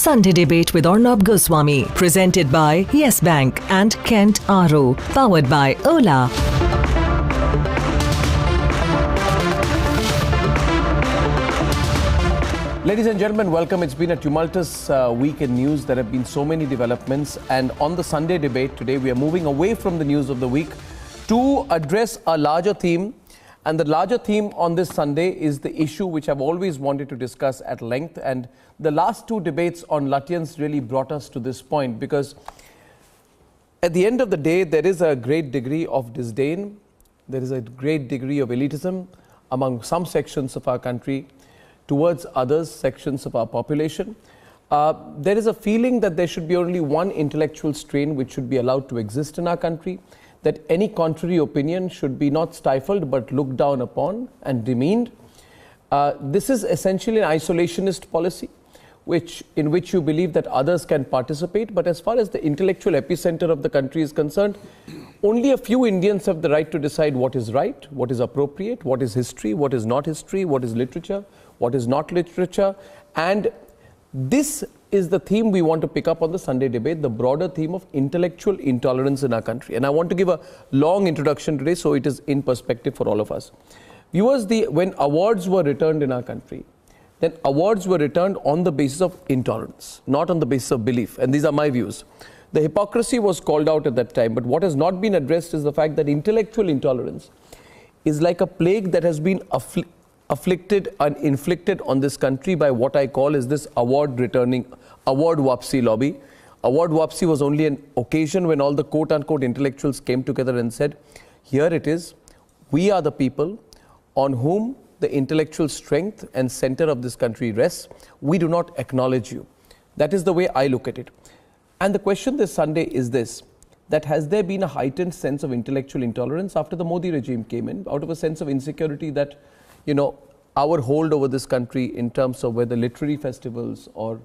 Sunday Debate with Arnab Goswami, presented by Yes Bank and Kent RO, powered by Ola. Ladies and gentlemen, welcome. It's been a tumultuous week in news. There have been so many developments, and on the Sunday Debate today, we are moving away from the news of the week to address a larger theme. And the larger theme on this Sunday is the issue which I've always wanted to discuss at length. And the last two debates on Lutyens really brought us to this point, because at the end of the day, there is a great degree of disdain. There is a great degree of elitism among some sections of our country towards other sections of our population. There is a feeling that there should be only one intellectual strain which should be allowed to exist in our country, that any contrary opinion should be not stifled but looked down upon and demeaned. This is essentially an isolationist policy in which you believe that others can participate, but as far as the intellectual epicenter of the country is concerned, only a few Indians have the right to decide what is right, what is appropriate, what is history, what is not history, what is literature, what is not literature. And this is the theme we want to pick up on the Sunday Debate, the broader theme of intellectual intolerance in our country. And I want to give a long introduction today so it is in perspective for all of us. Viewers, when awards were returned in our country, then awards were returned on the basis of intolerance, not on the basis of belief. And these are my views. The hypocrisy was called out at that time, but what has not been addressed is the fact that intellectual intolerance is like a plague that has been afflicted and inflicted on this country by what I call is this award wapsi lobby. Award wapsi was only an occasion when all the quote-unquote intellectuals came together and said, here it is, we are the people on whom the intellectual strength and center of this country rests. We do not acknowledge you. That is the way I look at it. And the question this Sunday is this, that has there been a heightened sense of intellectual intolerance after the Modi regime came in, out of a sense of insecurity that, you know, our hold over this country in terms of whether literary festivals or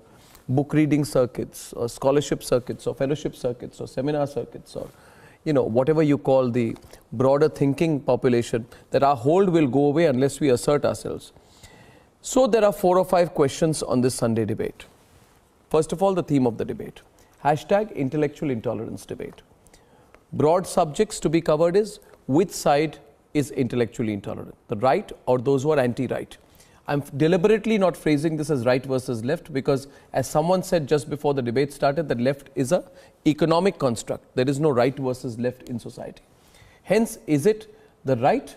book reading circuits or scholarship circuits or fellowship circuits or seminar circuits or, you know, whatever you call the broader thinking population, that our hold will go away unless we assert ourselves. So there are 4 or 5 questions on this Sunday debate. First of all, the theme of the debate. Hashtag intellectual intolerance debate. Broad subjects to be covered is which side is intellectually intolerant, the right or those who are anti-right. I'm deliberately not phrasing this as right versus left because, as someone said just before the debate started, that left is an economic construct. There is no right versus left in society. Hence, is it the right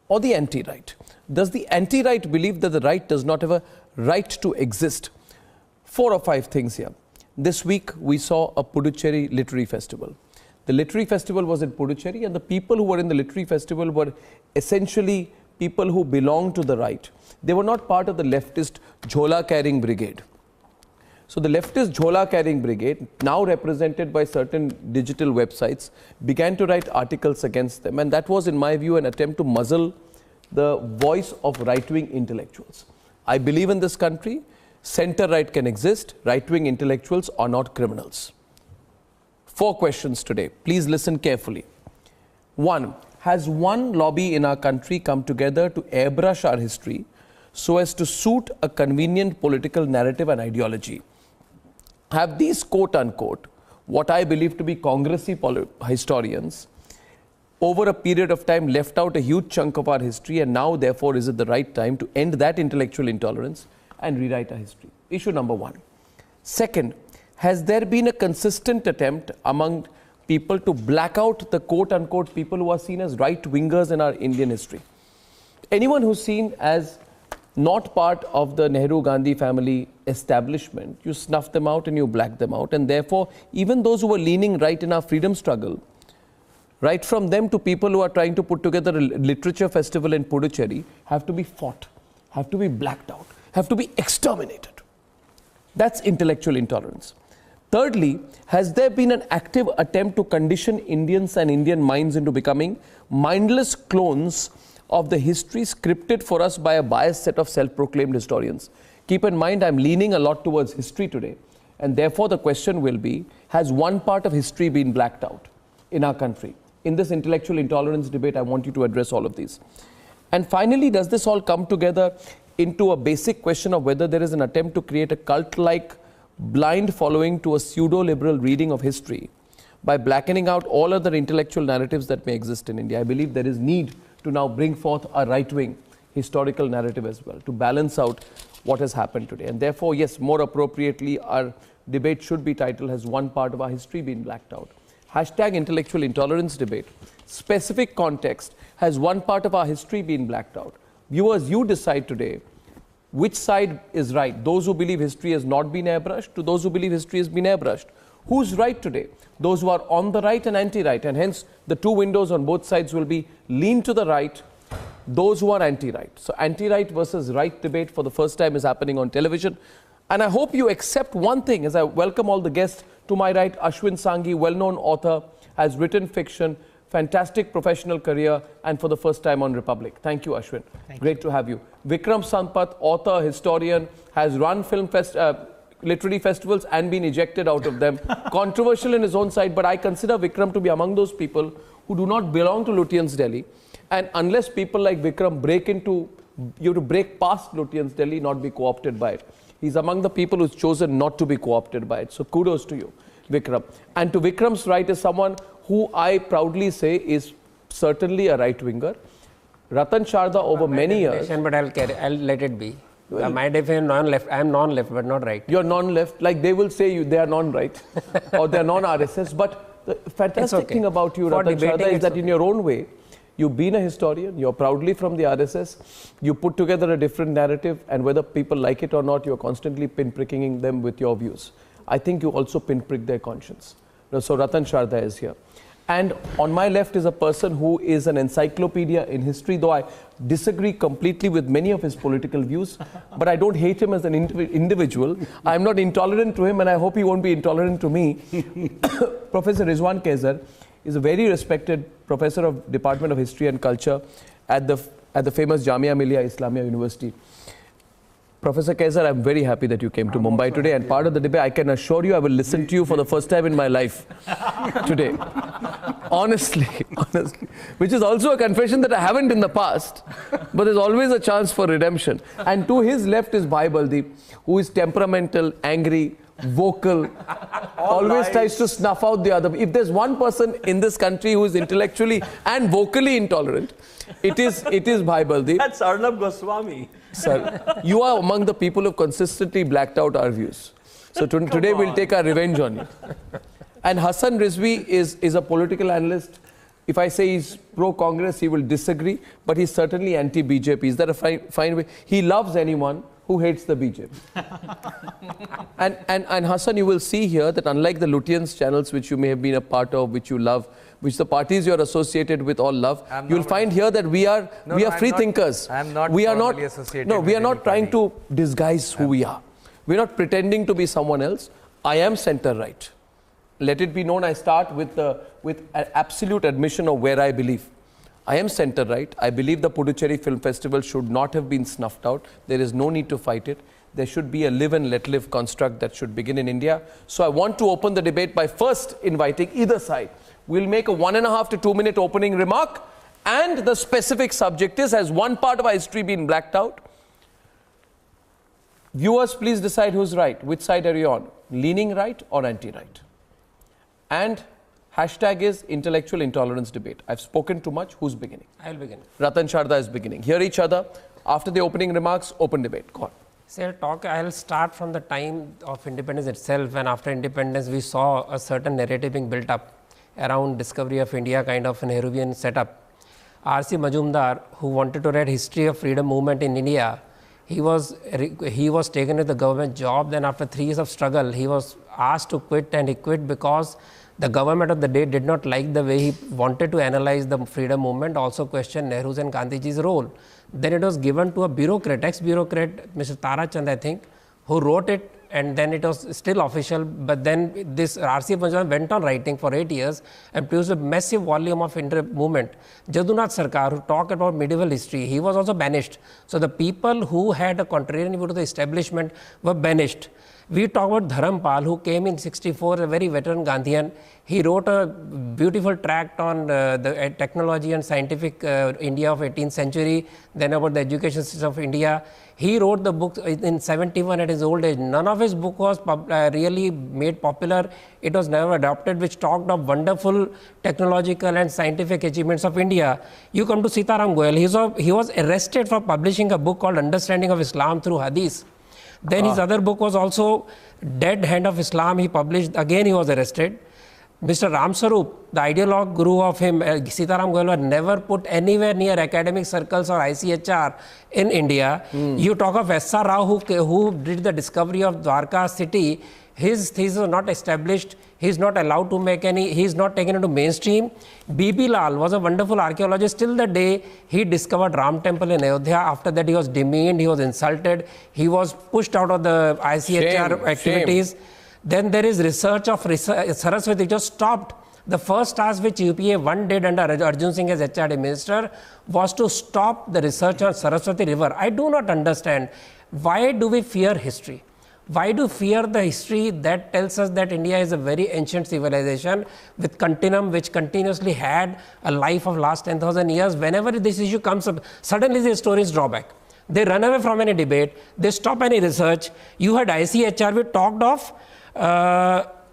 or the anti-right? Does the anti-right believe that the right does not have a right to exist? 4 or 5 things here. This week, we saw a Puducherry literary festival. The literary festival was in Puducherry, and the people who were in the literary festival were essentially people who belonged to the right. They were not part of the leftist jhola-carrying brigade. So the leftist jhola-carrying brigade, now represented by certain digital websites, began to write articles against them. And that was, in my view, an attempt to muzzle the voice of right-wing intellectuals. I believe in this country, center-right can exist, right-wing intellectuals are not criminals. 4 questions today. Please listen carefully. 1. Has one lobby in our country come together to airbrush our history so as to suit a convenient political narrative and ideology? Have these quote-unquote, what I believe to be Congressy historians, over a period of time left out a huge chunk of our history, and now therefore is it the right time to end that intellectual intolerance and rewrite our history? Issue number 1. Second, has there been a consistent attempt among people to black out the quote-unquote people who are seen as right-wingers in our Indian history? Anyone who's seen as not part of the Nehru-Gandhi family establishment, you snuff them out and you black them out. And therefore, even those who were leaning right in our freedom struggle, right from them to people who are trying to put together a literature festival in Puducherry, have to be fought, have to be blacked out, have to be exterminated. That's intellectual intolerance. Thirdly, has there been an active attempt to condition Indians and Indian minds into becoming mindless clones of the history scripted for us by a biased set of self-proclaimed historians? Keep in mind, I'm leaning a lot towards history today, and therefore the question will be, has one part of history been blacked out in our country? In this intellectual intolerance debate, I want you to address all of these. And finally, does this all come together into a basic question of whether there is an attempt to create a cult-like blind following to a pseudo-liberal reading of history by blackening out all other intellectual narratives that may exist in India. I believe there is need to now bring forth a right-wing historical narrative as well to balance out what has happened today. And therefore, yes, more appropriately, our debate should be titled, has one part of our history been blacked out? Hashtag intellectual intolerance debate. Specific context, has one part of our history been blacked out? Viewers, you decide today which side is right. Those who believe history has not been airbrushed to those who believe history has been airbrushed. Who's right today? Those who are on the right and anti-right. And hence, the two windows on both sides will be lean to the right, those who are anti-right. So anti-right versus right debate for the first time is happening on television. And I hope you accept one thing as I welcome all the guests. To my right, Ashwin Sanghi, well-known author, has written fiction, fantastic professional career, and for the first time on Republic. Thank you, Ashwin. Great to have you. Vikram Sampath, author, historian, has run literary festivals and been ejected out of them. Controversial in his own side, but I consider Vikram to be among those people who do not belong to Lutyens Delhi. And unless people like Vikram you have to break past Lutyens Delhi, not be co-opted by it. He's among the people who's chosen not to be co-opted by it. So kudos to you, Vikram. And to Vikram's right is someone who I proudly say is certainly a right-winger. Ratan Sharda over many years. But I'll let it be. My definition non-left. I'm non-left, but not right. You're non-left. Like they will say they are non-right or they're non-RSS. But the fantastic thing about you, Ratan Sharda, is that in your own way, you've been a historian, you're proudly from the RSS, you put together a different narrative, and whether people like it or not, you're constantly pinpricking them with your views. I think you also pinprick their conscience. So Ratan Sharda is here. And on my left is a person who is an encyclopedia in history, though I disagree completely with many of his political views, but I don't hate him as an individual. I'm not intolerant to him, and I hope he won't be intolerant to me. Professor Rizwan Kaisar is a very respected professor of Department of History and Culture at the famous Jamia Millia Islamia University. Professor Kaisar, I'm very happy that you came to Mumbai today, and part of the debate, I can assure you, I will listen to you for the first time in my life today. Honestly, which is also a confession that I haven't in the past, but there's always a chance for redemption. And to his left is Bhai Baldeep, who is temperamental, angry, vocal, always tries to snuff out the other. If there's one person in this country who is intellectually and vocally intolerant, it is Bhai Baldeep. That's Arnab Goswami. Sir, you are among the people who have consistently blacked out our views. So today we'll take our revenge on you. And Hassan Rizvi is a political analyst. If I say he's pro-Congress, he will disagree, but he's certainly anti-BJP. Is that a fine way? He loves anyone who hates the BJP. and Hassan, you will see here that unlike the Lutyens channels, which you may have been a part of, which you love, which the parties you're associated with all love, you'll find here that we are free thinkers. I'm not we are not associated No, we are with not any trying party. to disguise who we are. We're not pretending to be someone else. I am center-right. Let it be known, I start with an absolute admission of where I believe. I am center-right. I believe the Puducherry Film Festival should not have been snuffed out. There is no need to fight it. There should be a live and let live construct that should begin in India. So I want to open the debate by first inviting either side. We'll make a 1.5 to 2 minute opening remark, and the specific subject is, has one part of our history been blacked out? Viewers, please decide who's right. Which side are you on? Leaning right or anti-right? And hashtag is intellectual intolerance debate. I've spoken too much. Who's beginning? I'll begin. Ratan Sharda is beginning. Hear each other. After the opening remarks, open debate. Go on. So I'll start from the time of independence itself, and after independence we saw a certain narrative being built up around discovery of India, kind of an Nehruvian setup. R.C. Majumdar, who wanted to write history of freedom movement in India, he was taken with the government job. Then after 3 years of struggle, he was asked to quit, and he quit because the government of the day did not like the way he wanted to analyze the freedom movement, also questioned Nehru's and Gandhiji's role. Then it was given to a bureaucrat, ex-bureaucrat, Mr. Tarachand, I think, who wrote it, and then it was still official. But then this R.C. Majumdar went on writing for 8 years and produced a massive volume of movement. Jadunath Sarkar, who talked about medieval history, he was also banished. So the people who had a contrarian view to the establishment were banished. We talk about Dharampal, who came in 64, a very veteran Gandhian. He wrote a beautiful tract on the technology and scientific India of 18th century, then about the education system of India. He wrote the book in 71 at his old age. None of his book was really made popular. It was never adopted, which talked of wonderful technological and scientific achievements of India. You come to Sitaram Goyal. He was arrested for publishing a book called Understanding of Islam through Hadith. Then his other book was also Dead Hand of Islam. He published, again he was arrested. Mr. Ramsarup, the ideologue guru of him, Sitaram Goyal, was never put anywhere near academic circles or ICHR in India. You talk of S.R. Rao, who did the discovery of Dwarka city. His thesis was not established. He is not allowed to make any, he is not taken into mainstream. B.B. Lal was a wonderful archaeologist till the day he discovered Ram temple in Ayodhya. After that, he was demeaned, he was insulted, he was pushed out of the ICHR activities. Shame. Then there is research of Saraswati, which was stopped. The first task which UPA 1 did under Arjun Singh as HRD minister was to stop the research on Saraswati river. I do not understand, why do we fear history? Why do we fear the history that tells us that India is a very ancient civilization with continuum, which continuously had a life of last 10,000 years? Whenever this issue comes up, suddenly the historians draw back. They run away from any debate. They stop any research. You had ICHR, we talked of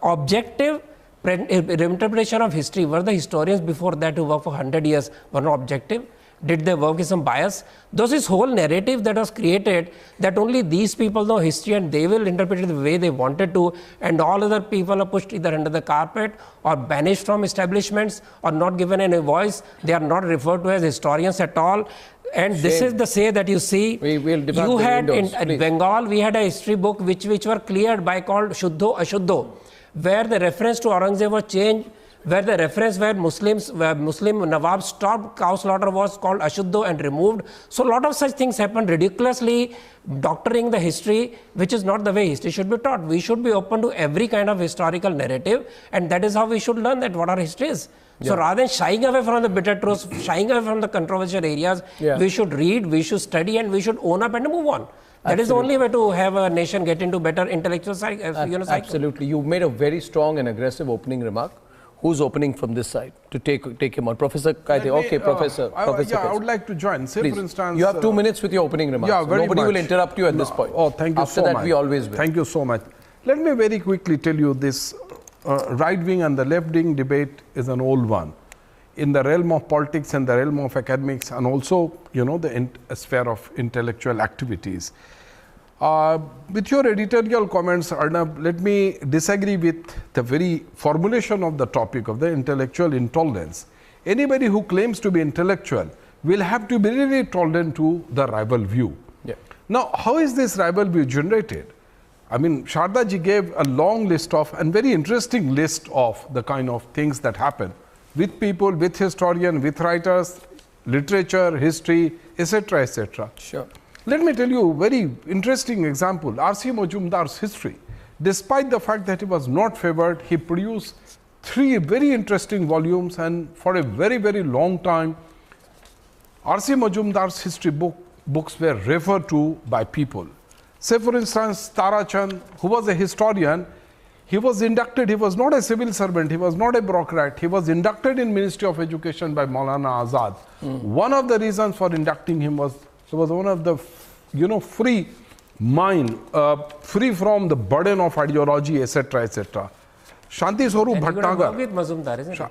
objective interpretation of history. Were the historians before that who worked for 100 years were not objective? Did they work with some bias? This whole narrative that was created that only these people know history and they will interpret it the way they wanted to, and all other people are pushed either under the carpet or banished from establishments or not given any voice. They are not referred to as historians at all. And this is the say that you see. You had in Bengal, we had a history book which were cleared by called Shuddho Ashuddho, where the reference to Aurangzeb was changed, where the reference where Muslim Nawab stopped cow slaughter was called Ashuddho and removed. So a lot of such things happened, ridiculously doctoring the history, which is not the way history should be taught. We should be open to every kind of historical narrative, and that is how we should learn that what our history is. So rather than shying away from the bitter truths, shying away from the controversial areas, we should read, we should study, and we should own up and move on. That is the only way to have a nation get into better intellectual cycle. Absolutely. You made a very strong and aggressive opening remark. Who's opening from this side to take him on? Professor Kaide. Okay, Professor. I would like to join. Say, please. For instance... You have 2 minutes with your opening remarks. Yeah, very Nobody much. will interrupt you at this point. Oh, thank you After so much. After that, we always will. Thank you so much. Let me very quickly tell you this right-wing and the left-wing debate is an old one. In the realm of politics and the realm of academics, and also, the sphere of intellectual activities. With your editorial comments, Arnab, let me disagree with the very formulation of the topic of the intellectual intolerance. Anybody who claims to be intellectual will have to be really tolerant to the rival view. Yeah. Now, how is this rival view generated? I mean, Sharda ji gave a long list of, and very interesting list of the kind of things that happen with people, with historians, with writers, literature, history, etc., etc. Sure. Let me tell you a very interesting example, R.C. Majumdar's history. Despite the fact that he was not favored, he produced 3 very interesting volumes, and for a very, very long time, R.C. Majumdar's history books were referred to by people. Say, for instance, Tara Chand, who was a historian, he was inducted, he was not a civil servant, he was not a bureaucrat, he was inducted in Ministry of Education by Maulana Azad. One of the reasons for inducting him was one of the, free mind, free from the burden of ideology, etc., etc. Shanti Swarup Bhatnagar,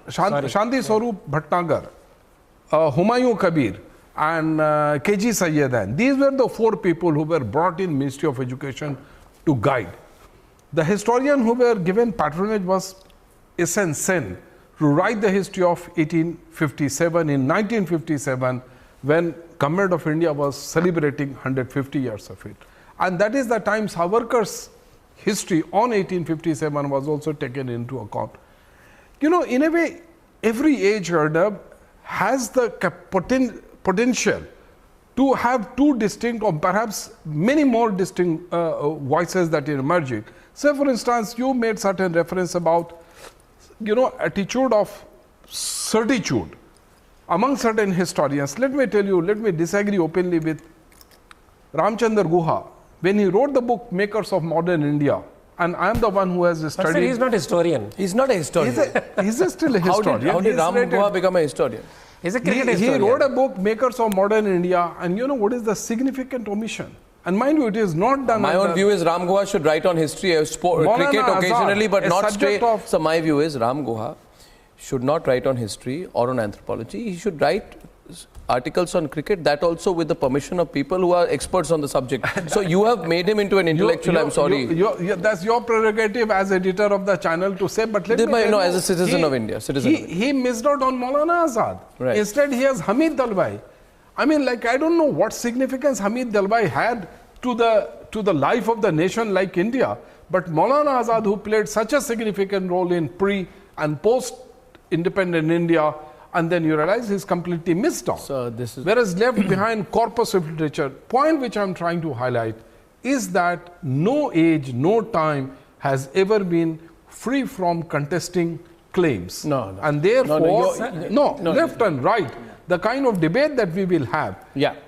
Shanti Swarup Bhatnagar, Humayun Kabir, and K.G. Sayyidan. These were the 4 people who were brought in Ministry of Education to guide. The historian who were given patronage was S.N. Sen to write the history of 1857. In 1957, when Government of India was celebrating 150 years of it. And that is the time Savarkar's history on 1857 was also taken into account. In a way, every age has the potential to have 2 distinct or perhaps many more distinct voices that are emerging. Say, for instance, you made certain reference about, attitude of certitude among certain historians. Let me tell you, let me disagree openly with Ramchandra Guha. When he wrote the book Makers of Modern India, and I am the one who has But studied. sir, he's not a historian. He's not a historian. He's still a historian. How did Ram Guha become a historian? He's a cricket He historian. wrote a book, Makers of Modern India, and you know what is the significant omission? And mind you, it is not done. My own view is Ram Guha should write on history, cricket Azad, occasionally, but a not subject straight. of- So my view is Ram Guha should not write on history or on anthropology. He should write articles on cricket, that also with the permission of people who are experts on the subject. So you have made him into an intellectual, I'm sorry. That's your prerogative as editor of the channel to say, but let me tell No, you, as a citizen of India. He missed out on Maulana Azad. Right. Instead, he has Hamid Dalwai. I mean, like, I don't know what significance Hamid Dalwai had to the life of the nation like India, but Maulana Azad, who played such a significant role in pre and post-independent India, and then you realize he's completely missed out. So this is Whereas left behind corpus of literature. Point which I'm trying to highlight is that no age, no time has ever been free from contesting claims. No. And therefore, No, left and right, the kind of debate that we will have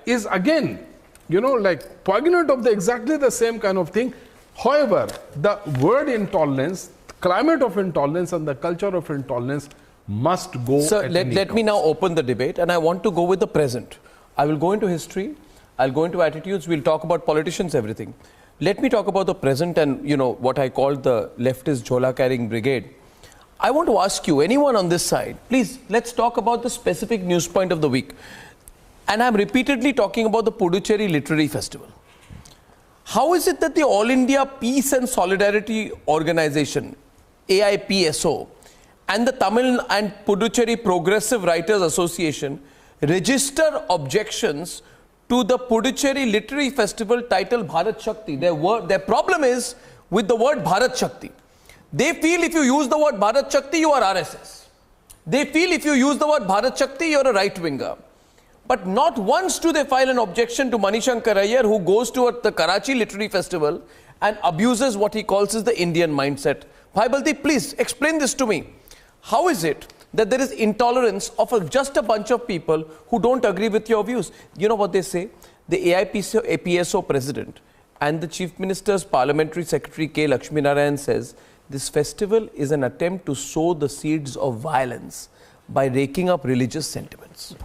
is again, you know, like poignant of exactly the same kind of thing. However, the word intolerance, climate of intolerance and the culture of intolerance must go. Sir, let me now open the debate, and I want to go with the present. I will go into history, I'll go into attitudes, we'll talk about politicians, everything. Let me talk about the present and, you know, what I call the leftist Jhola carrying brigade. I want to ask you, anyone on this side, please, let's talk about the specific news point of the week. And I'm repeatedly talking about the Puducherry Literary Festival. How is it that the All India Peace and Solidarity Organization, AIPSO, and the Tamil and Puducherry Progressive Writers Association register objections to the Puducherry Literary Festival titled Bharat Shakti? Their problem is with the word Bharat Shakti. They feel if you use the word Bharat Shakti, you are RSS. They feel if you use the word Bharat Shakti, you're a right-winger. But not once do they file an objection to Manishankar Iyer, who goes to the Karachi Literary Festival and abuses what he calls as the Indian mindset. Bhai Baldeep, please explain this to me. How is it that there is intolerance of just a bunch of people who don't agree with your views? You know what they say? The AIPSO president and the Chief Minister's Parliamentary Secretary K. Lakshminarayan says this festival is an attempt to sow the seeds of violence by raking up religious sentiments.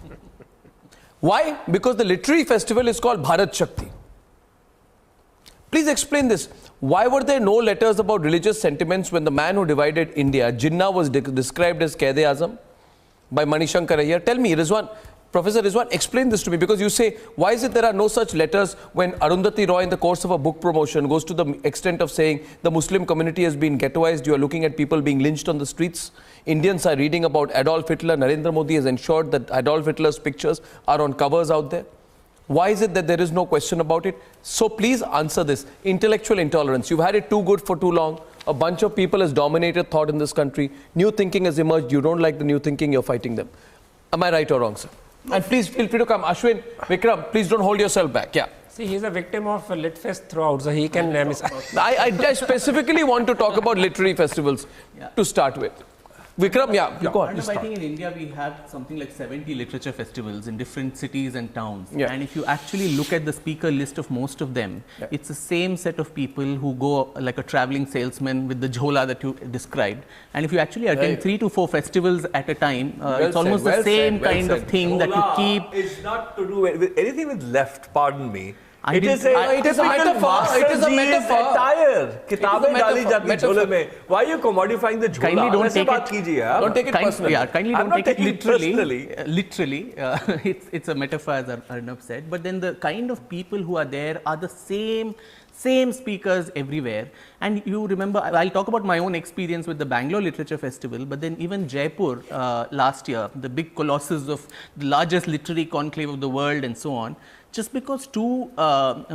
Why? Because the literary festival is called Bharat Shakti. Please explain this. Why were there no letters about religious sentiments when the man who divided India, Jinnah, was described as Quaid-e-Azam by Manishankar Iyer? Tell me, Rizwan, Professor Rizwan, explain this to me, because you say, why is it there are no such letters when Arundhati Roy in the course of a book promotion goes to the extent of saying the Muslim community has been ghettoized, you are looking at people being lynched on the streets. Indians are reading about Adolf Hitler. Narendra Modi has ensured that Adolf Hitler's pictures are on covers out there. Why is it that there is no question about it? So please answer this. Intellectual intolerance. You've had it too good for too long. A bunch of people has dominated thought in this country. New thinking has emerged. You don't like the new thinking, you're fighting them. Am I right or wrong, sir? And please feel free to come. Ashwin, Vikram, please don't hold yourself back. Yeah. See, he's a victim of Litfest throughout, so he can... I specifically want to talk about literary festivals to start with. Vikram, go on. I think in India we have something like 70 literature festivals in different cities and towns. Yeah. And if you actually look at the speaker list of most of them, it's the same set of people who go like a traveling salesman with the jhola that you described. And if you actually attend 3 to 4 festivals at a time, it's almost the same kind of thing that you keep. It's not to do with anything with left, pardon me. It is a metaphor. It is a metaphor. Attire. किताबें डाली जाती झोले में. Why are you commodifying the झोला? Kindly don't वैसे take बात it. कीजिए आप. Don't take it personally. Yeah, kindly I'm don't not take it taking literally. personally. It's a metaphor, as Arnab said. But then the kind of people who are there are the same speakers everywhere. And you remember, I'll talk about my own experience with the Bangalore Literature Festival, but then even Jaipur last year, the big colossus of the largest literary conclave of the world and so on. Just because 2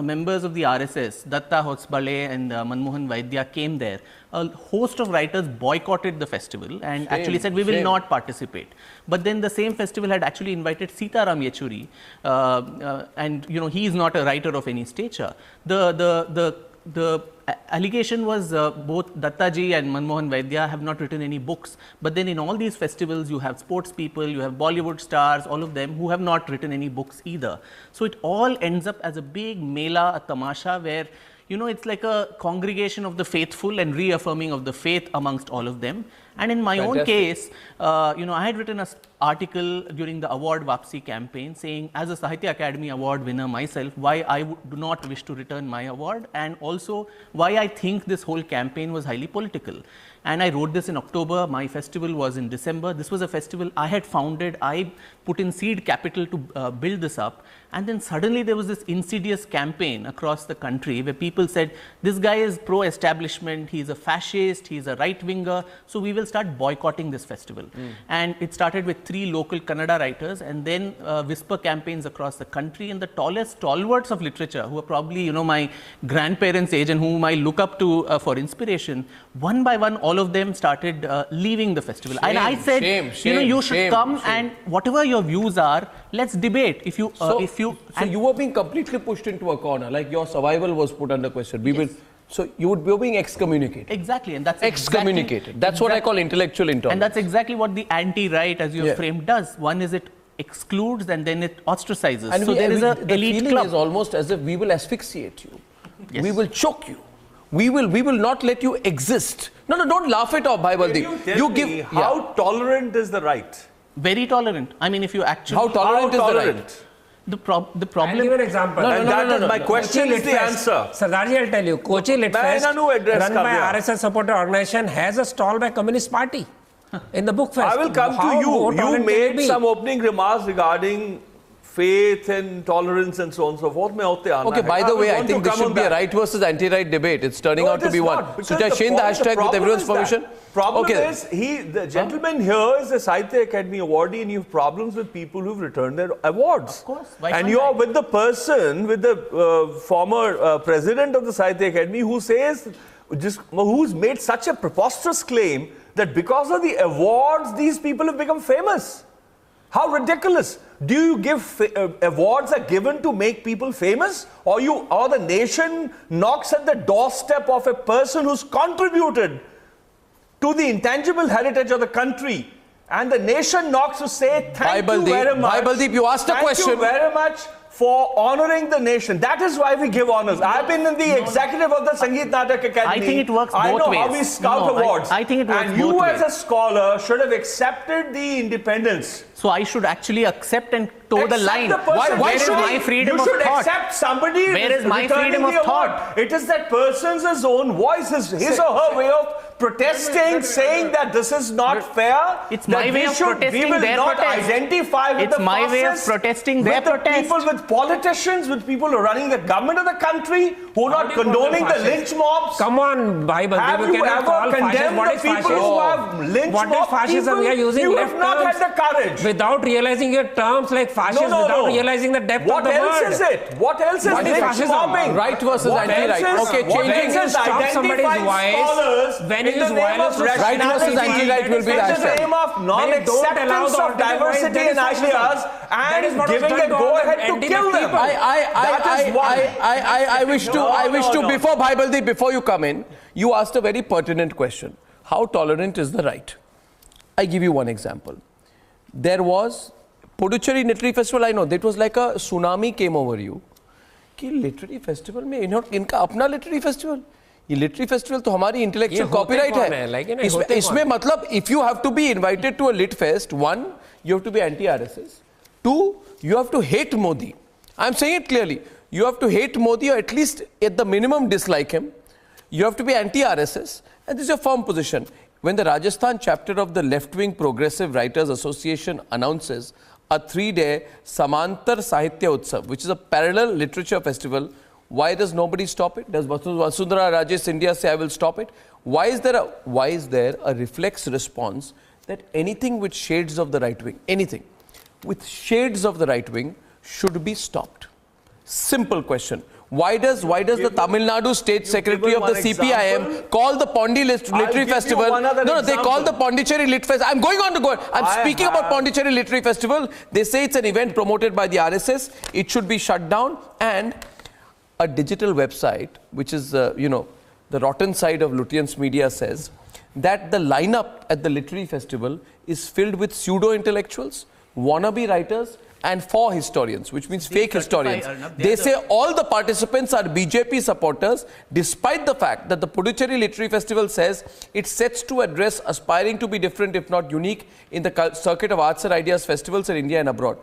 members of the RSS, Datta Hotsbale and Manmohan Vaidya, came there, a host of writers boycotted the festival and actually said, we will not participate. But then the same festival had actually invited Sitaram Yechuri, and you know, he is not a writer of any stature. The allegation was both Dattaji and Manmohan Vaidya have not written any books. But then in all these festivals, you have sports people, you have Bollywood stars, all of them who have not written any books either. So it all ends up as a big mela, a tamasha, where it's like a congregation of the faithful and reaffirming of the faith amongst all of them. And in my own case, I had written an article during the Award Vapsi campaign saying, as a Sahitya Academy Award winner myself, why I do not wish to return my award, and also why I think this whole campaign was highly political. And I wrote this in October. My festival was in December. This was a festival I had founded. I put in seed capital to build this up. And then suddenly there was this insidious campaign across the country where people said, this guy is pro-establishment, he's a fascist, he's a right-winger, so we will start boycotting this festival. And it started with 3 local Kannada writers, and then whisper campaigns across the country, and the tallest stalwarts of literature, who are probably, my grandparents' age and whom I look up to for inspiration, one by one, all of them started leaving the festival. And I said, you should come and whatever your views are, let's debate. So you were being completely pushed into a corner, like your survival was put under question. So you would be being excommunicated. Exactly, and that's excommunicated. That's what I call intellectual intolerance. And that's exactly what the anti-right, as you have framed, does. One is it excludes and then it ostracizes. And so there is an elite feeling club. Is almost as if we will asphyxiate you. Yes. We will choke you. We will not let you exist. No, don't laugh it off, Bhai Baldeep. You give me how tolerant is the right? Very tolerant. I mean, if you actually... How tolerant is the right? The problem... I'll give an example. My question is the answer. Sardarji, I'll tell you, Kochi Lit Fest, run by RSS supporter organization, has a stall by Communist Party in the book fest. I will come to you. You made some opening remarks regarding faith and tolerance and so on and so forth. Okay, by the way, I think this should be a right versus anti-right debate. It's turning out to be one. So just change the hashtag with everyone's permission. Problem is, the gentleman here is a Sahitya Academy awardee, and you have problems with people who've returned their awards. Of course. And you are with the person, with the former president of the Sahitya Academy, who says, who's made such a preposterous claim that because of the awards, these people have become famous. How ridiculous. Do you give awards are given to make people famous, or the nation knocks at the doorstep of a person who's contributed to the intangible heritage of the country, and the nation knocks to say thank you very much. Bhai Baldeep, you asked a question. Thank you very much for honoring the nation. That is why we give honors. I've been in the executive of the Sangeet Natak Academy. I think it works both ways. I know how we scout awards. I think it works and both you ways. as a scholar should have accepted the independence. So I should actually accept and toe the line. Why should my freedom of thought? You should accept somebody. Where is my freedom of thought? It is that person's own voice, his or her way of protesting, saying that this is not fair. It's my way of protesting their protest. Identify with it's the my way of protesting their protest. People, with politicians, with people who are running the government of the country, who are not condoning the lynch mobs. Come on, Bible. Have you ever condemned the people who have lynched mobs? What is fascism? We are using you left have not terms had the courage. without realizing your terms like fascist, without realizing the depth of the word. What else is it? What else is fascism? mobbing? Right versus anti-right. Okay, changing. Stop somebody's voice when he is violence. Right versus anti-right will be the hashtag. In the name of non-acceptance of diversity and ideas and giving a go-ahead to kill them. I wish to before Bhai Baldeep, before you come in, you asked a very pertinent question. How tolerant is the right? I give you one example. There was Puducherry Literary Festival. I know that was like a tsunami came over you. कि literary festival में इनका अपना literary festival. ये literary festival तो हमारी intellectual copyright है. इसमें मतलब if you have to be invited to a lit fest, one, you have to be anti-RSS. Two, you have to hate Modi. I'm saying it clearly. You have to hate Modi or at least at the minimum dislike him. You have to be anti-RSS. And this is your firm position. When the Rajasthan chapter of the Left-Wing Progressive Writers Association announces a 3-day Samantar Sahitya Utsav, which is a parallel literature festival, why does nobody stop it? Does Vasundhara Rajesh India say, I will stop it? Why is there a reflex response that anything with shades of the right wing, anything with shades of the right wing should be stopped? Simple question. Why does the Tamil Nadu State Secretary of the CPIM call the Pondi Literary Festival? No, they call the Pondicherry Lit Fest. I'm going on to go. I'm speaking about Pondicherry Literary Festival. They say it's an event promoted by the RSS. It should be shut down. And a digital website, which is, the rotten side of Lutyens media, says that the lineup at the literary festival is filled with pseudo-intellectuals, wannabe writers, and 4 historians, which means fake historians. Arnab, They say all the participants are BJP supporters, despite the fact that the Puducherry Literary Festival says it's sets to address aspiring to be different, if not unique, in the circuit of arts and ideas festivals in India and abroad.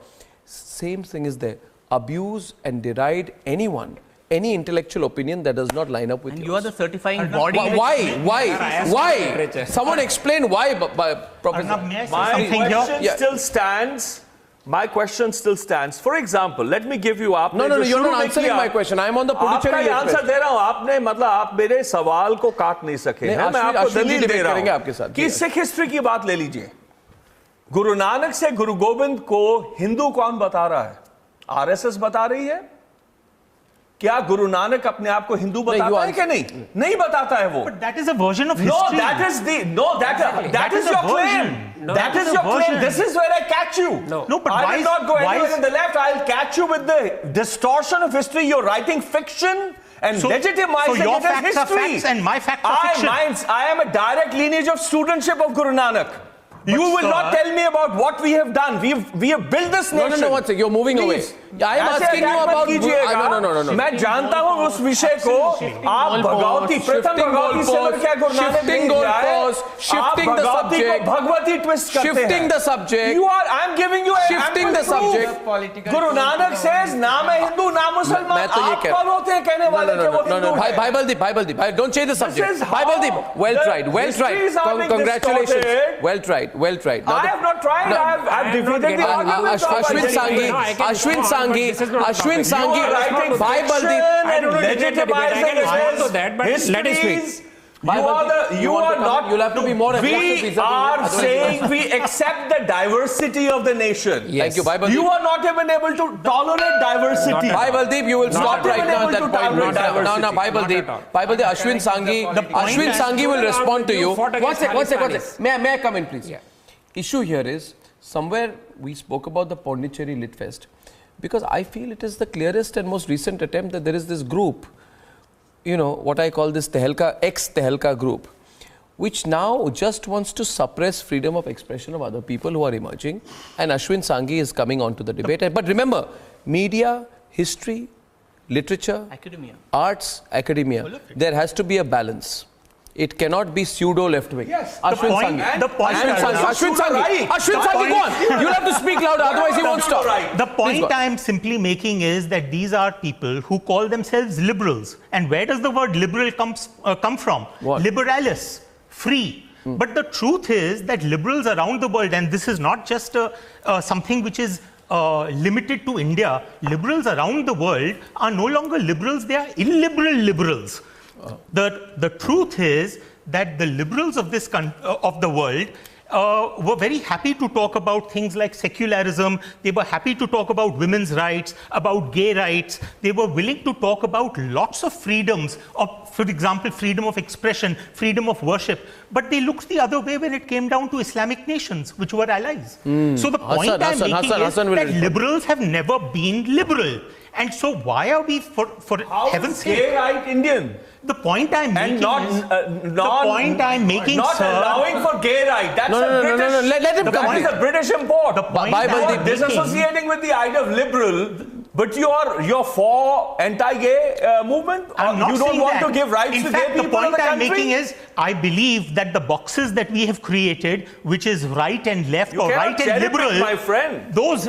Same thing is there. Abuse and deride anyone, any intellectual opinion that does not line up with yours. You are the certifying body. Why? Someone explain why, Professor. Arnab, may I say My something question here? still stands. My question still stands. For example, let me give you. No, you're not answering my question. I'm on the Puducherry. आपका answer दे रहा हूं. आपने मतलब आप मेरे सवाल को काट नहीं सके हैं. मैं आपको दलील दे रहा हूं कि सिख हिस्ट्री की बात ले लीजिए. गुरु नानक से गुरु गोविंद को हिंदू कौन बता रहा है? आरएसएस बता रही है? क्या गुरु नानक अपने आप को हिंदू बताता है कि नहीं? नहीं बताता है वो. But that is a version of No, history. that is your claim. No, That is your claim. This is where I catch you. No, but I why will is- not go why anywhere is- in the left. I'll catch you with the distortion of history. You're writing fiction and So legitimizing your it as facts are history. facts and my facts are fiction. I am a direct lineage of studentship of Guru Nanak. You will sir- not tell me about what we have done. We have built this nation. No, one second. You're moving away. I am ऐसे asking you attack मत about. कीजिएगा। No. मैं जानता हूँ उस विषय को आप भगवती प्रथम भगवती से क्या Guru Nanak shifting goalposts, shifting the subject, Bhagwati twist करते हैं shifting the subject. I'm giving you Shifting the subject. Guru Nanak says ना मैं हिंदू ना मुसलमान. मैं तो ये आप कह कौन होते हैं कहने वाले कि वो हिंदू है? Bhai, don't change the subject. is how Bhai, well the tried. histories are being Congratulations. distorted. Well tried. Now I have not tried. No, I've defeated the argument. Ashwin Sanghi, Bhai Baldeep. I don't know the debate. I can respond to that, but let us speak. You are not. You'll have to be more aggressive. We vis-a-vis are otherwise- saying we accept the diversity of the nation. Yes. Thank you, Bhai Baldeep. You are not even able to tolerate diversity. Bhai Baldeep, you will stop right now at that point. tolerate No, Bhai Baldeep. Ashwin Sanghi will respond to you. One sec. May I come in, please? Yeah. Issue here is, somewhere we spoke about the Pondicherry Lit Fest, because I feel it is the clearest and most recent attempt that there is this group, what I call this ex-Tehelka group, which now just wants to suppress freedom of expression of other people who are emerging. And Ashwin Sanghi is coming on to the debate. But remember, media, history, literature, Academia. arts, academia, there has to be a balance. It cannot be pseudo left wing. Yes. Ashwin Sanghi. Ashwin Sanghi, go on. You'll have to speak louder, otherwise he won't stop. The point I am simply making is that these are people who call themselves liberals. And where does the word liberal come from? What? Liberalis, free. But the truth is that liberals around the world, and this is not just something which is limited to India, liberals around the world are no longer liberals, they are illiberal liberals. The truth is that the liberals of the world were very happy to talk about things like secularism. They were happy to talk about women's rights, about gay rights. They were willing to talk about lots of freedoms, for example, freedom of expression, freedom of worship. But they looked the other way when it came down to Islamic nations, which were allies. So the point I'm making is that liberals have never been liberal. And so why are we, for heaven's sake, Gay right Indian? the point I'm making not sir, allowing for gay right. That's a British. No. Let him That is a British import. The point Bhai I'm Baldeep, making- Disassociating with the idea of liberal, but you're for anti-gay movement. I'm not you don't saying want that. to give rights in to fact, gay people the point in the I'm country. making is, I believe that the boxes that we have created, which is right and left You or cannot right and cherry pick, liberal, my friend. those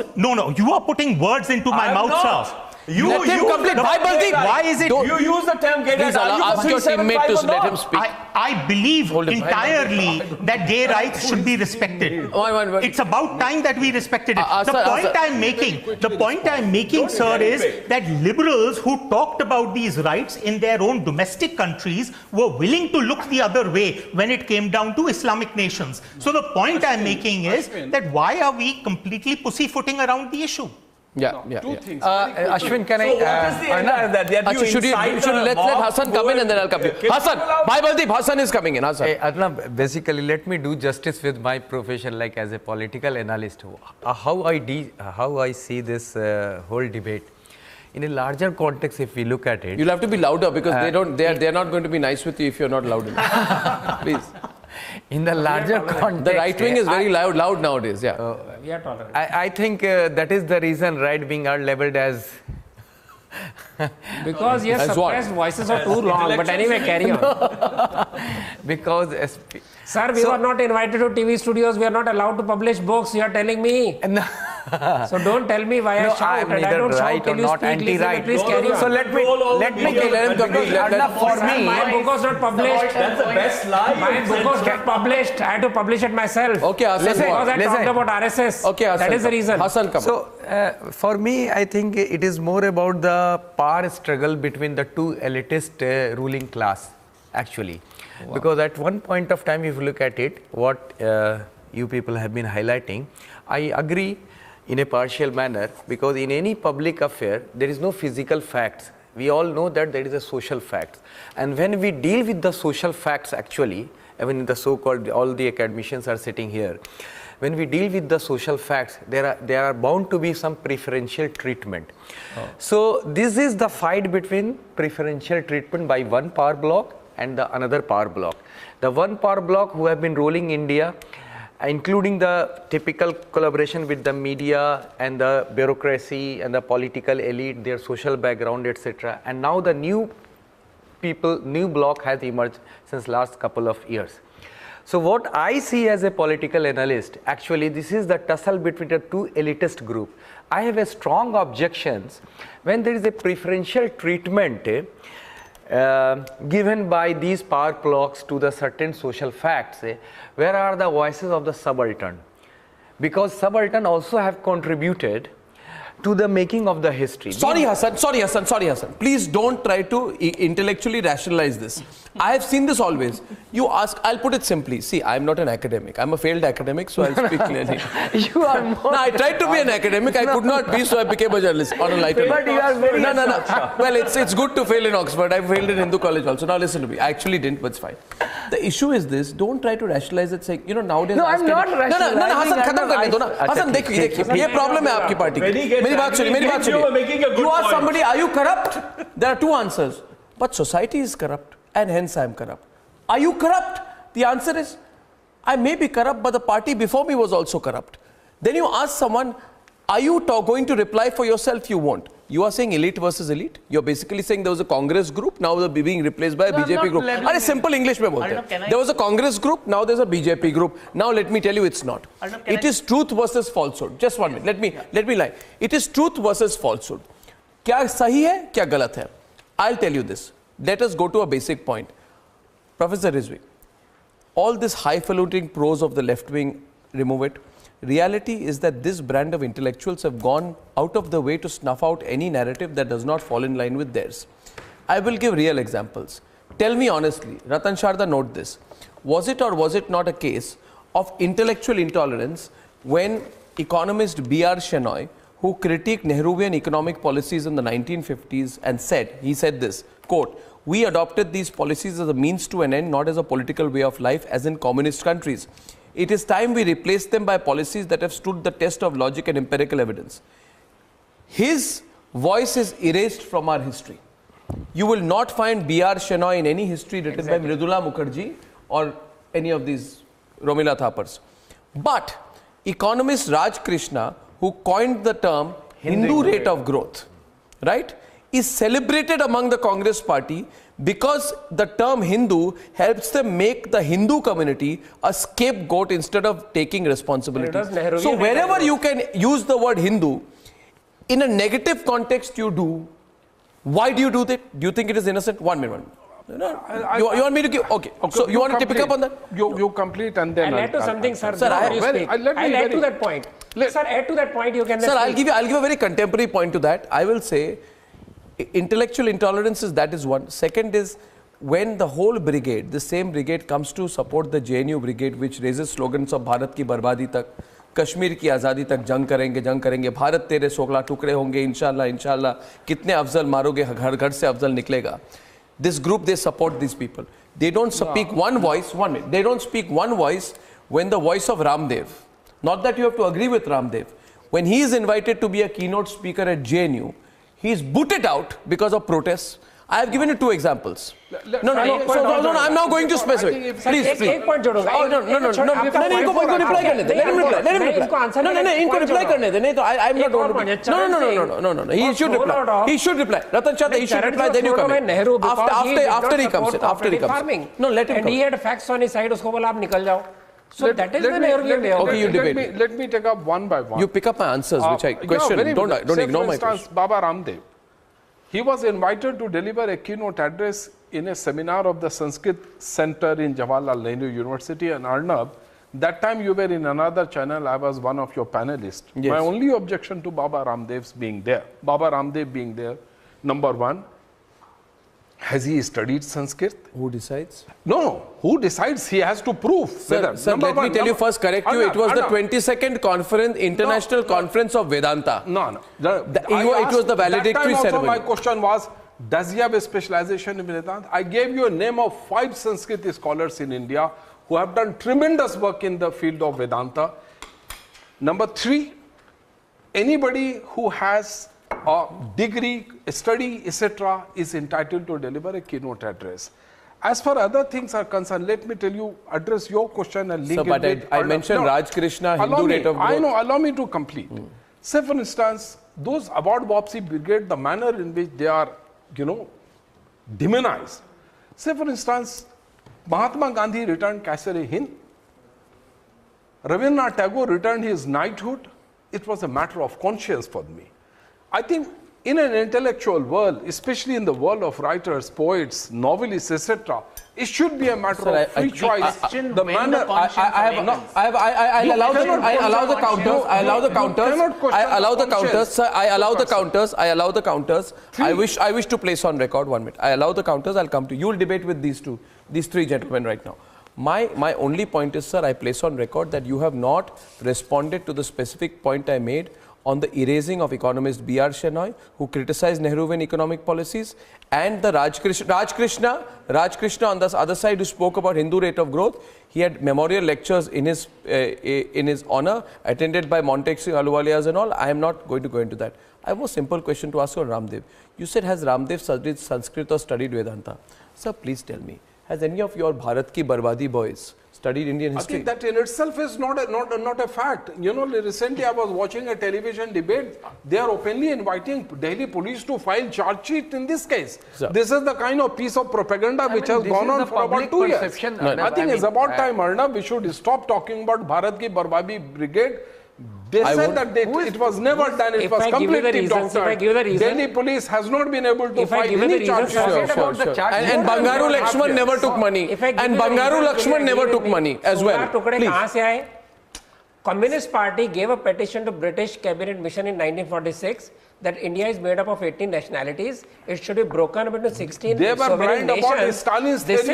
you are putting words into my I'm mouth, not. sir. Let him complete. Bhai Baldeep, why is it- You use the term gay Please right. Are you ask for your 375 teammate to or let not? him speak. I believe Hold him. entirely that gay rights should be respected. One. It's about time that we respected it. Sir, The point I'm making, sir, is that liberals who talked about these rights in their own domestic countries were willing to look the other way when it came down to Islamic nations. So the point I'm making is that why are we completely pussyfooting around the issue? Yeah. Two things. Ashwin, can So what is the end of that? That you incite Let the mob Hassan come in and then I'll come to you. Hassan, Bhai Baldeep, Hassan is coming in. Hassan. Hey, Arnab, basically, let me do justice with my profession, like as a political analyst. How I see this whole debate in a larger context. If we look at it, You'll have to be louder because they're not going to be nice with you if you're not loud enough. Please. In the larger context, The right wing is very loud nowadays. Yeah. We are tolerant. I think that is the reason right wing are labeled as Because yes, As what? suppressed voices are too long. But anyway, carry on. because Sir, we were not invited to TV studios. We are not allowed to publish books. You are telling me. So don't tell me why I no, shout. I am And I neither don't shout right or till you not speak. anti-right. Please carry on. So let me let him complete. Arnab, for Sir, me, my book was not published. That's the best lie. My book was not published. I had to publish it myself. Okay, Hassan. Listen, Because I listen. talked about RSS. Okay, Hassan. That is the reason. Hassan, come on. So, for me, I think it is more about the power struggle between the two elitist ruling class, actually. Because at one point of time, if you look at it, what you people have been highlighting, I agree in a partial manner, because in any public affair, there is no physical facts. We all know that there is a social facts. And when we deal with the social facts, actually, even in the so-called, all the academicians are sitting here, when we deal with the social facts, there are bound to be some preferential treatment. So this is the fight between preferential treatment by one power bloc and the another power bloc. The one power bloc who have been ruling India, including the typical collaboration with the media and the bureaucracy and the political elite, their social background, etc. And now the new bloc has emerged since last couple of years. So what I see as a political analyst, actually this is the tussle between the two elitist group. I have a strong objections when there is a preferential treatment given by these power blocks to the certain social facts. Where are the voices of the subaltern? Because subaltern also have contributed to the making of the history. Sorry, Hassan. Please don't try to intellectually rationalize this. I have seen this always. You ask, I'll put it simply. See, I'm not an academic. I'm a failed academic, so I'll speak clearly. You are more. No, I tried to be an academic. I could not be, so I became a journalist on a lighter But note. you are very. No. Well, it's good to fail in Oxford. I failed in Hindu college also. Now listen to me. I actually didn't, but it's fine. The issue is this. Don't try to rationalize it saying, nowadays... No, I'm not rationalizing. No, Hassan, खत्म करने दो ना. Hassan, देखिए, ये problem है आपकी party की. मेरी बात सुनिए. You are somebody, are you corrupt? There are two answers. But society is corrupt, and hence I am corrupt. Are you corrupt? The answer is, I may be corrupt, but the party before me was also corrupt. Then you ask someone, are you going to reply for yourself? You won't. You are saying elite versus elite. You're basically saying there was a Congress group, now they're being replaced by a BJP group. Are simple English mein bolte hain. There was a Congress group, now there's a BJP group. Now let me tell you, it's not. It is truth versus falsehood. Just 1 minute. Let me lie. It is truth versus falsehood. क्या सही है, क्या गलत है? I'll tell you this. Let us go to a basic point. Professor Rizvi, all this highfalutin prose of the left wing, remove it. Reality is that this brand of intellectuals have gone out of the way to snuff out any narrative that does not fall in line with theirs. I will give real examples. Tell me honestly, Ratan Sharda, note this. Was it or was it not a case of intellectual intolerance when economist B.R. Shenoy, who critiqued Nehruvian economic policies in the 1950s and he said this, quote, "We adopted these policies as a means to an end, not as a political way of life, as in communist countries. It is time we replace them by policies that have stood the test of logic and empirical evidence." His voice is erased from our history. You will not find B.R. Shenoy in any history written by Mridula Mukherjee or any of these Romila Thapars. But economist Raj Krishna, who coined the term Hindu rate of growth, right, is celebrated among the Congress party because the term Hindu helps them make the Hindu community a scapegoat instead of taking responsibility. So wherever you can use the word Hindu, in a negative context you do. Why do you do that? Do you think it is innocent? 1 minute. No, you want me to give? Okay. So you want to pick up on that? You complete and then I'll add to something, sir. Sir, I'll add to that point. Sir, add to that point. You can. Sir, I'll give a very contemporary point to that. I will say, intellectual intolerance that is one. Second is when the whole brigade, the same brigade, comes to support the JNU brigade, which raises slogans of Bharat ki barbadi tak, Kashmir की आज़ादी तक जंग करेंगे, भारत तेरे 16 टुकड़े होंगे, इंशाल्लाह, कितने अफजल मारोगे, घर से अफजल निकलेगा. This group, they support these people. They don't speak one voice, they don't speak one voice when the voice of Ramdev, not that you have to agree with Ramdev, when he is invited to be a keynote speaker at JNU, he is booted out because of protests. I have given you two examples. No, I'm now going to specific. Please. एक point जोड़ूंगा. No, इनको reply करने दे. Let him reply. No, इनको reply करने दे. नहीं तो I'm not going to. No. He should reply. He should reply. Ratan Chand, he should reply. Then you come in. After he comes in. No, let him come. And he had facts on his side. उसको बोला आप निकल जाओ. So that is the Nehruvian way. Okay, you debate. Let me take up one by one. You pick up my answers, which I question. Don't ignore my question. Baba Ramdev. He was invited to deliver a keynote address in a seminar of the Sanskrit Center in Jawaharlal Nehru University and Arnab. That time you were in another channel, I was one of your panelists. Yes. My only objection to Baba Ramdev being there, number one, has he studied Sanskrit? Who decides? No. Who decides? He has to prove. Sir, let me tell you first, correct you. It was the 22nd conference, international conference of Vedanta. No. It was the valedictory ceremony. My question was, does he have a specialization in Vedanta? I gave you a name of 5 Sanskrit scholars in India who have done tremendous work in the field of Vedanta. Number 3, anybody who has a degree, a study, etc. is entitled to deliver a keynote address. As far other things are concerned, let me tell you, address your question and link it with... I mentioned Raj Krishna, Hindu rate of growth. I know, allow me to complete. Say for instance, those award Wapsi brigade, the manner in which they are, demonized. Say for instance, Mahatma Gandhi returned Kaisar-e-Hind. Rabindranath Tagore returned his knighthood. It was a matter of conscience for me. I think in an intellectual world, especially in the world of writers, poets, novelists, etc., it should be a matter of free choice. The manner I allow the counters. I allow the counters. I wish to place on record 1 minute. I allow the counters. I'll come to you. You will debate with these 3 gentlemen right now. My only point is, sir, I place on record that you have not responded to the specific point I made on the erasing of economist B.R. Shenoy, who criticized Nehruvian economic policies, and the Raj Krishna on the other side, who spoke about Hindu rate of growth. He had memorial lectures in his honor, attended by Montesquieu, Ahluwalias and all. I am not going to go into that. I have a simple question to ask you on Ramdev. You said, has Ramdev studied Sanskrit or studied Vedanta? Sir, please tell me, has any of your Bharat Ki Barbadi boys studied Indian history? I think that in itself is not a fact. Recently I was watching a television debate. They are openly inviting Delhi police to file charge sheet in this case. Sir. This is the kind of piece of propaganda which has gone on for about 2 years. I think it's about time, Arnab, we should stop talking about Bharat Ki Barbadi Brigade. They said that it was never done, it was completely doctored. Delhi police has not been able to file any charge sheet. And Bangaru Lakshman never took money. And Bangaru Lakshman never took money as well. Please. Communist Party gave a petition to British Cabinet Mission in 1946 that India is made up of 18 nationalities. It should be broken up into 16 sovereign nations. This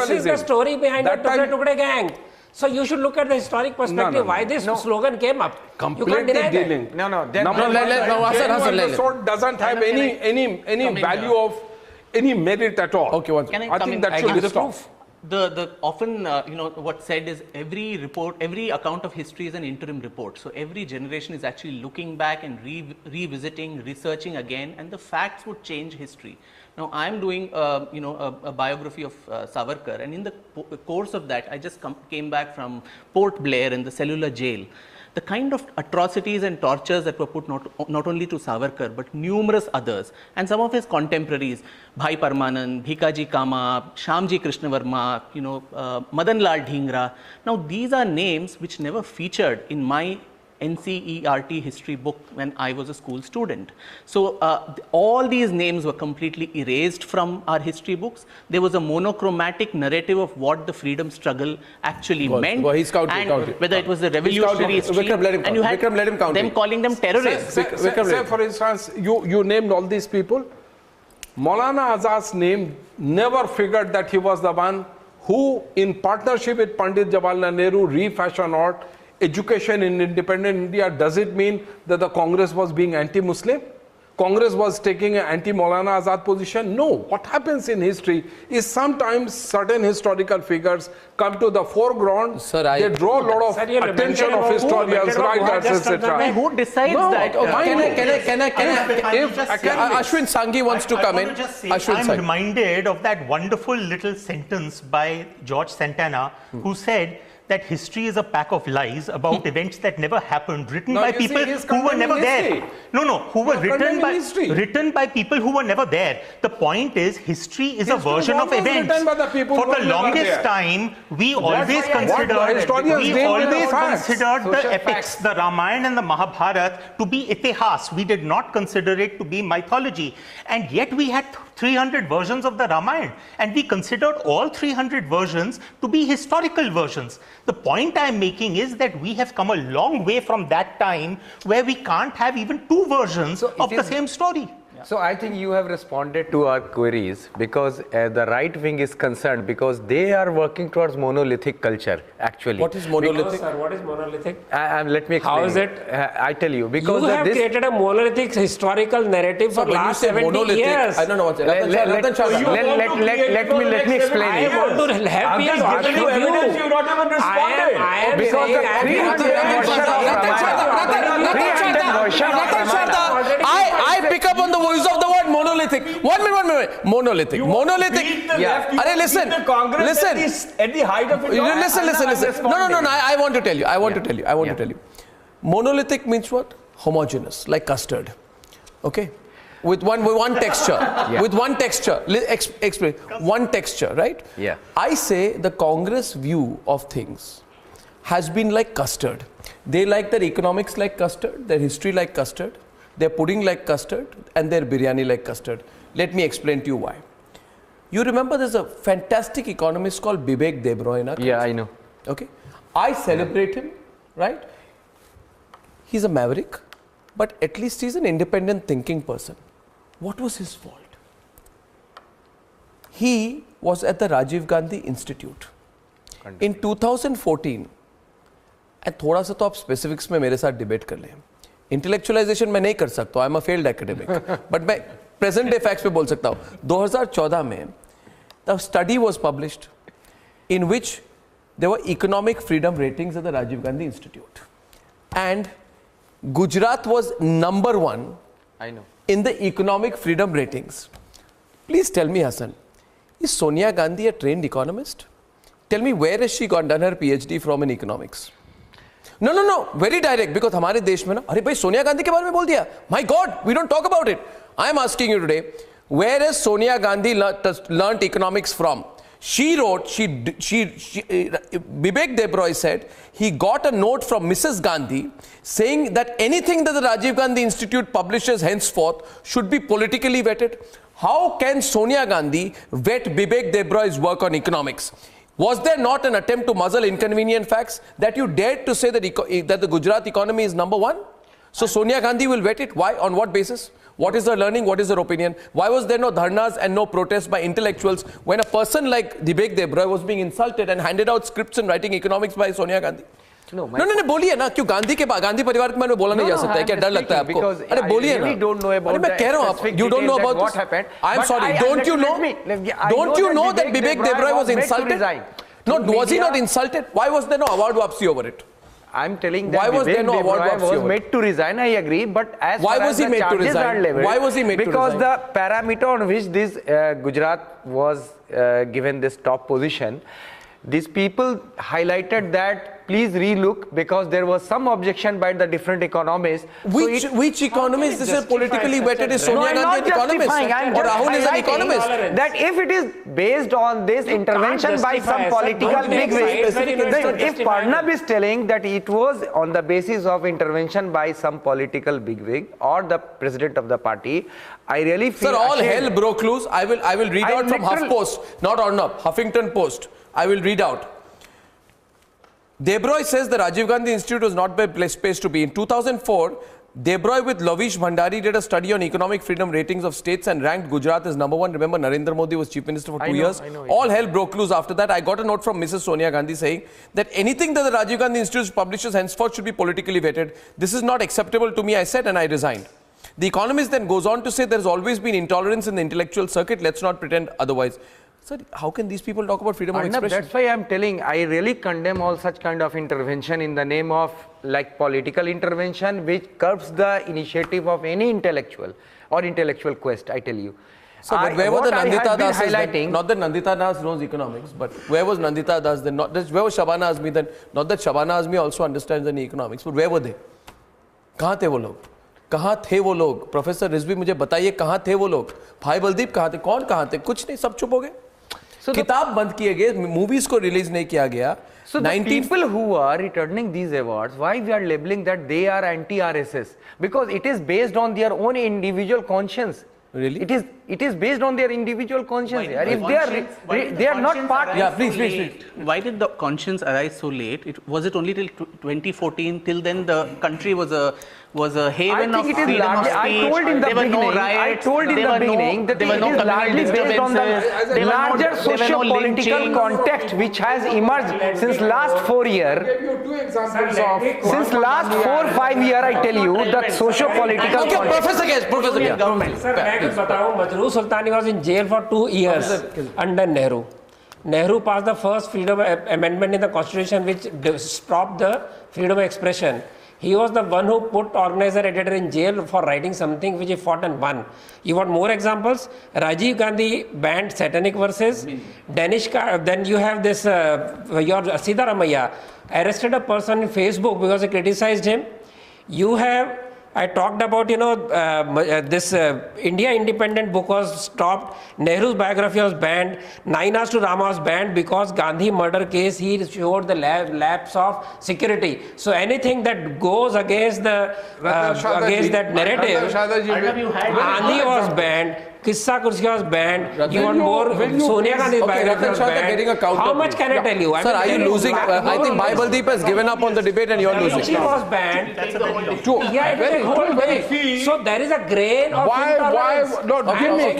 is the story behind the Tukde gang. So you should look at the historic perspective why this slogan came up. Completely dealing. The sword doesn't have any value of any merit at all. Okay, I think that should be stopped. The often what's said is every report, every account of history is an interim report. So every generation is actually looking back and revisiting, researching again, and the facts would change history. Now I am doing a biography of Savarkar, and in the course of that I just came back from Port Blair in the cellular jail. The kind of atrocities and tortures that were put not only to Savarkar but numerous others, and some of his contemporaries, Bhai Parmanand, Bhikaji Kama, Shyamji Krishnavarma, Madan Lal Dhingra. Now these are names which never featured in my NCERT history book when I was a school student. So all these names were completely erased from our history books. There was a monochromatic narrative of what the freedom struggle actually meant, and whether it was the revolutionary stream, and you had them calling them terrorists. Say for instance, you named all these people. Maulana Azad's name never figured that he was the one who, in partnership with Pandit Jawaharlal Nehru, refashioned education in independent India. Does it mean that the Congress was being anti-Muslim? Congress was taking an anti-Maulana Azad position. No, what happens in history is sometimes certain historical figures come to the foreground. Sir, they draw a lot of attention of historians, writers, etc. Who decides that? Ashwin Sanghi wants to come in. I'm reminded of that wonderful little sentence by George Santana, who said that history is a pack of lies about events that never happened, written by people who were never there. Who were written by people who were never there. The point is, history is a version of events. For the longest time, we always considered the epics, the Ramayana and the Mahabharata, to be itihas. We did not consider it to be mythology. And yet we had 300 versions of the Ramayana, and we considered all 300 versions to be historical versions. The point I'm making is that we have come a long way from that time where we can't have even two versions of the same story. So I think you have responded to our queries because the right wing is concerned because they are working towards monolithic culture actually. What is monolithic? Sir, what is monolithic? Let me explain. How is it? I tell you. Because you have created a monolithic historical narrative for last 70 years. I don't know what let me explain I want to help you. You not even responded. I am I pick up on the voice of the word monolithic. One minute. Monolithic. Listen. At the height of it. Listen. No. I want to tell you. I want to tell you. Monolithic means what? Homogeneous, like custard. Okay? With one texture. With one texture. Explain. One texture, right? Yeah. I say the Congress view of things has been like custard. They like their economics like custard, their history like custard, their pudding like custard, and their biryani like custard. Let me explain to you why. You remember there's a fantastic economist called Vivek Debroy in our country? Yeah, I know. Okay. I celebrate him, right? He's a maverick, but at least he's an independent thinking person. What was his fault? He was at the Rajiv Gandhi Institute. In 2014, and थोड़ा सा तो आप specifics में मेरे साथ debate कर लें. Intellectualisation मैं नहीं कर सकता, I am a failed academic, but मैं प्रेजेंट डे फैक्ट्स पे बोल सकता हूँ. 2014 में the study was published in which there were economic freedom ratings at the Rajiv Gandhi institute, and Gujarat was number 1 in the economic freedom ratings. Please tell me, Hassan, is Sonia Gandhi a trained economist? Tell me, where has she done her PhD from in economics? No, very direct, because हमारे देश में ना, अरे भाई सोनिया गांधी के बारे में बोल दिया. My God, we don't talk about it. I am asking you today, where has Sonia Gandhi learnt economics from? She wrote, Vivek Debroy said, he got a note from Mrs. Gandhi saying that anything that the Rajiv Gandhi Institute publishes henceforth should be politically vetted. How can Sonia Gandhi vet Vivek Debroy's work on economics? Was there not an attempt to muzzle inconvenient facts that you dared to say that, that the Gujarat economy is number 1? So Sonia Gandhi will vet it. Why? On what basis? What is her learning? What is her opinion? Why was there no dharnas and no protests by intellectuals when a person like Vivek Debroy was being insulted and handed out scripts and writing economics by Sonia Gandhi? No, बोलिए ना, क्यों गांधी परिवार के बारे में बोला नहीं जा सकता है? क्या डर लगता है आपको? अरे बोलिए ना. अरे मैं कह रहा हूँ आप, you don't know about what happened. I'm sorry. Don't you know that Vivek Debroy was insulted? No, was he not insulted? Why was there no award wapsi over it? I'm telling that Vivek Debroy was made to resign, I agree, but as why was he made to resign? Why was he made to resign? Because the parameter on which this Gujarat was given this top position, these people highlighted that please relook because there was some objection by the different economists. Which economist? This is politically vetted. Is Sonia Gandhi an economist? Or Rahul is an economist? That if it is based on this intervention by some political bigwig, if Parnab is telling that it was on the basis of intervention by some political bigwig or the president of the party, I really feel. Sir, all hell broke loose. I will read out from HuffPost, not Arnab, Huffington Post. I will read out. Debroy says the Rajiv Gandhi Institute was not the place to be. In 2004, Debroy with Lavish Bhandari did a study on economic freedom ratings of states and ranked Gujarat as number 1. Remember, Narendra Modi was chief minister for 2 years. All hell broke loose after that. I got a note from Mrs. Sonia Gandhi saying that anything that the Rajiv Gandhi Institute publishes henceforth should be politically vetted. This is not acceptable to me, I said, and I resigned. The Economist then goes on to say there has always been intolerance in the intellectual circuit. Let's not pretend otherwise. Sir, how can these people talk about freedom of expression? That's why I'm telling, I really condemn all such kind of intervention in the name of like political intervention, which curbs the initiative of any intellectual or intellectual quest, I tell you. So, but where were the Nandita Das highlighting? Not that Nandita Das knows economics, but where was Nandita Das then? Not that, where was Shabana Azmi then? Not that Shabana Azmi also understands any economics, but where were they? कहाँ थे वो लोग? कहाँ थे वो लोग? Professor Rizvi मुझे बताइए कहाँ थे वो लोग? भाई बलदीप कहाँ थे? कौन कहाँ थे? कुछ नहीं, सब चुप हो गए. किताब बंद किए गए, मूवीज को रिलीज नहीं किया गया. So the people who are returning these awards, why we are labeling that they are anti-RSS? Because it is based on their own individual conscience. Really? It is based on their individual conscience. If they are not part. Yeah, please. Why did the conscience arise so late? Was it only till 2014? Till then, the country was a haven of freedom of speech. I told in the beginning that it is largely based on the larger socio-political context which has emerged since last 4 years. Give you 2 examples of. Since last 4-5 years, I tell you, the socio-political. Okay, Professor government. Sir, I will tell you, Majroor Sultani was in jail for 2 years under Nehru. Nehru passed the first freedom amendment in the constitution which stopped the freedom of expression. He was the one who put organizer editor in jail for writing something which he fought and won. You want more examples? Rajiv Gandhi banned satanic verses. Then you have this, your Siddharamaiah arrested a person in Facebook because he criticized him. You have, I talked about, this India Independent book was stopped. Nehru's biography was banned. 9 Hours to Rama was banned because Gandhi murder case, he showed the lapse of security. So anything that goes against the against that narrative, Gandhi was banned. Kissa Kursi was banned. You want more? Sonia Gandhi's biography was banned. How much can I tell you? Sir, are you losing? I think Bhai Baldeep has given up on the debate and you are losing. She was banned. So there is a grain of intolerance. No,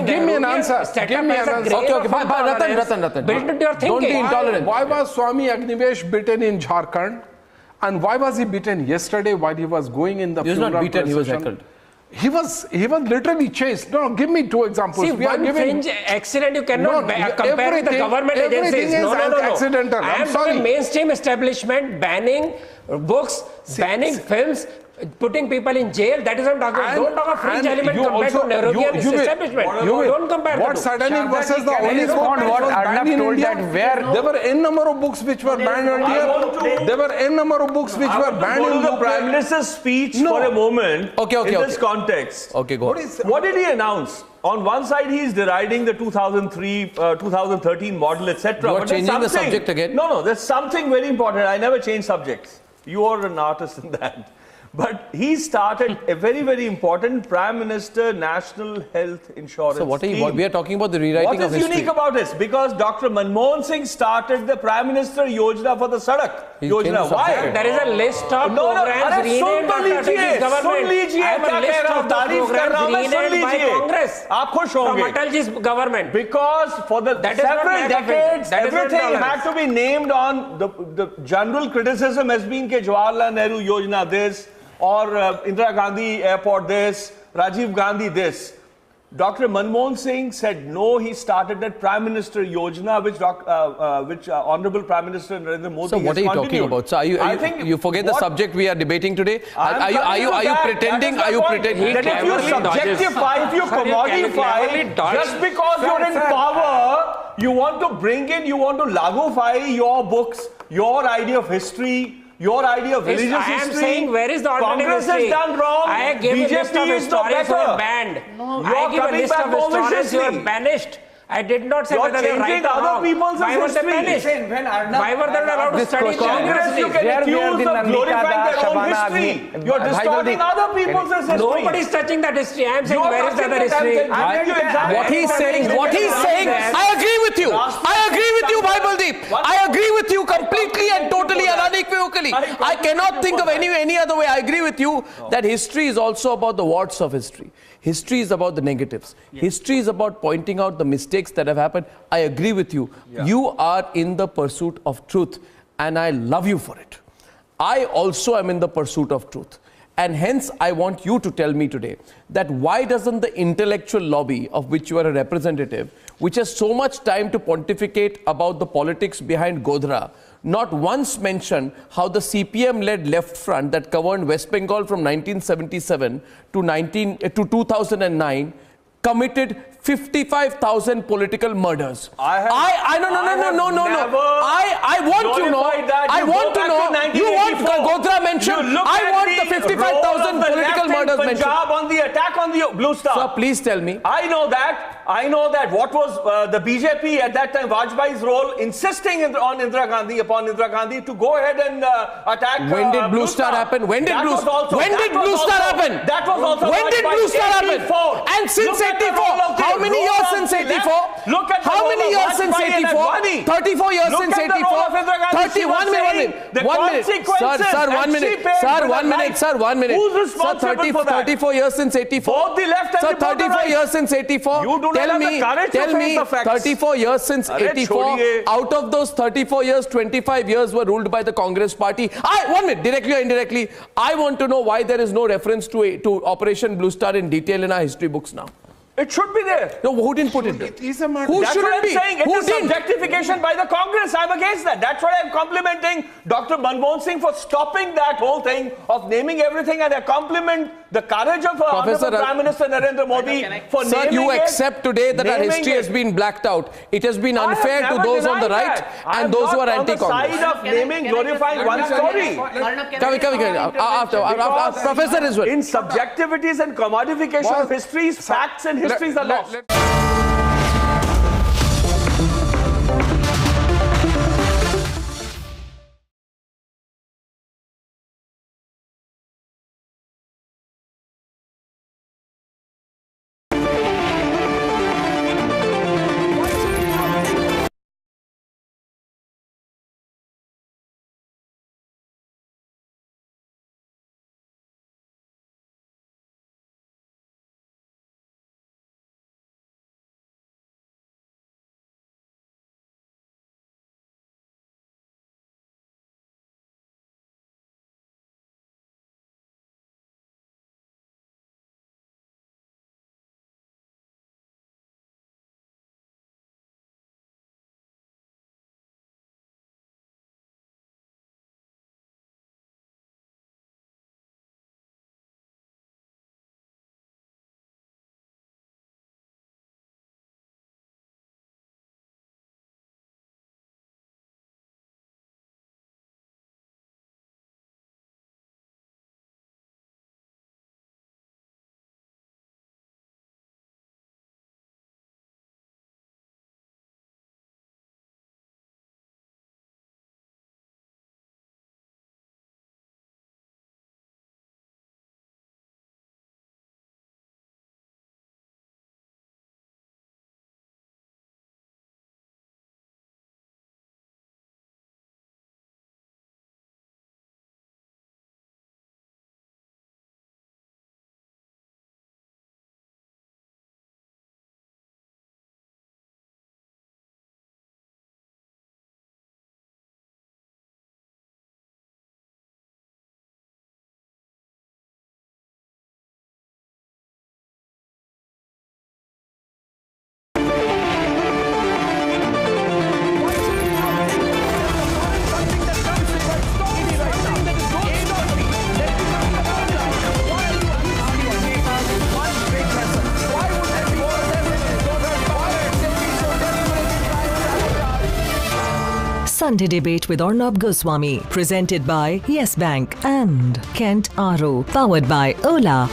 give me an answer. Give me an answer. Okay. Ratan. Built into your thinking. Don't be intolerant. Why was Swami Agnivesh beaten in Jharkhand? And why was he beaten yesterday while he was going in the He was not beaten, he was heckled. He was literally chased. No, give me 2 examples. See, one fringe accident you cannot compare with the government agencies. No. Accidental. I am sorry. Mainstream establishment banning books, banning films, putting people in jail. That is what I'm talking about. Don't talk of fringe element compared to Nehruvian establishment. Don't compare what satanic versus the only one what Arnab told that where there were n number of books which were banned earlier. There were n number of books which were banned in the Prime Minister's speech for a moment. In this context. Okay, go. What did he announce? On one side, he is deriding the 2013 model, etc. You are changing the subject again? No, there's something very important. I never change subjects. You are an artist in that. But he started a very, very important Prime Minister National Health Insurance So what we are talking about the rewriting of history. What is unique about this? Because Dr. Manmohan Singh started the Prime Minister Yojana for the Sadak Yojana. Why? There is a list of programs renamed after this government. I have a list of the programs renamed by Congress from Atalji's government. Because for the several decades, everything had to be named on the general criticism has been that Jawaharlal Nehru Yojana this, or Indira Gandhi Airport this, Rajiv Gandhi this. Dr. Manmohan Singh said no, he started that Prime Minister Yojana which Honorable Prime Minister Narendra Modi So what are you talking about? So you forget the subject we are debating today? Are you pretending? Are you pretending? That if you subjectify, if you commodify, just because you're in power, you want to bring in, you want to lagufy your books, your idea of history, your idea of religious history. I am saying, where is the alternative Congress history? has done wrong. I give a list of historians who are banned. I give a list of historians who are banished. I did not say whether they are right or wrong. Why were they banished? Why were they not allowed to study Congress, you get accused of glorifying their own history. You are distorting other people's history. Nobody is touching that history. I am saying, where is the other history? What he's saying, I agree with you. I agree with you, Bhai Baldeep. I agree with you completely and totally and unequivocally. I cannot think of any other way. I agree with you that history is also about the warts of history. History is about the negatives. History is about pointing out the mistakes that have happened. I agree with you. You are in the pursuit of truth and I love you for it. I also am in the pursuit of truth. And hence, I want you to tell me today that why doesn't the intellectual lobby of which you are a representative, which has so much time to pontificate about the politics behind Godhra, not once mention how the CPM-led left front that governed West Bengal from 1977 to 2009 committed 55,000 political murders. No. I want to know. I want to know. You want Godhra mentioned. I want the 55,000 political murders mentioned. Punjab on the attack on the Blue Star. Sir, please tell me. I know that. What was the BJP at that time, Vajpayee's role, insisting upon Indira Gandhi to go ahead and attack. When did Blue Star happen? When did Blue Star happen? That was also. When did Blue Star happen? And since 84, how many years since 84? Look at how many years since 84? 34 years since 84. 31 minute. 1 minute. Sir, 1 minute. Sir, 1 minute. Sir, 1 minute. Who's responsible for that? 34 years since 84. Both the left and Sir, the right. 34 years since 84. You do not have the courage to face the facts. 34 years since Arre, 84. chhodiye. Out of those 34 years, 25 years were ruled by the Congress party. 1 minute, directly or indirectly, I want to know why there is no reference to Operation Blue Star in detail in our history books now. It should be there. No, who didn't put it there? It is a matter. Who That's shouldn't what I'm be? saying. It Who is didn't? subjectification by the Congress. I'm against that. That's why I'm complimenting Dr. Manmohan Singh for stopping that whole thing of naming everything, and I compliment the courage of Honorable Prime Minister Narendra Modi for Sir, naming you it. accept today that our history has been blacked out. It has been unfair to those on the right and those who are anti-Congress. I'm not on the side of naming, glorifying one story. Come. Professor as well. In subjectivities and commodification of histories, facts and histories are lost. Sunday Debate with Arnab Goswami, presented by Yes Bank and Kent RO, powered by Ola.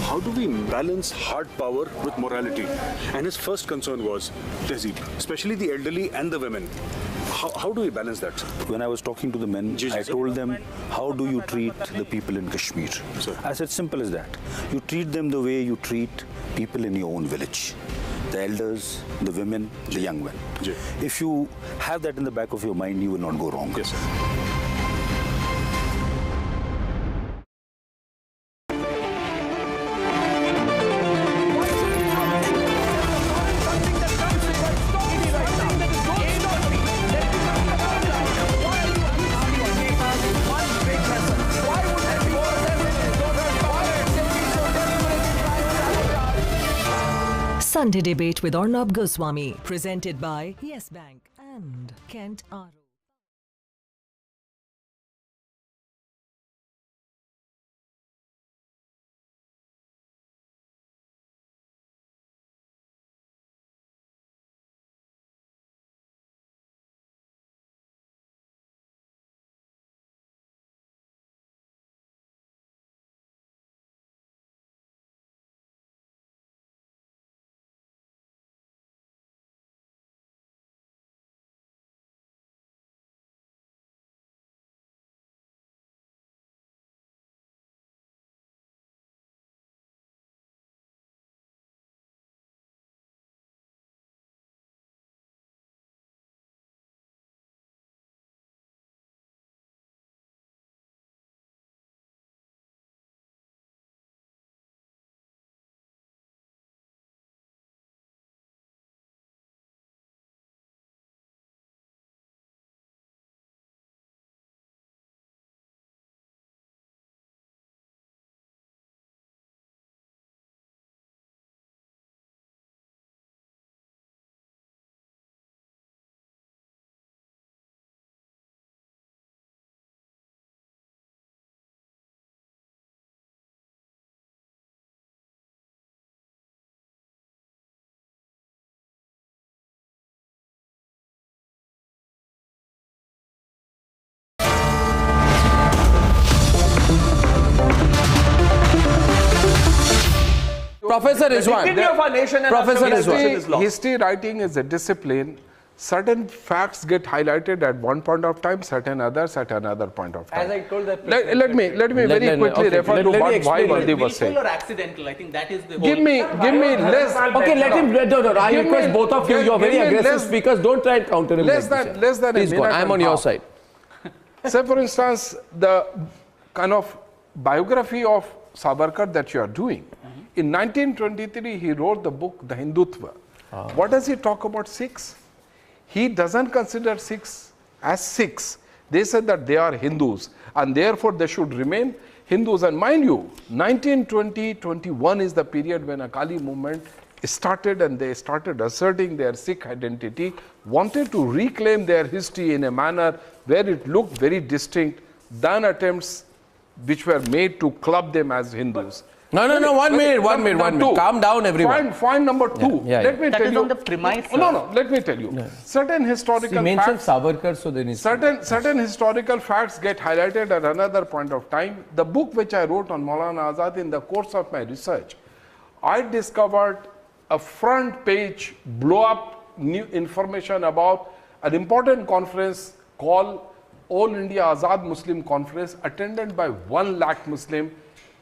How do we balance hard power with morality? And his first concern was Tehzeeb, especially the elderly and the women. How do we balance that? When I was talking to the men, I told them, how do you treat the people in Kashmir? Sir. I said, simple as that. You treat them the way you treat people in your own village. The elders, the women, the young men. Ji. If you have that in the back of your mind, you will not go wrong. Yes, sir. Sunday Debate with Arnab Goswami. Presented by Yes Bank and Kent Aro. Professor Rizwan, dignity of our nation and Professor our civilization is lost. History writing is a discipline. Certain facts get highlighted at one point of time, certain others at another point of time. As I told that. Let me very quickly refer to what Valdi was saying. Willful or accidental? I think that is the Give me less. Okay, let him. No. I request both of you. You are very aggressive speakers. Don't try and counter him. Less than Please a go. minute. I am on your side. Say, for instance, the kind of biography of Savarkar that you are doing. In 1923, he wrote the book The Hindutva. What does he talk about Sikhs? He doesn't consider Sikhs as Sikhs. They said that they are Hindus and therefore they should remain Hindus. And mind you, 1920-21 is the period when Akali movement started, and they started asserting their Sikh identity, wanted to reclaim their history in a manner where it looked very distinct than attempts which were made to club them as Hindus. No. 1 minute. Calm down, everyone. Point number two. Let me that tell is you. on the premise. No. Let me tell you. Certain historical He mentioned facts. Savarkar, so then it's Certain historical facts get highlighted at another point of time. The book which I wrote on Maulana Azad, in the course of my research, I discovered a front page blow up new information about an important conference called All India Azad Muslim Conference, attended by 1 lakh Muslim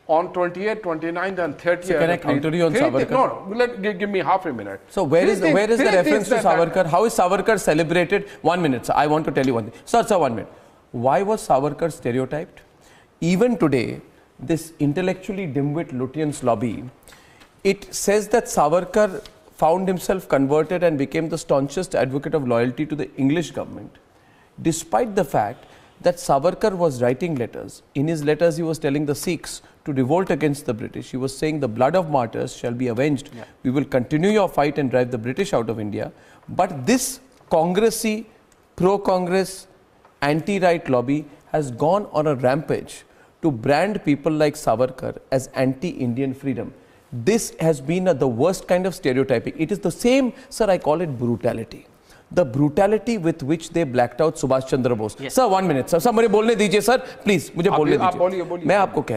on 28th, 29th and 30th. So can I counter you on Savarkar? No, give me half a minute. So where is the reference to Savarkar? How is Savarkar celebrated? 1 minute, sir. I want to tell you one thing. Sir, 1 minute. Why was Savarkar stereotyped? Even today, this intellectually dimwit Lutyens lobby, it says that Savarkar found himself converted and became the staunchest advocate of loyalty to the English government, despite the fact that Savarkar was writing letters. In his letters, he was telling the Sikhs to revolt against the British. He was saying the blood of martyrs shall be avenged. Yeah. We will continue your fight and drive the British out of India. But this Congressy, pro-Congress, anti-right lobby has gone on a rampage to brand people like Savarkar as anti-Indian freedom. This has been the worst kind of stereotyping. It is the same, sir, I call it brutality. The brutality with which they blacked out Subhash Chandra Bose. Yes. Sir, 1 minute. Sir, मुझे बोलने दीजिए sir, please मुझे बोलने दीजिए. मैं आपको कह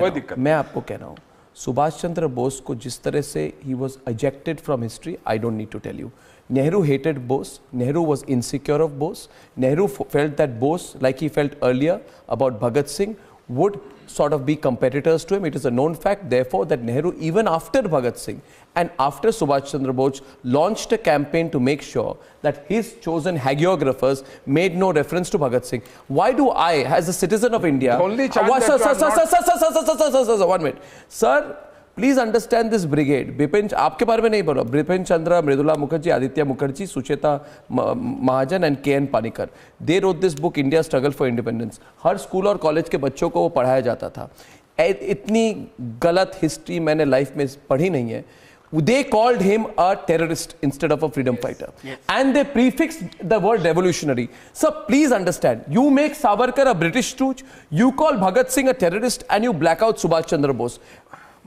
रहा हूँ. Subhash Chandra Bose को जिस तरह से he was ejected from history, I don't need to tell you. Nehru hated Bose. Nehru was insecure of Bose. Nehru felt that Bose, like he felt earlier about Bhagat Singh, would sort of be competitors to him. It is a known fact, therefore, that Nehru, even after Bhagat Singh and after Subhash Chandra Bose, launched a campaign to make sure that his chosen hagiographers made no reference to Bhagat Singh. Why do I, as a citizen of India... Only sir, 1 minute. Sir, please understand this brigade. Bipin, आपके बारे में नहीं बोला. Bipin Chandra, Mridula Mukherjee, Aditya Mukherjee, Sucheta Mahajan and K.N. Panikkar. They wrote this book, India Struggle for Independence. Her school और college के बच्चों को वो पढ़ाया जाता था. इतनी गलत हिस्ट्री मैंने लाइफ में पढ़ी नहीं है. They called him a terrorist instead of a freedom fighter. Yes. And they prefixed the word revolutionary. So please understand, you make Savarkar a British stooge, you call Bhagat Singh a terrorist, and you black out Subhash Chandra Bose.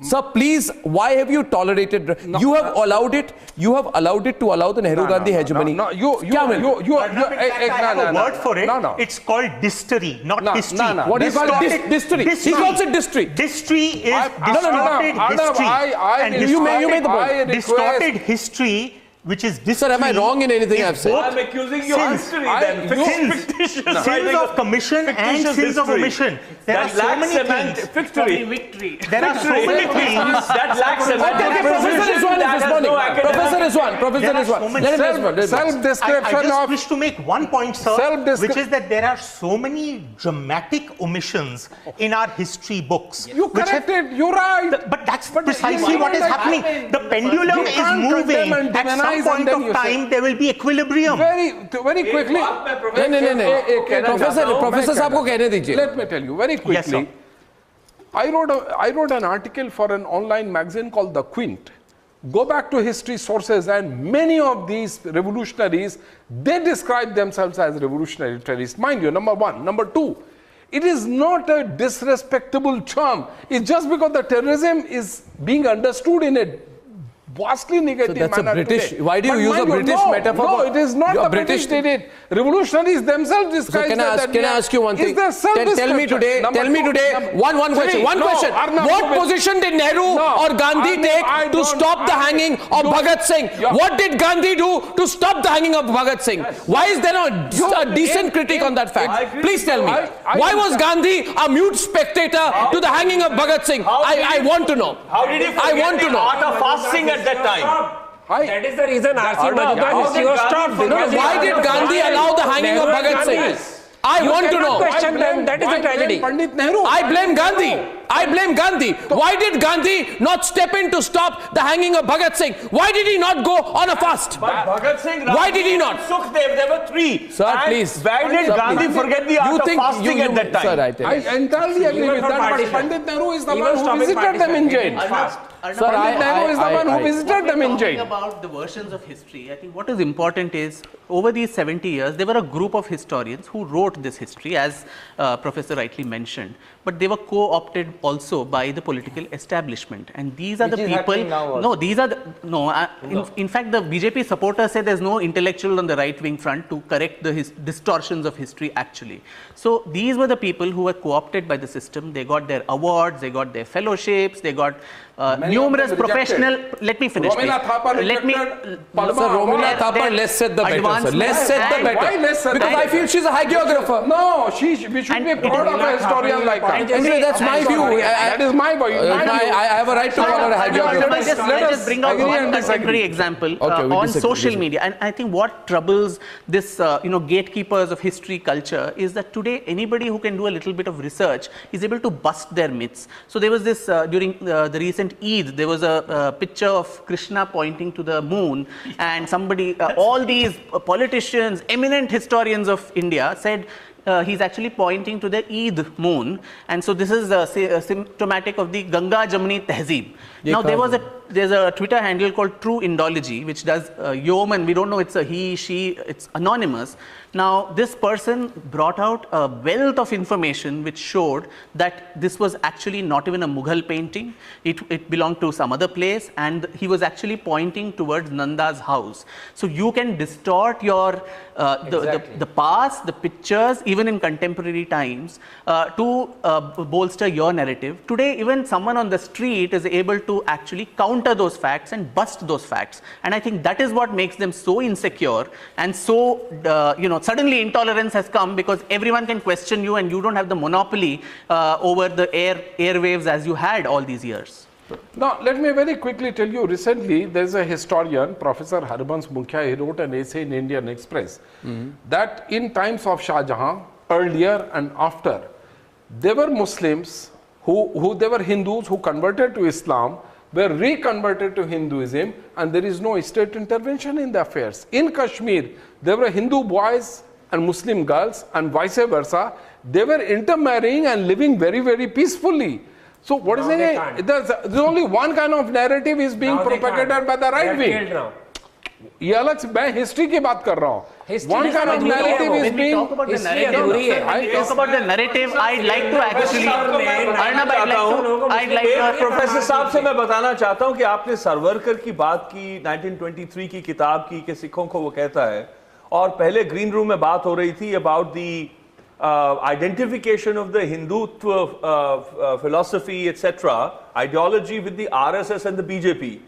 Sir, please, why have you tolerated? You have allowed it. You have allowed it to allow the Nehru Gandhi hegemony. I have a word for it. It's called dystery, not history. What do you call it? Dystery. He calls it dystery. Dystery is distorted history. And you made the point. Distorted history, which is dystery. Sir, am I wrong in anything I've said? I'm accusing you of history then. Sins of commission and sins of omission. There are so many things. Victory. There are so many things that lacks semantic. Professor Rizwan. Let him respond. Self-description I just of... wish to make one point, sir, which is that there are so many dramatic omissions in our history books. You corrected, you're right. But that's precisely what is happening. The pendulum is moving. At some point of time, there will be equilibrium. Very quickly. Professor साहब को कहने दीजिए. Let me tell you very quickly. Yes, sir. I wrote an article for an online magazine called The Quint. Go back to history sources, and many of these revolutionaries, they describe themselves as revolutionary terrorists. Mind you, number one. Number two, it is not a disrespectable term. It's just because the terrorism is being understood in a vastly negative that's manner a British. Today. Why do you use a British metaphor? No, it is not. The British did it. Revolutionaries themselves describe can I ask you one thing? Tell me today. One question. What position did Nehru or Gandhi take to stop the hanging of Bhagat Singh? What did Gandhi do to stop the hanging of Bhagat Singh? Why is there not a decent critique on that fact? Please tell me. Why was Gandhi a mute spectator to the hanging of Bhagat Singh? I want to know. How did he forget the art of fasting at that time? That is the reason R.C. Majumdar's history was stopped. Why did Gandhi allow the hanging of Bhagat Singh? I want to know. Question them. That is a tragedy. I blame Gandhi. Why did Gandhi not step in to stop the hanging of Bhagat Singh? Why did he not go on a fast? But Bhagat Singh, why did he not? Sukhdev, there were three. Sir, please. Why did Gandhi forget the art of fasting at that time? Sir, I entirely agree with that, but Pandit Nehru is the one who visited them in jail. Pandit Nehru is the one who visited them in jail. About the versions of history, I think what is important is, over these 70 years, there were a group of historians who wrote this history, as Professor rightly mentioned, but they were co-opted also by the political establishment, and these are the people. In fact, the BJP supporters say there's no intellectual on the right-wing front to correct the distortions of history actually. So these were the people who were co-opted by the system. They got their awards, they got their fellowships, they got numerous professional. Let me finish. Romina Thapar, less said the better. Sir. Less said the better. Why less said? Because I feel she's a hagiographer. No, we should be proud of a historian like her. Anyway, that's my view. That is my view. I have a right to call her a hagiographer. I'll just bring out one contemporary example on social media, and I think what troubles this, gatekeepers of history culture is that today anybody who can do a little bit of research is able to bust their myths. So there was this during the recent Eid, there was a picture of Krishna pointing to the moon, and somebody, all these politicians, eminent historians of India said he's actually pointing to the Eid moon, and so this is symptomatic of the Ganga Jamuni Tehzeeb. Now there's a Twitter handle called True Indology, which does yeoman. We don't know it's a he, she, it's anonymous. Now this person brought out a wealth of information which showed that this was actually not even a Mughal painting. It belonged to some other place, and he was actually pointing towards Nanda's house. So you can distort your the past, the pictures, even in contemporary times, to bolster your narrative. Today, even someone on the street is able to actually counter those facts and bust those facts. And I think that is what makes them so insecure, and so suddenly intolerance has come because everyone can question you, and you don't have the monopoly over the airwaves as you had all these years. Now, let me very quickly tell you, recently there's a historian, Professor Harbans Mukhya, he wrote an essay in Indian Express that in times of Shah Jahan, earlier and after, there were Muslims they were Hindus who converted to Islam, were reconverted to Hinduism, and there is no state intervention in the affairs. In Kashmir, there were Hindu boys and Muslim girls, and vice versa. They were intermarrying and living very, very peacefully. So what is Now they it? can't. There's only one kind of narrative is being Now they propagated can't. by the They right are wing. killed now. ये अलग से मैं history की बात कर रहा हूँ. History One is kind not of a narrative new is When we being. talk about the History narrative, अधूरी है. when we talk about the narrative, I'd like to actually, Arnab, I'd like to, professor साहब से मैं बताना चाहता हूं कि आपने सरवरकर की बात की 1923 की किताब की कि सिखों को वो कहता है, और पहले ग्रीन रूम में बात हो रही थी about the identification of the Hindutva philosophy, etc., ideology with the RSS and the BJP.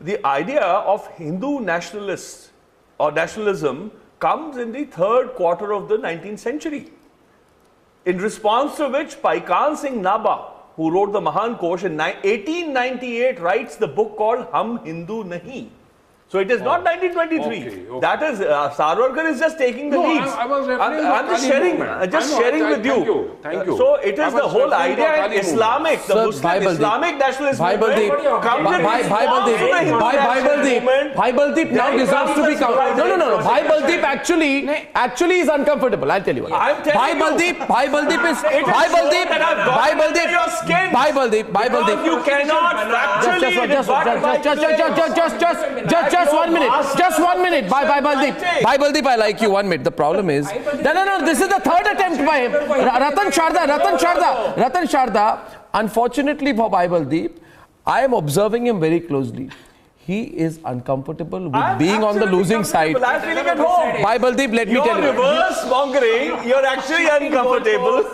The idea of Hindu nationalists or nationalism comes in the third quarter of the 19th century. In response to which, Paikan Singh Nabha, who wrote the Mahan Kosh in 1898, writes the book called Hum Hindu Nahi. So it is not 1923. Okay. That is, Sarwarkar is just taking the leads. I was referring to I'm just sharing, with you. Thank you. So it is the whole idea in Islamic, the Sir, Muslim Islamic nationalist Baibaldeep, Baibaldeep now deserves to be counted. No. Baibaldeep actually is uncomfortable. I'll tell you what. I'm telling you. Baibaldeep is Baibaldeep. You cannot factually just 1 minute. Just 1 minute. Baibaldeep, I like you. 1 minute. The problem is, no. This is the third attempt by him. Ratan Sharda. Unfortunately for Baibaldeep, I am observing him very closely. He is uncomfortable with being on the losing side. I'm feeling at home. Baibaldeep, let me tell you. You're reverse mongering. You're actually uncomfortable.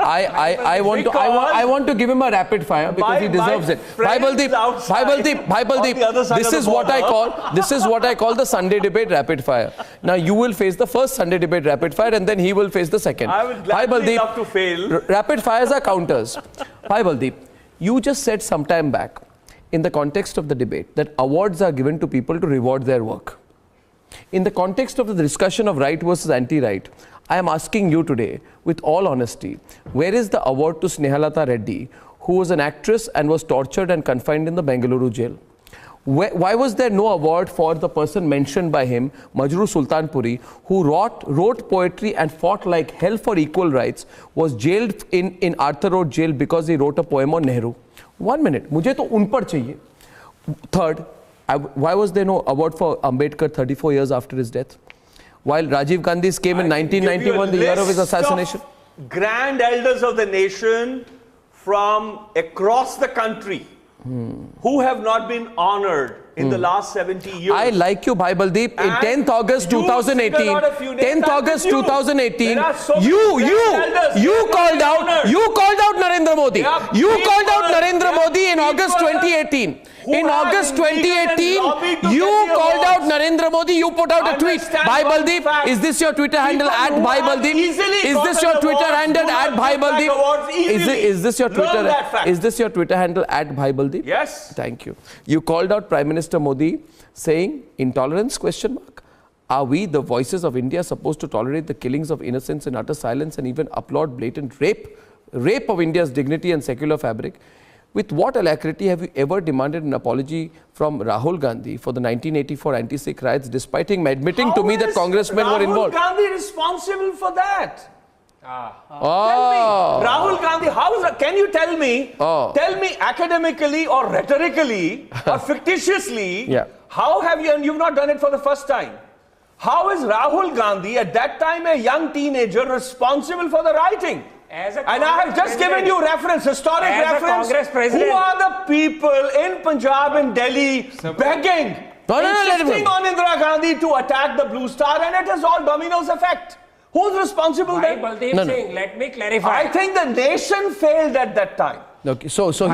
I want to give him a rapid fire because he deserves it. Baibaldeep, this is what I call the Sunday debate rapid fire. Now you will face the first Sunday debate rapid fire and then he will face the second. I would gladly love to fail. Rapid fires are counters. Baibaldeep, you just said some time back in the context of the debate that awards are given to people to reward their work. In the context of the discussion of right versus anti-right, I am asking you today, with all honesty, where is the award to Snehalata Reddy, who was an actress and was tortured and confined in the Bengaluru jail? Why was there no award for the person mentioned by him, Majru Sultanpuri, who wrote poetry and fought like hell for equal rights, was jailed in Arthur Road jail because he wrote a poem on Nehru? 1 minute, मुझे तो उन पर चाहिए. Third, why was there no award for Ambedkar 34 years after his death? While Rajiv Gandhi's came in 1991, the year of his assassination. Grand elders of the nation from across the country who have not been honored in the last 70 years. I like you, Baibaldeep. In 10th August 2018, 10th August 2018, you called out Narendra Modi. You called out Narendra Modi in August 2018. In August 2018, you called out Narendra Modi. You put out a tweet. Baibaldeep, is this your Twitter handle at Baibaldeep? Is this your Twitter handle at Baibaldeep? Is this your Twitter? Is this your Twitter handle at Baibaldeep? Yes. Thank you. You called out Prime Minister Modi saying intolerance ? Are we, the voices of India, supposed to tolerate the killings of innocents in utter silence and even applaud blatant rape of India's dignity and secular fabric? With what alacrity have you ever demanded an apology from Rahul Gandhi for the 1984 anti-Sikh riots, despite him admitting to me that congressmen were involved? Rahul Gandhi responsible for that? Oh. Rahul Gandhi, can you tell me academically or rhetorically or fictitiously, how have you, and you've not done it for the first time, how is Rahul Gandhi, at that time a young teenager, responsible for the rioting? And I have just given you historic reference. Who are the people in Punjab and Delhi begging, insisting on Indira Gandhi to attack the Blue Star, and it has all dominoes effect. Who's responsible then? Singh, let me clarify. I think the nation failed at that time. Okay, so here's a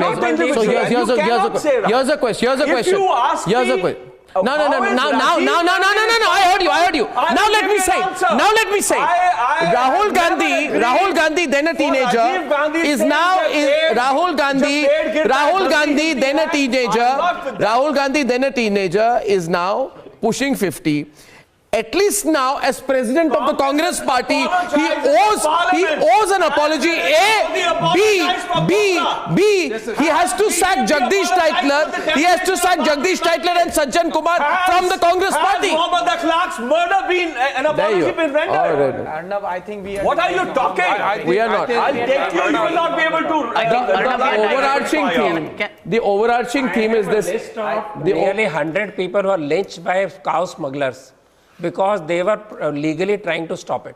question. If you ask me, No. I heard you. Now let me say. Rahul Gandhi, then a teenager, is now Rahul Gandhi, then a teenager, is now pushing 50. At least now, as president of the Congress party, he owes an apology. B. He has to sack Jagdish Titler. He has to sack Jagdish Titler and Sajjan Kumar from the Congress party. Has Mohammad Akhlaq's murder been an apology been rendered? Arnab, I think we are. What are you talking? We are not. I'll take you. You will not be able to. The overarching theme is this. List of nearly 100 people were lynched by cow smugglers because they were legally trying to stop it.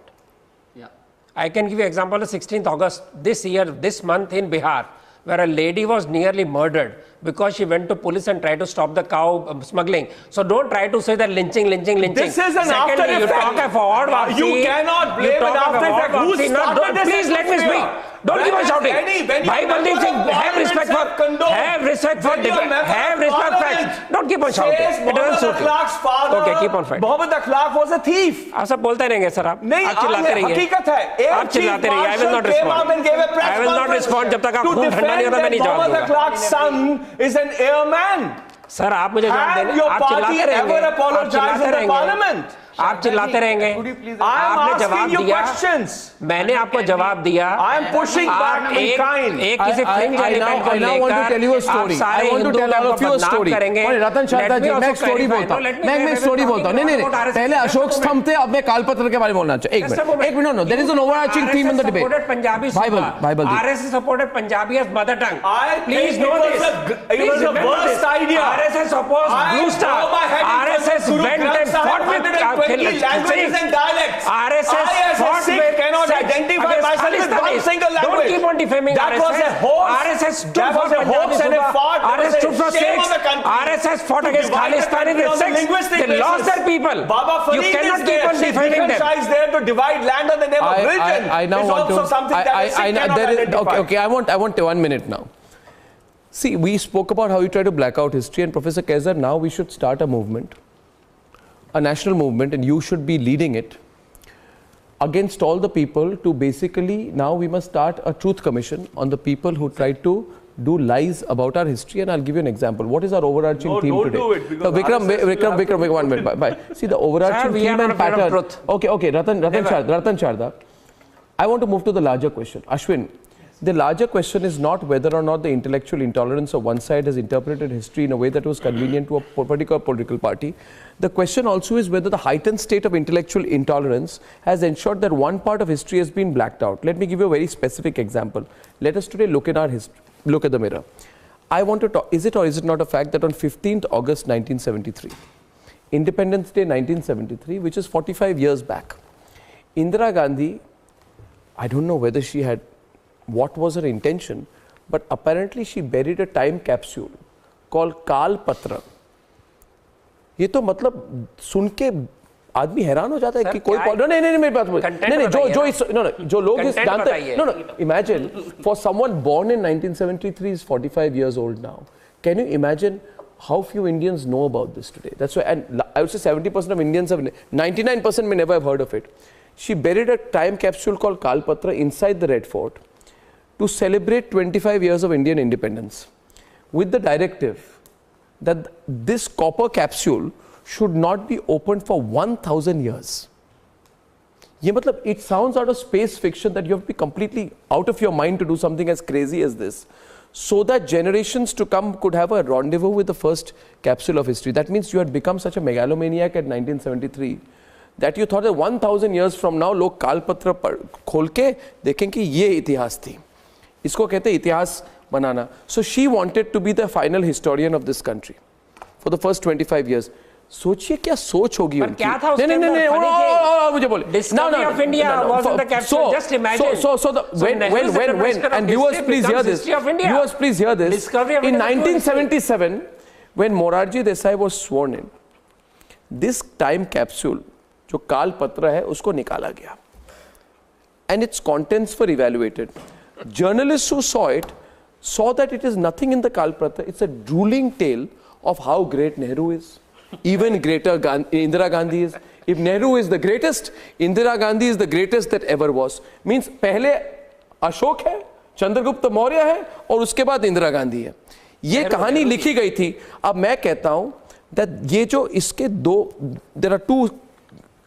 Yeah. I can give you example of 16th August this month in Bihar, where a lady was nearly murdered because she went to police and tried to stop the cow smuggling. So don't try to say that lynching. This is an after effect. You talk a forward vaccine. You cannot blame an after effect. Who started this? Please let me speak. Don't keep on shouting. Bhai Baldev Singh, have respect for facts. Don't keep on shouting. It doesn't suit you. Okay, keep on fighting. Mohammad Akhlaq was a thief. आप सब बोलते रहेंगे sir आप चिल्लाते रहिए हकीकत है आप चिल्लाते रहिए I will not respond जब तक आप खून ठंडा नहीं होता मैं नहीं जवाब दूंगा Mohammad Akhlaq's son is an airman. Sir आप मुझे जवाब देंगे आप चिल्लाते रहेंगे आप चिल्लाते रहेंगे आपने जवाब दिया मैंने आपको जवाब दिया आप एक किसी फ्रिंज एलिमेंट को लेकर I want to tell all of you a story. रतन शारदा जी मैं एक स्टोरी बोलता हूँ मैं एक स्टोरी बोलता हूँ नहीं पहले अशोक स्तंभ थे अब मैं कालपत्र के बारे में बोलना चाहिए एक minute no there is an overarching theme in the debate. Bible RSS supported Punjabi as mother tongue. Please know this. It was a worst idea. RSS opposed Blue Star. RSS went and fought with languages and dialects. RSS fought with cannot identify myself with one single language. Don't keep on defaming that RSS. Was a hoax. RSS stood that for was a hoax and a fought. RSS stood for Sikhs. RSS fought against Khalistan in the Sikhs. They lost their people. You cannot keep on defaming them. Is there to divide land on the name of religion. I now want to. Something that cannot identify. Okay. I want 1 minute now. See, we spoke about how you try to black out history, and Professor Kaiser, now we should start a movement, a national movement, and you should be leading it against all the people to basically, now we must start a truth commission on the people who tried to do lies about our history, and I'll give you an example. What is our overarching theme today? No, don't do it. So, Vikram, 1 minute. Bye. See, the overarching theme and pattern. Okay, Ratan Sharda. I want to move to the larger question. Ashwin, the larger question is not whether or not the intellectual intolerance of one side has interpreted history in a way that was convenient to a particular political party. The question also is whether the heightened state of intellectual intolerance has ensured that one part of history has been blacked out. Let me give you a very specific example. Let us today look in our history. Look at the mirror. I want to talk, is it or is it not a fact that on 15th August 1973, Independence Day 1973, which is 45 years back, Indira Gandhi, I don't know whether she had, what was her intention, but apparently she buried a time capsule called Kal Patra. ये तो मतलब सुन के आदमी हैरान हो जाता है कि कोई नहीं मेरी बात नहीं जो लोग इस जानते हैं imagine for someone born in 1973 is 45 years old now. Can you imagine how few Indians know about this today? That's why, and I would say 70% of Indians have, 99% may never have heard of it. She buried a time capsule called Kal Patra inside the Red Fort to celebrate 25 years of Indian independence with the directive that this copper capsule should not be opened for 1000 years. ये मतलब, it sounds out of space fiction that you have to be completely out of your mind to do something as crazy as this, so that generations to come could have a rendezvous with the first capsule of history. That means you had become such a megalomaniac at 1973 that you thought that 1000 years from now लोग कालपत्र खोल के देखें कि ये इतिहास थी. इसको कहते हैं इतिहास बनाना. So she wanted to be the final historian of this country for the first 25 years. सोचिए क्या सोच होगी उनकी. क्या था उसके अंदर? मुझे बोले. Discovery of India was in the capsule. Just imagine. So when and viewers please hear this. Viewers please hear this. In 1977, when Morarji Desai was sworn in, this time capsule जो काल पत्र है उसको निकाला गया, and its contents were evaluated. Journalists who saw it saw that it is nothing in the Kal Patra. It's a drooling tale of how great Nehru is. Even greater Indira Gandhi is. If Nehru is the greatest, Indira Gandhi is the greatest that ever was. Means पहले अशोक है, चंद्रगुप्त मौर्य है और उसके बाद इंदिरा गांधी है. ये कहानी लिखी गई थी. अब मैं कहता हूं that ये जो इसके दो, there are two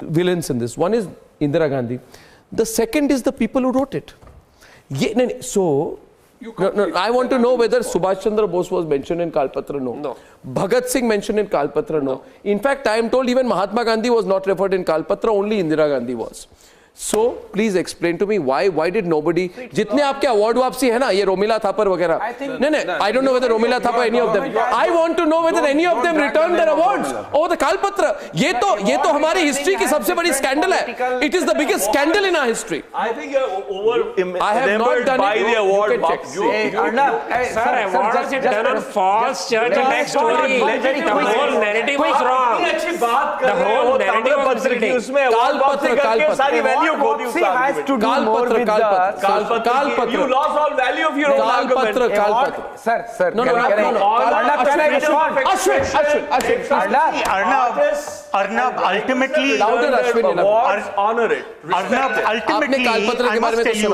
villains in this. One is Indira Gandhi. The second is the people who wrote it. So, I want to know whether Subhash Chandra Bose was mentioned in Kalpatra. No. Bhagat Singh mentioned in Kalpatra. No. In fact, I am told even Mahatma Gandhi was not referred in Kalpatra, only Indira Gandhi was. So, please explain to me why did nobody, जितने आपके award वापसी है ना, ये रोमिला थापर वगैरह, नहीं, I don't know whether Romila Thapar, any of them. I want to know whether any of them returned their awards over the Kalpatra. ये तो हमारी history की सबसे बड़ी scandal है. It is the biggest scandal in our history. I think you're over I have not done by it. the award. Sir, awards is done on false church and back story. The whole narrative was wrong. The whole narrative was misleading. Kalpatra. Democracy has to do more with the... You lost all value of your own argument. Kalpatra. Sir, No. can I respond? Ashwin. Arnab, ultimately... Louder, Ashwin. Awards, honor it. Arnab, ultimately, I must tell you,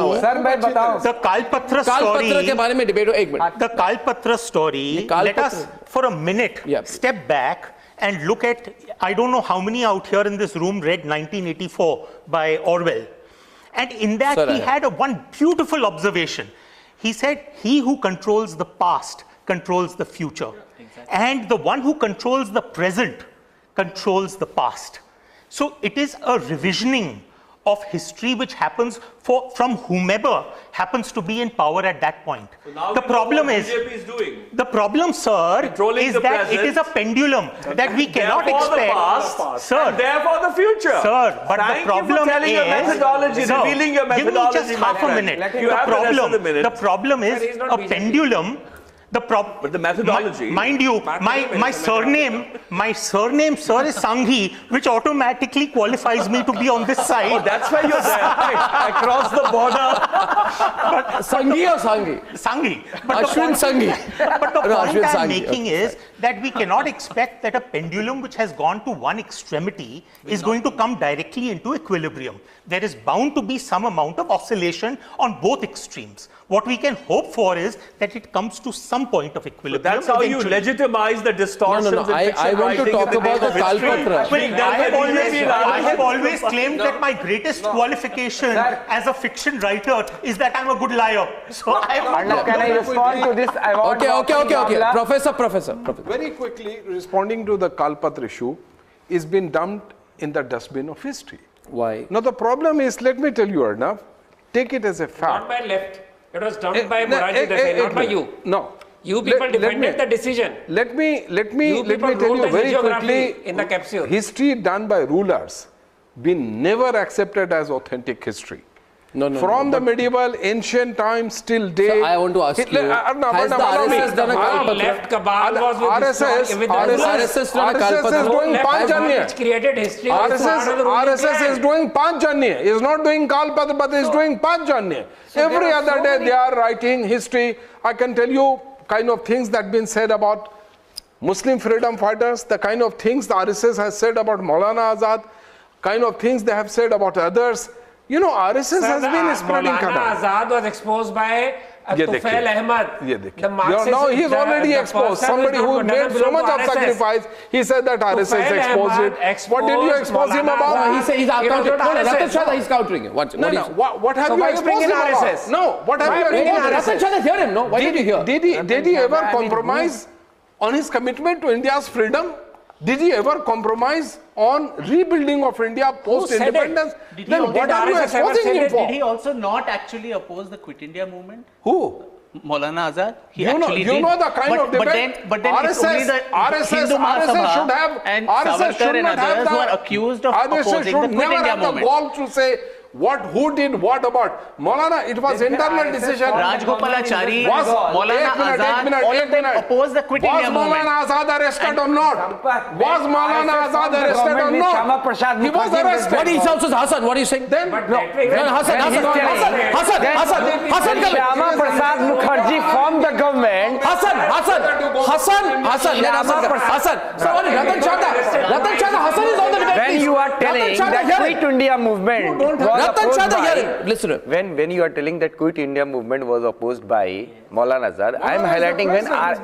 the Kalpatra story... Kalpatra के बारे में debate हो, एक minute. The Kalpatra story, let us for a minute step back and look at, I don't know how many out here in this room read 1984 by Orwell. And in that he had one beautiful observation. He said, he who controls the past controls the future. And the one who controls the present controls the past. So it is a revisioning of history which happens from whomever happens to be in power at that point. So the problem is, the problem, sir, is that it is a pendulum that we cannot expect. Sir, and therefore the future. Sir, but the problem is, your methodology, sir, revealing your methodology. Give me just half a minute. The problem is a pendulum. But the methodology. Mind you, my surname, sir, is Sanghi, which automatically qualifies me to be on this side. Oh, that's why you're there. Across the border. Sanghi or Sanghi? Sanghi. Ashwin Sanghi. But the point I'm making is that we cannot expect that a pendulum which has gone to one extremity is going to come directly into equilibrium. There is bound to be some amount of oscillation on both extremes. What we can hope for is that it comes to some point of equilibrium. But that's how you legitimize the distortions. No. I want to talk about the Kalpatra. I have always claimed that my greatest qualification as a fiction writer is that I'm a good liar. So can I respond to this? Okay. Professor. Very quickly, responding to the Kalpatra issue, is been dumped in the dustbin of history. Why? Now the problem is, let me tell you, Arnav, take it as a fact. Not by left. It was dumped by Morarji Desai, not by you. No. You people defended the decision. Let me tell you very quickly. In the capsule. History done by rulers been never accepted as authentic history. From the medieval, ancient times till date. So I want to ask you, has the RSS done a Kalpatra? Left cabal was with RSS done a Kalpatra? RSS is doing Panchanya. Which created history. RSS is doing Panchanya. Is not doing Kalpatra, but is doing Panchanya. Every other day they are writing history. I can tell you kind of things that been said about Muslim freedom fighters, the kind of things the RSS has said about Maulana Azad, kind of things they have said about others. You know, RSS has been spreading. Maulana Azad was exposed by Tufail Ahmad. Now he is already exposed. Somebody who made so much of sacrifice, he said that RSS exposed it. What did you expose him about? He said he's countering. Ratan Chadha is countering him. What have you exposed him about? No, what have you exposed him? Ratan Chadha, hear him, no? Why did you hear? Did he ever compromise on his commitment to India's freedom? Did he ever compromise on rebuilding of India post-independence? Then what are you exposing him for? Did he also not actually oppose the Quit India movement? Who? Maulana Azad. You know the kind of debate. But then it's only the Hindu Mahasabha should have, and Savarkar and others who are accused of opposing the Quit India movement. The gall to say who did what about Maulana. It was internal decision. Rajgopalachari, Maulana Azad, all of them opposed the Quit India movement. Was Maulana Azad arrested or not? Was Maulana Azad arrested or not? He was arrested. What is also Hassan? What are you saying? Then Hassan, Shyama Prasad Mukherjee formed the government. Hassan. So Ratan Chadha Hassan is on the debate. When you are telling that Quit India movement was Ratan opposed Shah, by, listen. when you are telling that Quit India movement was opposed by Maulana Azad, I am highlighting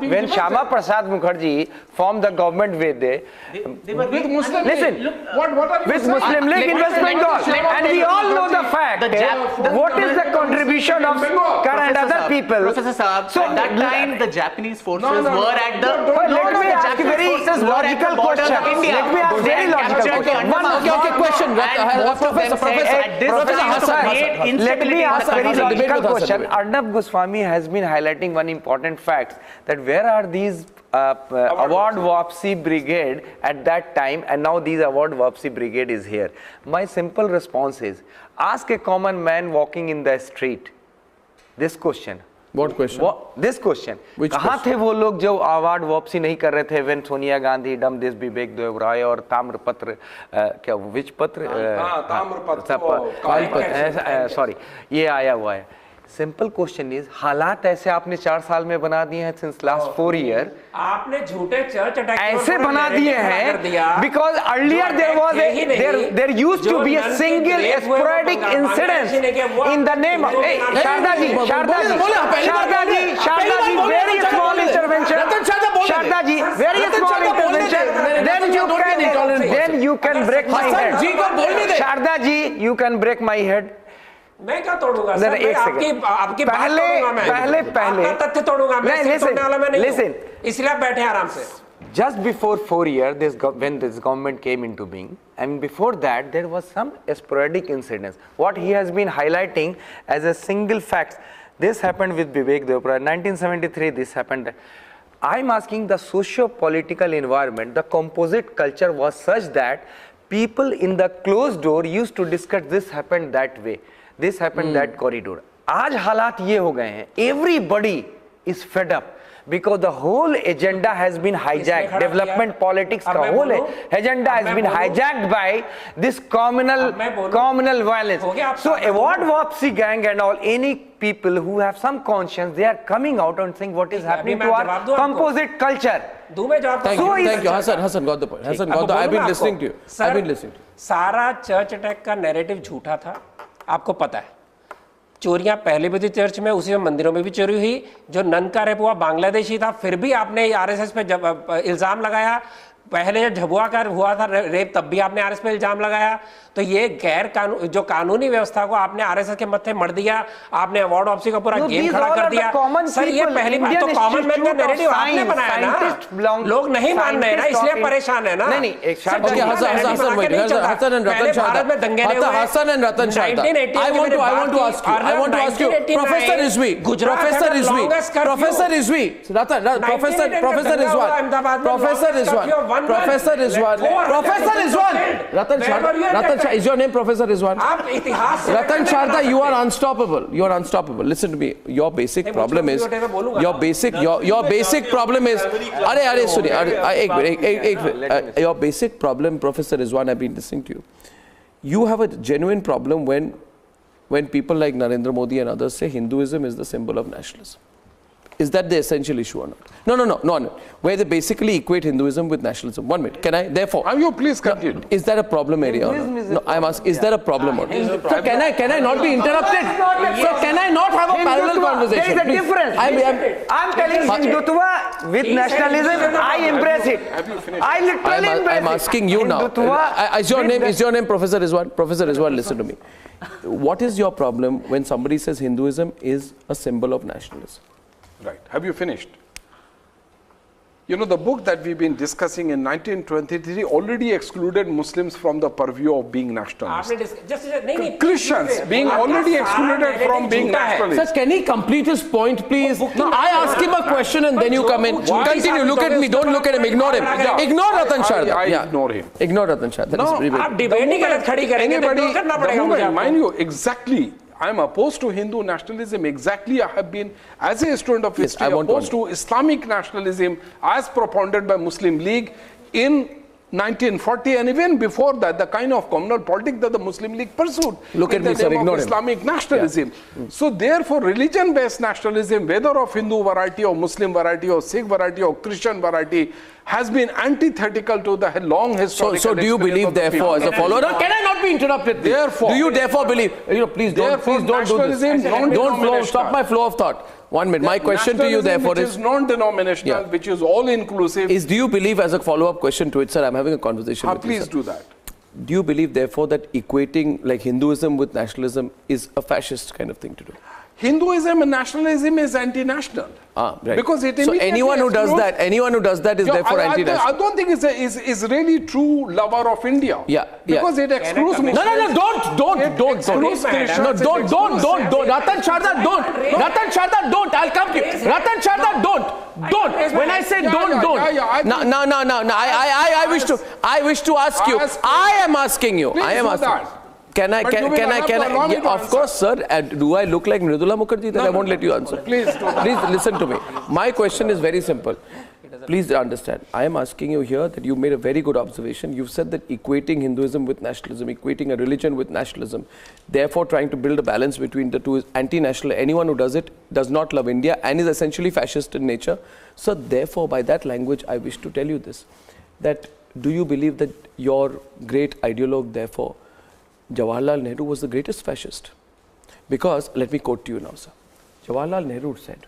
when Shama Prasad Mukherjee formed the government with with Muslim listen, League. What are you with saying? Muslim League in West Bengal, and we all know the fact. What is the contribution of Kar and other people? Professor Saab, So at that time the Japanese forces were at the let me ask a very logical question. Let me ask very logical question. Okay, question. Let me ask a very logical question. Arnab Goswami has been highlighting one important fact, that where are these award Wapsi brigade at that time, and now these award Wapsi brigade is here. My simple response is, ask a common man walking in the street this question. What question? This question. Which कहाँ थे वो लोग जो award वापसी नहीं कर रहे थे when सोनिया गांधी, डम देश विवेक देवराय और ताम्रपत्र क्या विच पत्र सॉरी ये आया हुआ है. सिंपल क्वेश्चन इज, हालात ऐसे आपने 4 साल में बना दिए हैं सिंस लास्ट 4 ईयर. आपने झूठे चर्च अटैक ऐसे बना दिए हैं because earlier there used to be a single sporadic incident in the name of Sharda ji very small intervention, Sharda ji very small intervention, then you can break my head. Sharda ji you can break my head. मैं क्या तोड़ूंगा sir? मैं आपकी पहले आपका तथ्य तोड़ूंगा मैं, सिर्फ तोड़ने वाला मैं नहीं listen, इसलिए आप बैठे आराम से. Just before 4 years, when this government came into being, and before that there was some sporadic incidents. What he has been highlighting as a single fact, this happened with Vivek Deopraya, 1973 this happened. I'm asking, the socio-political environment, the composite culture was such that people in the closed door used to discuss this happened that way. This happened that corridor. आज हालात ये हो गए हैं. Everybody is fed up because the whole agenda has been hijacked. Development politics का whole agenda has been hijacked by this communal violence. So award Wapsi gang and all, any people who have some conscience, they are coming out and saying what is happening to our composite culture. Thank you. Hassan got the point. I've been listening to you. सारा church attack का narrative झूठा था, आपको पता है. चोरियां पहले भी थी चर्च में, उसी में मंदिरों में भी चोरी हुई. जो नन का रेप हुआ बांग्लादेशी था, फिर भी आपने आरएसएस पे इल्जाम लगाया. पहले जब झबुआ का हुआ था रेप, तब भी आपने आरएसएस पे इल्जाम लगाया. तो ये जो कानूनी व्यवस्था को आपने आरएसएस के मत्थे मर दिया. आपने अवार्ड वापसी का पूरा गेम खड़ा कर दिया. सर ये पहली बात तो कॉमन मैन का नैरेटिव आपने बनाया ना, लोग नहीं मान रहे ना, इसलिए परेशान है ना. नहीं Hassan and Ratan Shah. I want to ask you, Professor Rizvi. Professor Rizwan. Ratan Shah, is your name Professor Rizwan? Ratan Shah, you are unstoppable. Listen to me. Your basic problem is your basic problem is your basic problem, Professor Rizwan, I've been listening to you. You have a genuine problem when people like Narendra Modi and others say Hinduism is the symbol of nationalism. Is that the essential issue or not? No. Where they basically equate Hinduism with nationalism. 1 minute. Can I, therefore... you please continue. Is that a problem area or not? No, I'm asking, is that a problem or not? So can I not be interrupted? So can I not have a parallel conversation? There is a difference. I'm telling Hindutva with nationalism, I embrace it. Have you finished? I literally embrace it. I'm asking you now. Is your name Professor Rizwan? Professor Rizwan, listen to me. What is your problem when somebody says Hinduism is a symbol of nationalism? Right. Have you finished? You know, the book that we've been discussing in 1923 already excluded Muslims from the purview of being nationalists. Christians being already excluded from being nationalists. Sir, can he complete his point, please? No, I ask him a question and then you come in. Continue. Look at me. Don't look at him. Ignore him. Ignore Ratan Shah. I ignore him. Ignore Ratan Shah. Mind you, exactly. I am opposed to Hindu nationalism. Exactly, I have been, as a student of history, opposed to Islamic nationalism as propounded by Muslim League in 1940, and even before that, the kind of communal politics that the Muslim League pursued. Look at me, sir, ignore him. Islamic nationalism. Yeah. So therefore, religion-based nationalism, whether of Hindu variety or Muslim variety or Sikh variety or Christian variety, has been antithetical to the long historical So do you believe, therefore, as a follower, can I not be interrupted? Therefore, do you therefore believe, please don't do this. Don't stop my flow of thought. 1 minute. My question to you, therefore, which is non-denominational, which is all-inclusive. Do you believe, as a follow-up question to it, sir, I'm having a conversation with you, please sir. do that. Do you believe, therefore, that equating like Hinduism with nationalism is a fascist kind of thing to do? Hinduism and nationalism is anti-national. Right. Because it so anyone who does that is therefore anti-national. I don't think is really true lover of India. Yeah. Because it excludes Muslims. No, don't. Ratan Sharda, don't. Ratan Sharda, don't. I'll come to you. Ratan Sharda, don't. When I say don't. No. I wish to ask you. I am asking you. I am asking. Can I? Of course, sir. Do I look like Mridula Mukherjee? Then I won't let you answer. Please listen to me. My question is very simple. Please understand. I am asking you here that you made a very good observation. You've said that equating Hinduism with nationalism, equating a religion with nationalism, therefore trying to build a balance between the two is anti-national. Anyone who does it does not love India and is essentially fascist in nature. So therefore, by that language, I wish to tell you this, that do you believe that your great ideologue, therefore, Jawaharlal Nehru was the greatest fascist? Because, let me quote to you now, sir. Jawaharlal Nehru said,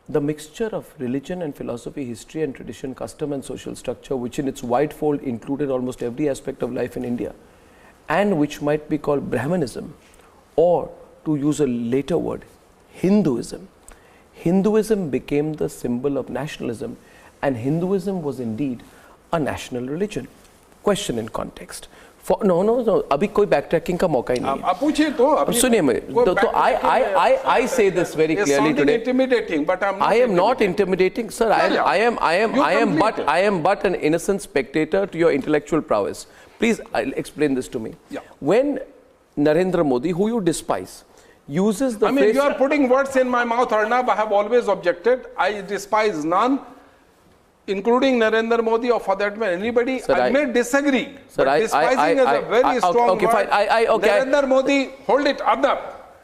the mixture of religion and philosophy, history and tradition, custom and social structure, which in its wide fold included almost every aspect of life in India, and which might be called Brahmanism, or to use a later word, Hinduism. Hinduism became the symbol of nationalism, and Hinduism was indeed a national religion. Question in context. No. अभी कोई backtracking का मौका ही नहीं है. आप पूछिए तो. अब सुनिए मेरे. तो I say this very clearly today. Intimidating, but I am not intimidating, sir. I am but an innocent spectator to your intellectual prowess. Please explain this to me. Yeah. When Narendra Modi, who you despise, uses the phrase. You are putting words in my mouth, Arnab. I have always objected. I despise none, including Narendra Modi or for that matter anybody. Sir, I may disagree, sir, but despising is a very strong okay, word. Fine. Narendra Modi, hold it up.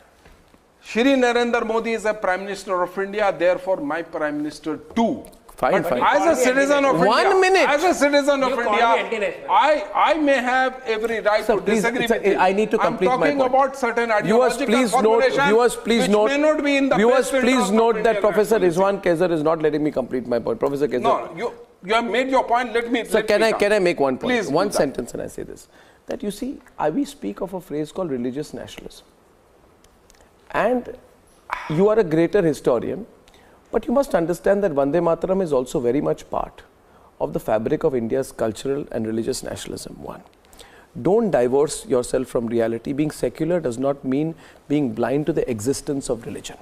Shri Narendra Modi is a Prime Minister of India, therefore my Prime Minister too. Fine. As a citizen of India, 1 minute. As a citizen of India, I may have every right to disagree with you. I need to complete my point. I'm talking about certain ideological formulations which may not be in the viewers, best please note that Indian Professor nationalism. Rizwan Kaiser is not letting me complete my point. Professor Kaiser. No, you have made your point. Let me. So can I make one point? Please one sentence, and I say this: that you see, we speak of a phrase called religious nationalism, and you are a greater historian. But you must understand that Vande Mataram is also very much part of the fabric of India's cultural and religious nationalism. One, don't divorce yourself from reality. Being secular does not mean being blind to the existence of religion.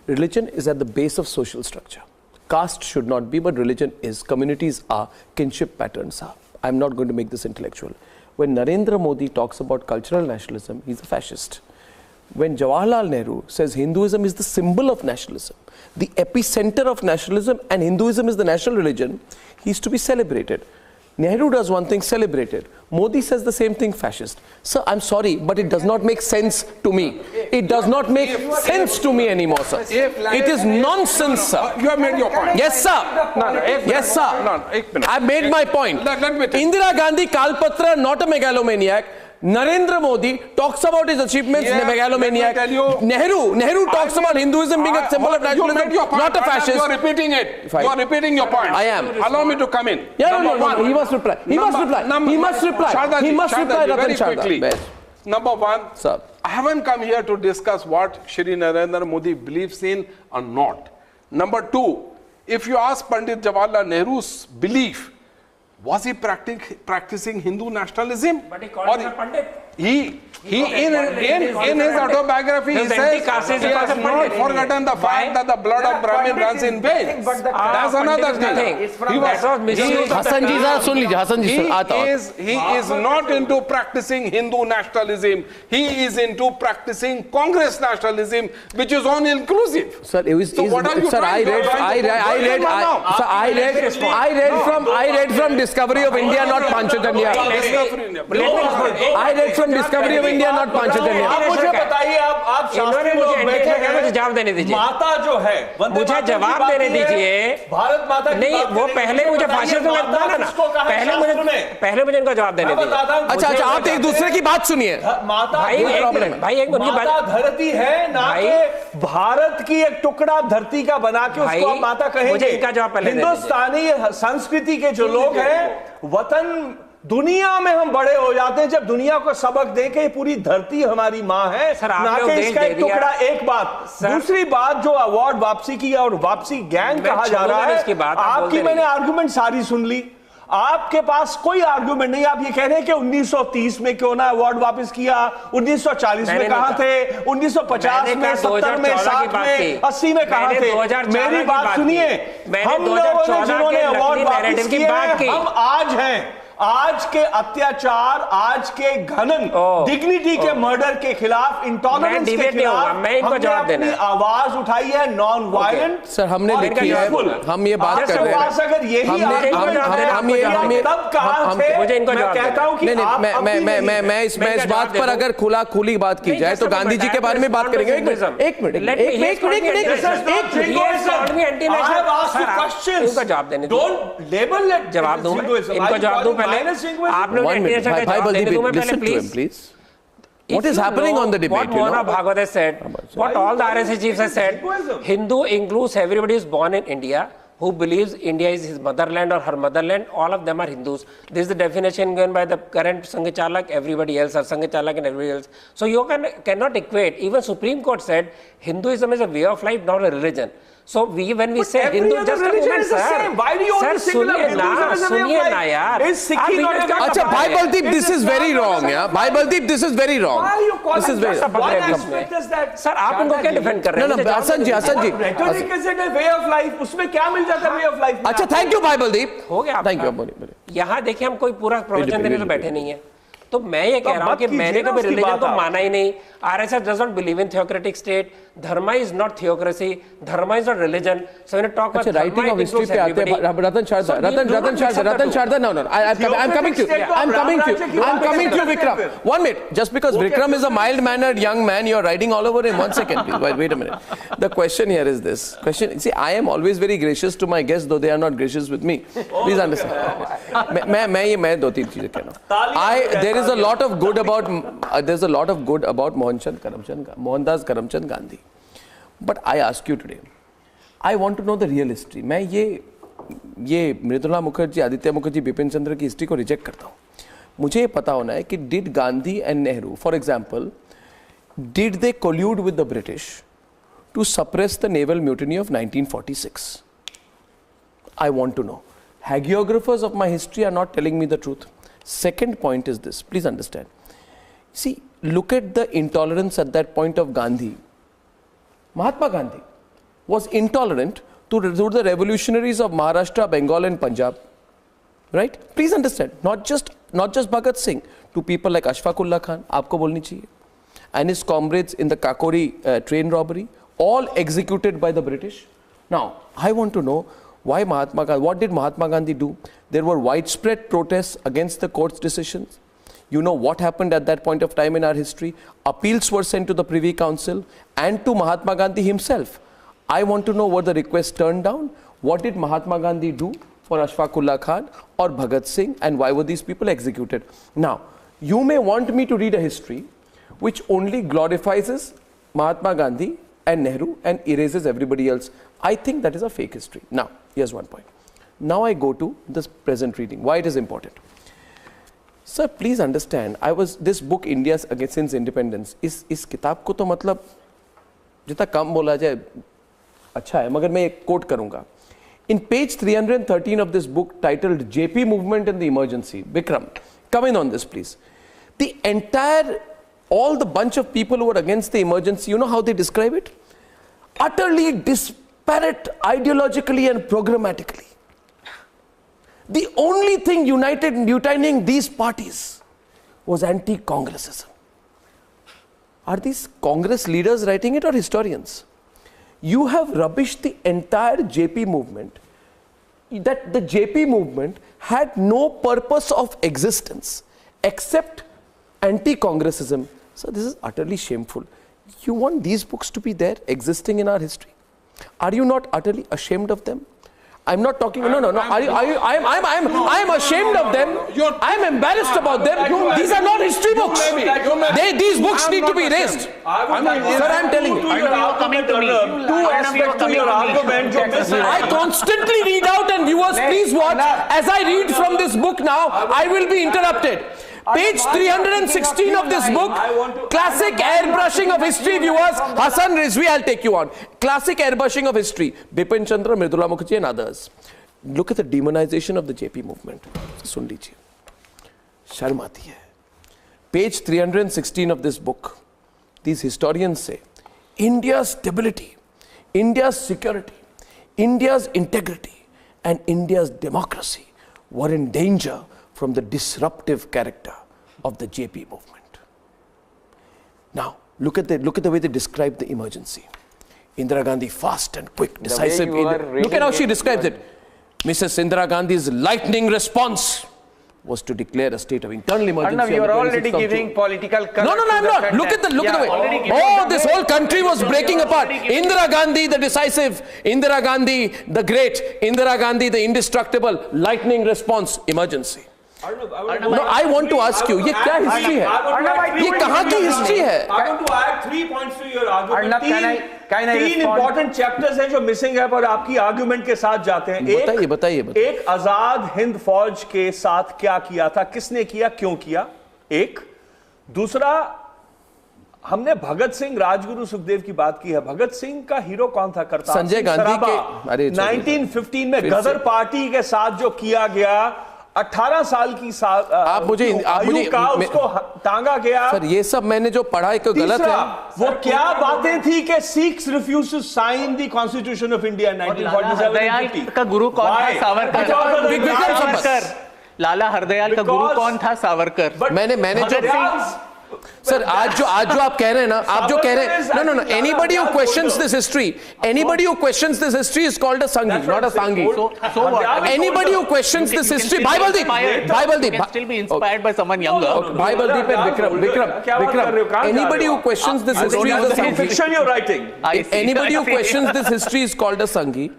Religion is at the base of social structure. Caste should not be, but religion is. Communities are, kinship patterns are. I'm not going to make this intellectual. When Narendra Modi talks about cultural nationalism, he's a fascist. When Jawaharlal Nehru says Hinduism is the symbol of nationalism, the epicenter of nationalism, and Hinduism is the national religion, he is to be celebrated. Nehru does one thing, celebrated. Modi says the same thing, fascist. Sir, I'm sorry, but it does not make sense to me. It does not make sense to me anymore, sir. It is nonsense, sir. You have made your point. Yes, sir. Yes, sir. I've made my point. Indira Gandhi, Kalpatra, not a megalomaniac. Narendra Modi talks about his achievements, megalomaniac. Nehru talks about Hinduism being a symbol of nationalism, not a fascist. You are repeating it. You are repeating your point. I am. Allow me to come in. Yeah, no. He must reply. He must reply. He must reply, very quickly. Yes. Number one, sir, I haven't come here to discuss what Shri Narendra Modi believes in or not. Number two, if you ask Pandit Jawaharlal Nehru's belief, was he practicing Hindu nationalism? But he called him a Pandit. In his autobiography, he says he has not forgotten the fact that the blood of Brahmin runs in veins. That's another thing. He is not into practicing Hindu nationalism. He is into practicing Congress nationalism, which is all-inclusive. Sir, I read from Discovery of India, not Panchajanya. I read from Discovery of India, not Panchajanya. आप मुझे बताइए, आप शास्त्री लोग बैठे हैं, जवाब देने दीजिए। माता जो है, मुझे जवाब देने दीजिए। भारत माता की नहीं, वो पहले मुझे फासिस्ट में पहले मुझे इनका जवाब देने दीजिए। अच्छा, आप एक दूसरे की बात सुनिए। माता भाई एक माता धरती है ना कि भारत की एक टुकड़ा धरती का बना के उसको आप माता कहेंगे। मुझे इनका जवाब पहले हिंदुस्तानी संस्कृति के जो लोग हैं, वतन दुनिया में हम बड़े हो जाते हैं जब दुनिया को सबक दें कि पूरी धरती हमारी माँ है, ना कि इसका एक टुकड़ा। एक बात, दूसरी बात, जो अवार्ड वापसी की और वापसी गैंग कहा जा रहा है, आपकी मैंने आर्गुमेंट सारी सुन ली। आपके पास कोई आर्गुमेंट नहीं। आप ये कह रहे हैं कि 1930 में क्यों ना अवार्ड वापस किया, 1940 में कहां थे, 1950 में, 70 में, 60 में, 80 में कहां थे? मेरी बात सुनिए, हम लोगों ने जिन्होंने अवार्ड वापस किए हैं, हम आज हैं। आज के अत्याचार, आज के घनन, डिग्निटी के मर्डर के खिलाफ, इंटॉलरेंस के खिलाफ हमने अपनी आवाज उठाई है, नॉन वायलेंट। सर, हमने लिखी है, हम ये बात कर रहे हैं। अगर यही तब कहा थे, मैं कहता हूं कि मैं इस बात पर अगर खुली बात की जाए तो गांधी जी के बारे में बात करेंगे। एक मिनट जवाब दूं, इनका जवाब दूं। What is happening on the debate? What Mohana Bhagwat has said, what all the RSS chiefs have said, Hindu includes everybody who is born in India, who believes India is his motherland or her motherland. All of them are Hindus. This is the definition given by the current Sanghi Chalak, everybody else, or Sanghi Chalak and everybody else. So you cannot equate. Even Supreme Court said Hinduism is a way of life, not a religion. So when we say Hindu, just a moment, sir. Why do you only single out Hinduism as a way of life? Is Sikhi not a way of life? Acha, Bhai Baldeep, this is very wrong. Yeah, Bhai Baldeep, this is very wrong. Why are you calling this is very wrong? What aspect is that? Sir, आप उनको क्या defend कर रहे हैं? No, Hasan ji. Rhetoric is it a way of life? उसमें क्या मिल जाता है way of life? अच्छा, thank you, Bhai Baldeep. हो गया। Thank you, बोलिए। यहाँ देखिए, हम कोई पूरा प्रवचन देने तो बैठे नहीं है। तो मैं ये कह रहा हूँ कि मैंने कभी रिलीजन को माना ही नहीं। RSS does not believe in theocratic state. Dharma is not theocracy. Dharma is not religion. So when you talk about writing of history पे आते हैं, Ratan Sharda, no, I'm coming to you, Vikram. 1 minute. Just because Vikram is a mild-mannered young man, you're riding all over him. 1 second, please. Wait a minute. The question here is this. See, I am always very gracious to my guests, though they are not gracious with me. Please understand. मैं दो तीन चीजें कह रहा हूँ। There is a lot of good about Mohandas Karamchand Gandhi. But I ask you today, I want to know the real history. मैं ये मृदुला मुखर्जी, आदित्य मुखर्जी, बिपिन चंद्र की हिस्ट्री को रिजेक्ट करता हूँ। मुझे ये पता होना है कि did Gandhi and Nehru, for example, did they collude with the British to suppress the naval mutiny of 1946? I want to know. Hagiographers of my history are not telling me the truth. Second point is this, please understand. See, look at the intolerance at that point of Gandhi. Mahatma Gandhi was intolerant to the revolutionaries of Maharashtra, Bengal and Punjab. Right? Please understand, not just Bhagat Singh, to people like Ashfaqullah Khan, aapko bolni chahiye, and his comrades in the Kakori train robbery, all executed by the British. Now, I want to know why what did Mahatma Gandhi do? There were widespread protests against the court's decisions. You know what happened at that point of time in our history? Appeals were sent to the Privy Council and to Mahatma Gandhi himself. I want to know, were the requests turned down? What did Mahatma Gandhi do for Ashfaqullah Khan or Bhagat Singh, and why were these people executed? Now, you may want me to read a history which only glorifies Mahatma Gandhi and Nehru and erases everybody else. I think that is a fake history. Now, here's one point. Now I go to this present reading, why it is important. Sir, please understand, this book India since independence, इस किताब को तो मतलब जितना कम बोला जाए अच्छा है, मगर मैं एक कोट करूंगा. In page 313 of this book titled JP Movement in the Emergency, Vikram, come in on this please. All the bunch of people who were against the emergency, you know how they describe it? Utterly disparate ideologically and programmatically. The only thing uniting these parties was anti-Congressism. Are these Congress leaders writing it or historians? You have rubbished the entire JP movement that the JP movement had no purpose of existence except anti-Congressism. So this is utterly shameful. You want these books to be there, existing in our history? Are you not utterly ashamed of them? I'm not talking. No. I'm ashamed of them. I'm embarrassed about them. These are not history books. These books need to be erased. Sir, I'm telling you. Two aspects to your argument. I constantly read out, and viewers, please watch. As I read from this book now, I will be interrupted. Page 316 of this book, classic airbrushing of history, viewers. Hassan Rizvi, I'll take you on. Classic airbrushing of history. Bipin Chandra, Mridula Mukherjee and others. Look at the demonization of the JP movement. Sun lijiye. Sharm aati hai. Page 316 of this book. These historians say, India's stability, India's security, India's integrity and India's democracy were in danger from the disruptive character of the JP movement. Now, look at the way they describe the emergency. Indira Gandhi, fast and quick, decisive. Look at how she describes it. Mrs. Indira Gandhi's lightning response was to declare a state of internal emergency. Arnav, you are already giving political color. No, I'm not. Look at the way. Oh, this whole country was breaking apart. Indira Gandhi, the decisive. Indira Gandhi, the great. Indira Gandhi, the indestructible. Lightning response, emergency. No, I want to ask you, ये क्या history है? ये कहाँ की history है? I want to add 3 points to your argument. तीन important chapters हैं जो missing है पर आपकी argument के साथ जाते हैं. बताइए. एक आजाद हिंद फौज के साथ क्या किया था, किसने किया, क्यों किया? एक. दूसरा, हमने भगत सिंह, राजगुरु, सुखदेव की बात की है. भगत सिंह का हीरो कौन था? करतार संजय गांधी के 1915 में गदर पार्टी के साथ जो किया गया, 18 साल की आप मुझे उसको टांगा गया. सर, ये सब मैंने जो पढ़ा है गलत है. वो क्या बातें थी कि Sikhs refuse to sign the constitution of India 1947 का गुरु कौन था? सावरकर. लाला हरदयाल का गुरु कौन था? सावरकर. मैंने जो सर आज जो आप कह रहे हैं ना, आप जो कह रहे हैं, no, anybody who questions this history is called a Sanghi, not a Sanghi. So what? Anybody who questions this history, Baibaldeep can still be inspired by someone younger. Baibaldeep and Vikram. Anybody who questions this history is a Sanghi. Fiction you're writing. Anybody who questions this history is called a Sanghi.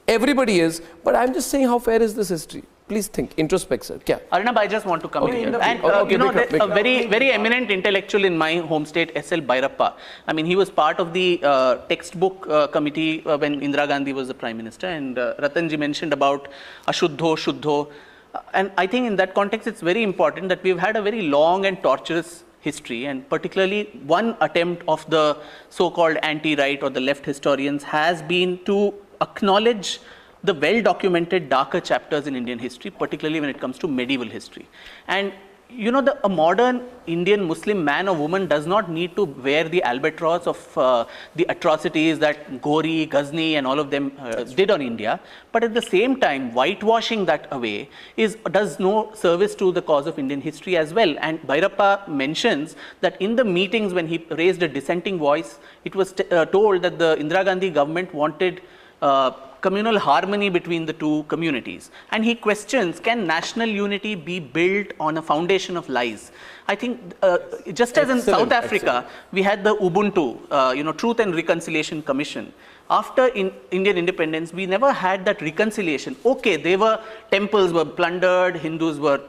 Everybody is, but I'm just saying, how fair is this history? Please think, introspect, sir. Kya? Arnab, I just want to come in here. And a very eminent intellectual in my home state, S.L. Bhairappa. I mean, he was part of the textbook committee when Indira Gandhi was the Prime Minister. And Ratanji mentioned about Ashuddho, Shuddho. And I think in that context, it's very important that we've had a very long and torturous history, and particularly one attempt of the so-called anti-right or the left historians has been to acknowledge the well-documented darker chapters in Indian history, particularly when it comes to medieval history. And you know, a modern Indian Muslim man or woman does not need to wear the albatross of the atrocities that Ghori, Ghazni and all of them did on India. But at the same time, whitewashing that away does no service to the cause of Indian history as well. And Bhairappa mentions that in the meetings when he raised a dissenting voice, it was told that the Indira Gandhi government wanted communal harmony between the two communities. And he questions, can national unity be built on a foundation of lies? I think just as in South Africa, we had the Ubuntu, Truth and Reconciliation Commission. After Indian independence, we never had that reconciliation. Okay, temples were plundered, Hindus were,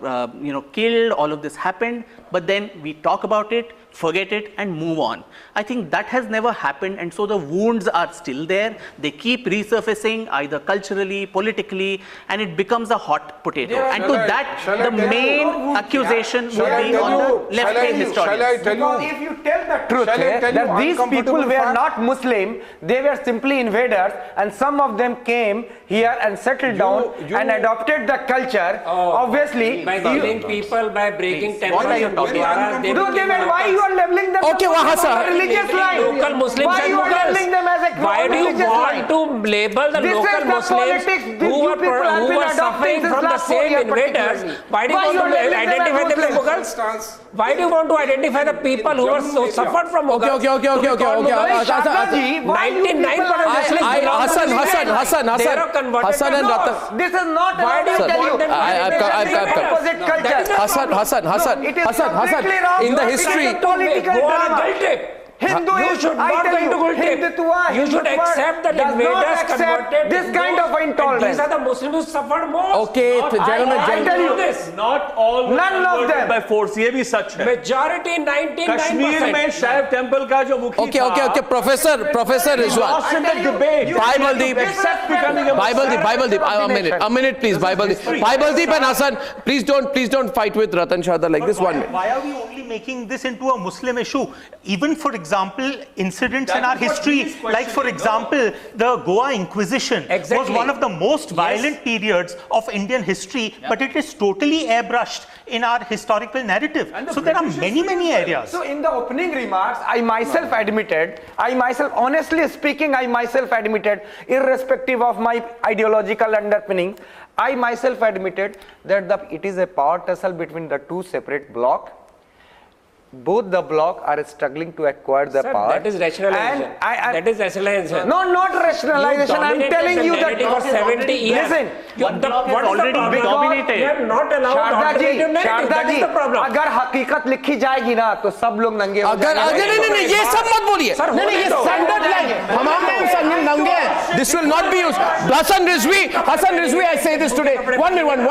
killed, all of this happened, but then we talk about it, forget it and move on. I think that has never happened, and so the wounds are still there. They keep resurfacing either culturally, politically, and it becomes a hot potato. And to that, the main accusation would be on the left-wing historians. If you tell the truth, that these people were not Muslim, they were simply invaders, and some of them came here and settled down and adopted the culture. Obviously, by killing people, by breaking temples. talking. Why you are leveling them? Okay, religious line? Local Muslims why and you are leveling them as a why do you want to label the local Muslims who are suffering from the same invaders? Why do you want to identify them as Mughals? Why do you want to identify the people who are suffered from Mughals? Okay. 99% Hassan and Ratan. This is not allowed to tell you. Opposite culture. Hassan, in the history. Political drama. You should not go into guilt trip. You should accept that invaders converted this kind of intolerance. These are the Muslims who suffered most. Okay, gentlemen, I tell you this. Not all were None of them. by force. ये भी सच है. Majority 99%. Kashmir में शैव temple का जो मुखी था. Okay, Professor Rizwan. Lost in the debate. Bibaldeep, a minute, please. Bibaldeep and Hassan, please don't fight with Ratan Sharda like this. 1 minute. Why are we only making this into a Muslim issue? Even for example, incidents in our history, like for example, the Goa Inquisition was one of the most violent periods of Indian history, but it is totally airbrushed in our historical narrative. So there are many areas. So in the opening remarks, I myself admitted, honestly speaking, irrespective of my ideological underpinning, I myself admitted that it is a power tussle between the two separate blocks. Both the bloc are struggling to acquire the power. That is rationalization. That is rationalization. No, not rationalization. I'm telling you that. For 70 years. Listen. What is the problem? Dominated. You are not allowed alternative narrative. That is the problem. अगर हकीकत लिखी जाएगी ना तो सब लोग नंगे हो जाएंगे. नहीं ये सब मत बोलिए. नहीं ये standard line. हम नंगे हैं. This will not be used. Hassan Rizvi, I say this today. 1 minute.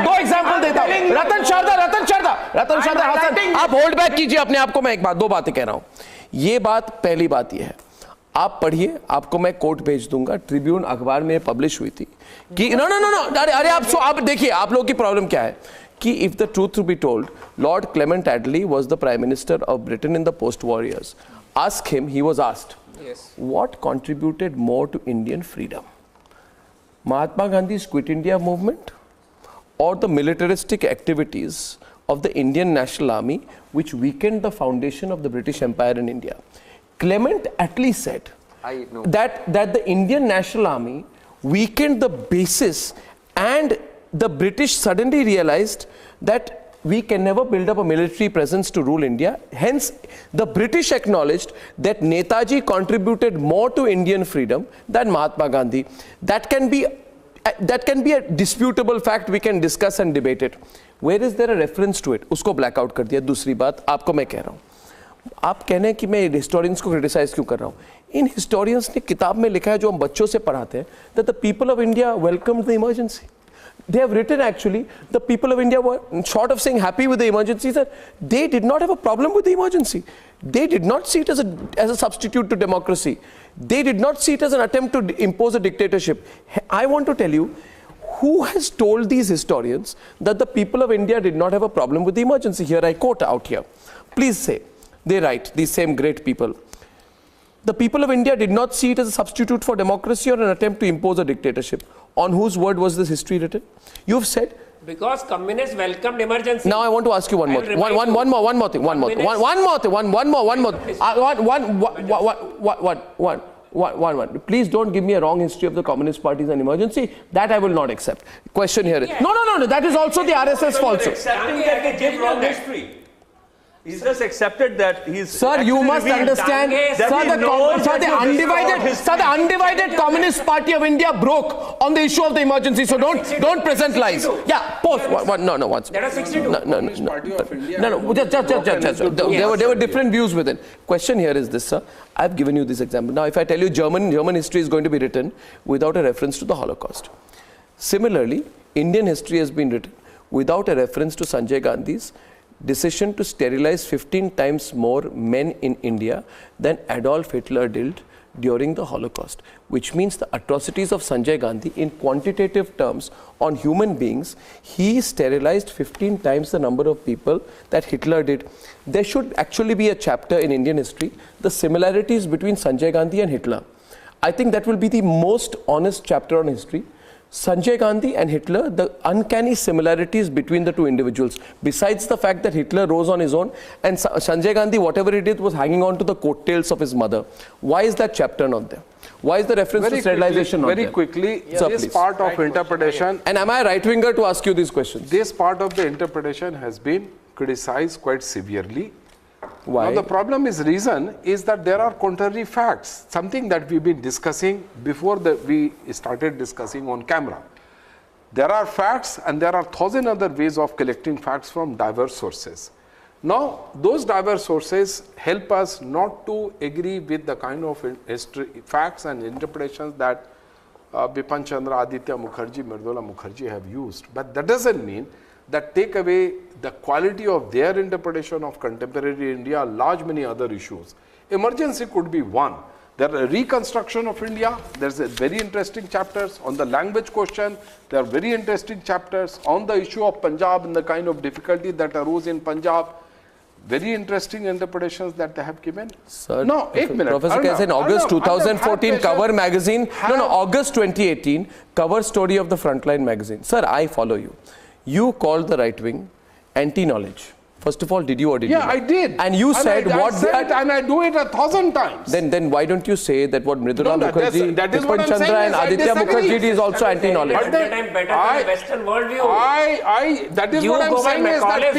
दो example देता हूँ. Ratan Sharda, Hassan. आप होल्ड बैक कीजिए अपने आप को. मैं दो बातें कह रहा हूं. ये बात, पहली बात ये है, आप पढ़िए, आपको मैं कोट भेज दूंगा. ट्रिब्यून अखबार में पब्लिश हुई थी कि नो अरे आप देखिए, आप लोगों की प्रॉब्लम क्या है कि if the truth to be told, Lord Clement Attlee was the prime minister of Britain in the post war years. Ask him, he was asked what contributed more to Indian freedom, Mahatma Gandhi's quit India movement or the militaristic activities of the Indian National Army, which weakened the foundation of the British Empire in India. Clement Attlee said that the Indian National Army weakened the basis, and the British suddenly realized that we can never build up a military presence to rule India. Hence, the British acknowledged that Netaji contributed more to Indian freedom than Mahatma Gandhi. That can be a disputable fact. We can discuss and debate it. Where is there a reference to it? उसको black out कर दिया. दूसरी बात आपको मैं कह रहा हूँ, आप कहने हैं कि मैं हिस्टोरियंस को क्रिटिसाइज क्यों कर रहा हूँ. इन हिस्टोरियंस ने किताब में लिखा है जो हम बच्चों से पढ़ाते हैं, that the people of India welcomed the emergency. They have written actually, the people of India were, short of saying happy with the emergency, that they did not have a problem with the emergency. They did not see it as a substitute to democracy. They did not see it as an attempt to impose a dictatorship. I want to tell you, who has told these historians that the people of India did not have a problem with the emergency? Here I quote out here. Please say, they write, these same great people, the people of India did not see it as a substitute for democracy or an attempt to impose a dictatorship. On whose word was this history written? You've said, because communists welcomed emergency. Now I want to ask you one more thing. One more thing. Please don't give me a wrong history of the Communist parties and emergency. That I will not accept. Question here is, no. That is also the RSS falsehood. Accepting that they give wrong history. He's just accepted that he's. Sir, you must understand. The undivided Communist Party of India broke on the issue of the emergency. So don't present lies. Yeah, post. No. Once. There are 62. No. Just. There were different views within. Question here is this, sir. I've given you this example. Now, if I tell you German history is going to be written without a reference to the Holocaust. Similarly, Indian history has been written without a reference to Sanjay Gandhi's decision to sterilize 15 times more men in India than Adolf Hitler did during the Holocaust, which means the atrocities of Sanjay Gandhi in quantitative terms on human beings, he sterilized 15 times the number of people that Hitler did. There should actually be a chapter in Indian history, the similarities between Sanjay Gandhi and Hitler. I think that will be the most honest chapter on history. Sanjay Gandhi and Hitler, the uncanny similarities between the two individuals, besides the fact that Hitler rose on his own and Sanjay Gandhi, whatever he did, was hanging on to the coattails of his mother. Why is that chapter not there? Why is the reference to sterilization not there? Very quickly, Sir, this please. part of interpretation... And am I a right-winger to ask you these questions? This part of the interpretation has been criticized quite severely. Why? Now, the problem is that there are contrary facts, something that we've been discussing before we started discussing on camera. There are facts and there are 1,000 other ways of collecting facts from diverse sources. Now, those diverse sources help us not to agree with the kind of facts and interpretations that Bipan Chandra, Aditya Mukherjee, Mridula Mukherjee have used. But that doesn't mean that take away the quality of their interpretation of contemporary India, many other issues. Emergency could be one. There are reconstruction of India. There's a very interesting chapters on the language question. There are very interesting chapters on the issue of Punjab and the kind of difficulty that arose in Punjab. Very interesting interpretations that they have given. Sir, no, Professor Kaise, in August 2014 cover magazine, August 2018 cover story of the Frontline magazine. Sir, I follow you. You called the right wing anti-knowledge. First of all, did you or did you not? I did. And you said what they are... And I do it 1,000 times. Then why don't you say that what Mridula Mukherjee, Bipan Chandra and Aditya Mukherjee did is also anti-knowledge? Better than the Western worldview. That is what I'm saying is that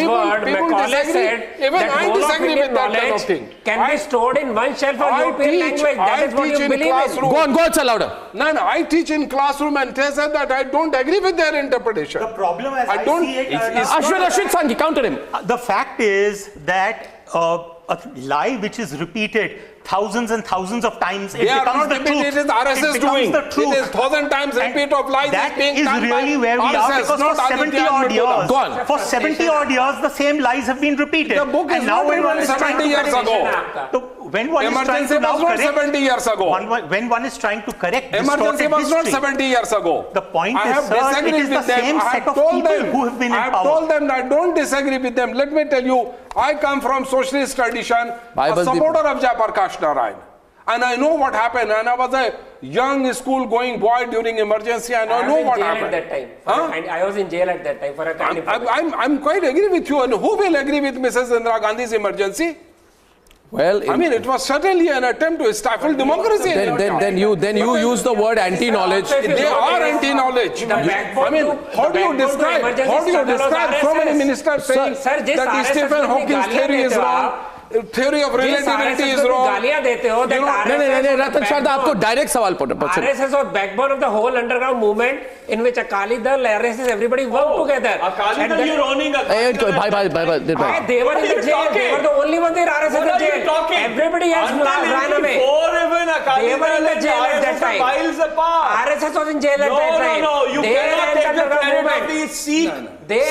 people disagree. Even I disagree with that kind of thing. Can be stored in one shelf of European language. That is what you believe in. Go on, sir, louder. No, I teach in classroom and they said that I don't agree with their interpretation. The problem as I see it... Ashwin Sanghi, counter him. The fact is that a lie which is repeated thousands and thousands of times, they are not repeated, it is RSS doing. It is 1,000 times repeat of lies. That is really where we are, because for 70 odd years, for 70 odd years, the same lies have been repeated. The book is not written 70 years ago. When one is trying to now correct, 70 years ago. When one is trying to correct emergency was history, not 70 years ago. The point is, sir, it is the same set of people who have been in power. I have told them that I don't disagree with them. Let me tell you, I come from socialist tradition, a supporter of Jayaprakash Narayan. And I know what happened. And I was a young school-going boy during emergency, and I know what happened. At that time. I was in jail at that time for a kind of... I'm quite agree with you. And who will agree with Mrs. Indira Gandhi's emergency? Well, I mean, it was certainly an attempt to stifle democracy. Then you use the word anti-knowledge. They are anti-knowledge. I mean, how do you describe so many ministers saying that Stephen Hawking's theory is wrong? Theory of relativity is wrong. गालियां देते हो that नहीं रतन शारदा आपको direct सवाल पूछो. RSS was backbone of the whole underground movement in which Akali Dal, RSS, everybody worked together. Akali Dal, you're owning Akali. They were in the jail. They were the only ones in RSS in the jail. Everybody else ran away. They were in the jail at that time. RSS was in jail at that time. No, you cannot take the credit of the Sikh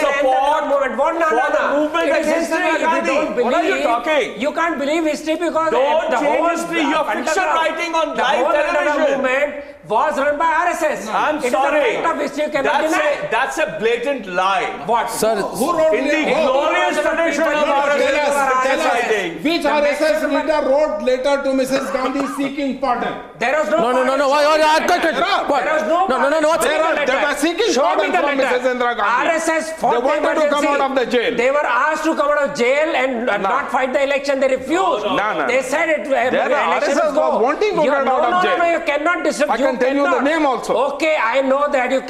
support movement. What movement it is history. If you don't believe, what are you talking? You can't believe history because the whole history. You're fiction writing on live television. Movement was run by RSS. I'm sorry. Of history you cannot deny. That's a blatant lie. What? Sir, who wrote in the glorious tradition of RSS writing? Which RSS leader wrote letter to Mrs. Gandhi seeking pardon? There was no. No. There was no. No. They were seeking pardon from Mrs. Indira Gandhi. RSS fought they wanted to come out of the jail. They were asked to come out of jail and not fight the election. They refused. No. They said it. RSS was wanting to get out of jail. No. You cannot disrupt. I can tell you the name also. Okay, I know that you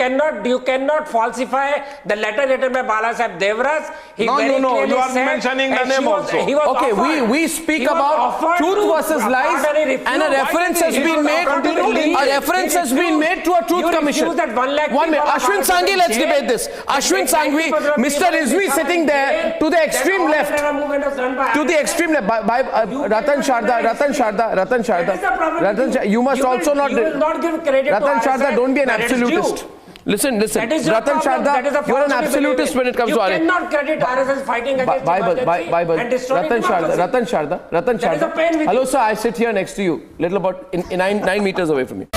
cannot falsify the letter written by Bala Saheb Devras. He no. You are mentioning the name also. Okay, we speak about truth versus lies, and a reference has been made. A reference has been made to a truth commission. 1 minute, Ashwin Sanghi, let's debate this. Ashwin Sanghi, Mr. Rizvi sitting there to the extreme left. To the extreme left. Ratan Sharda. You must also not. Ratan Sharda, don't be an absolutist. Listen. Ratan Sharda, you're an absolutist when it comes to RSS. You cannot credit RSS fighting against Bible. Ratan Sharda. Hello, sir. I sit here next to you, little about 9 meters away from you.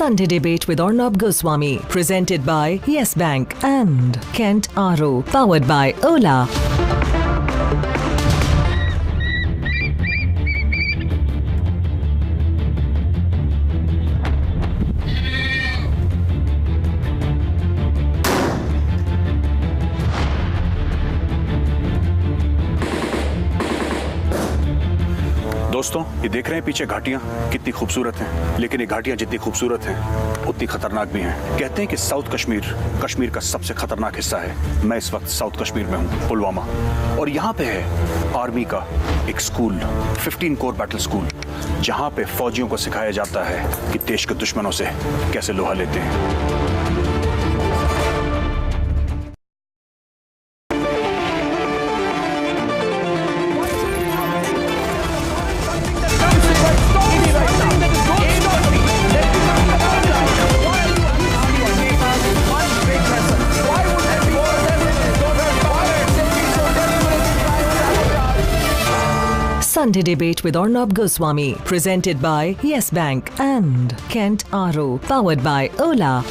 Sunday Debate with Arnab Goswami, presented by Yes Bank and Kent RO, powered by Ola. दोस्तों, ये देख रहे हैं पीछे घाटियां कितनी खूबसूरत हैं, लेकिन ये घाटियां जितनी खूबसूरत हैं उतनी खतरनाक भी हैं। कहते हैं कि साउथ कश्मीर का सबसे खतरनाक हिस्सा है। मैं इस वक्त साउथ कश्मीर में हूं, पुलवामा, और यहाँ पे है आर्मी का एक स्कूल, 15 कोर बैटल स्कूल, जहाँ पे फौजियों को सिखाया जाता है कि देश के दुश्मनों से कैसे लोहा लेते हैं। Sunday Debate with Arnab Goswami, presented by Yes Bank and Kent RO, powered by Ola.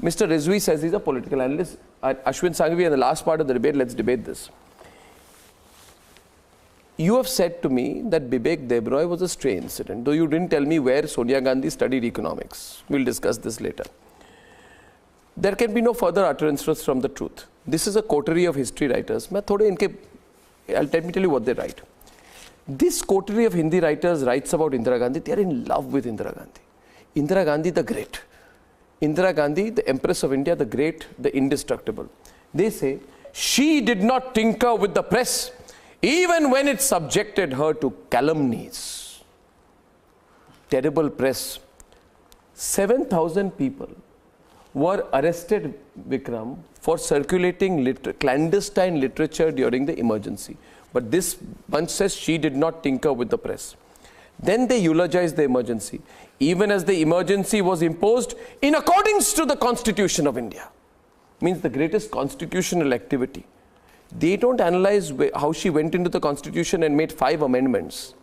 Mr. Rizvi says he's a political analyst. Ashwin Sanghi, in the last part of the debate, let's debate this. You have said to me that Bibek Debroy was a stray incident, though you didn't tell me where Sonia Gandhi studied economics. We'll discuss this later. There can be no further utterances from the truth. This is a coterie of history writers. Let me tell you what they write. This coterie of Hindi writers writes about Indira Gandhi. They are in love with Indira Gandhi. Indira Gandhi the great. Indira Gandhi, the Empress of India, the great, the indestructible. They say, she did not tinker with the press, even when it subjected her to calumnies. Terrible press. 7,000 people were arrested, Vikram, for circulating clandestine literature during the emergency. But this bunch says she did not tinker with the press. Then they eulogized the emergency, even as the emergency was imposed in accordance to the Constitution of India. Means the greatest constitutional activity. They don't analyze how she went into the Constitution and made 5 amendments.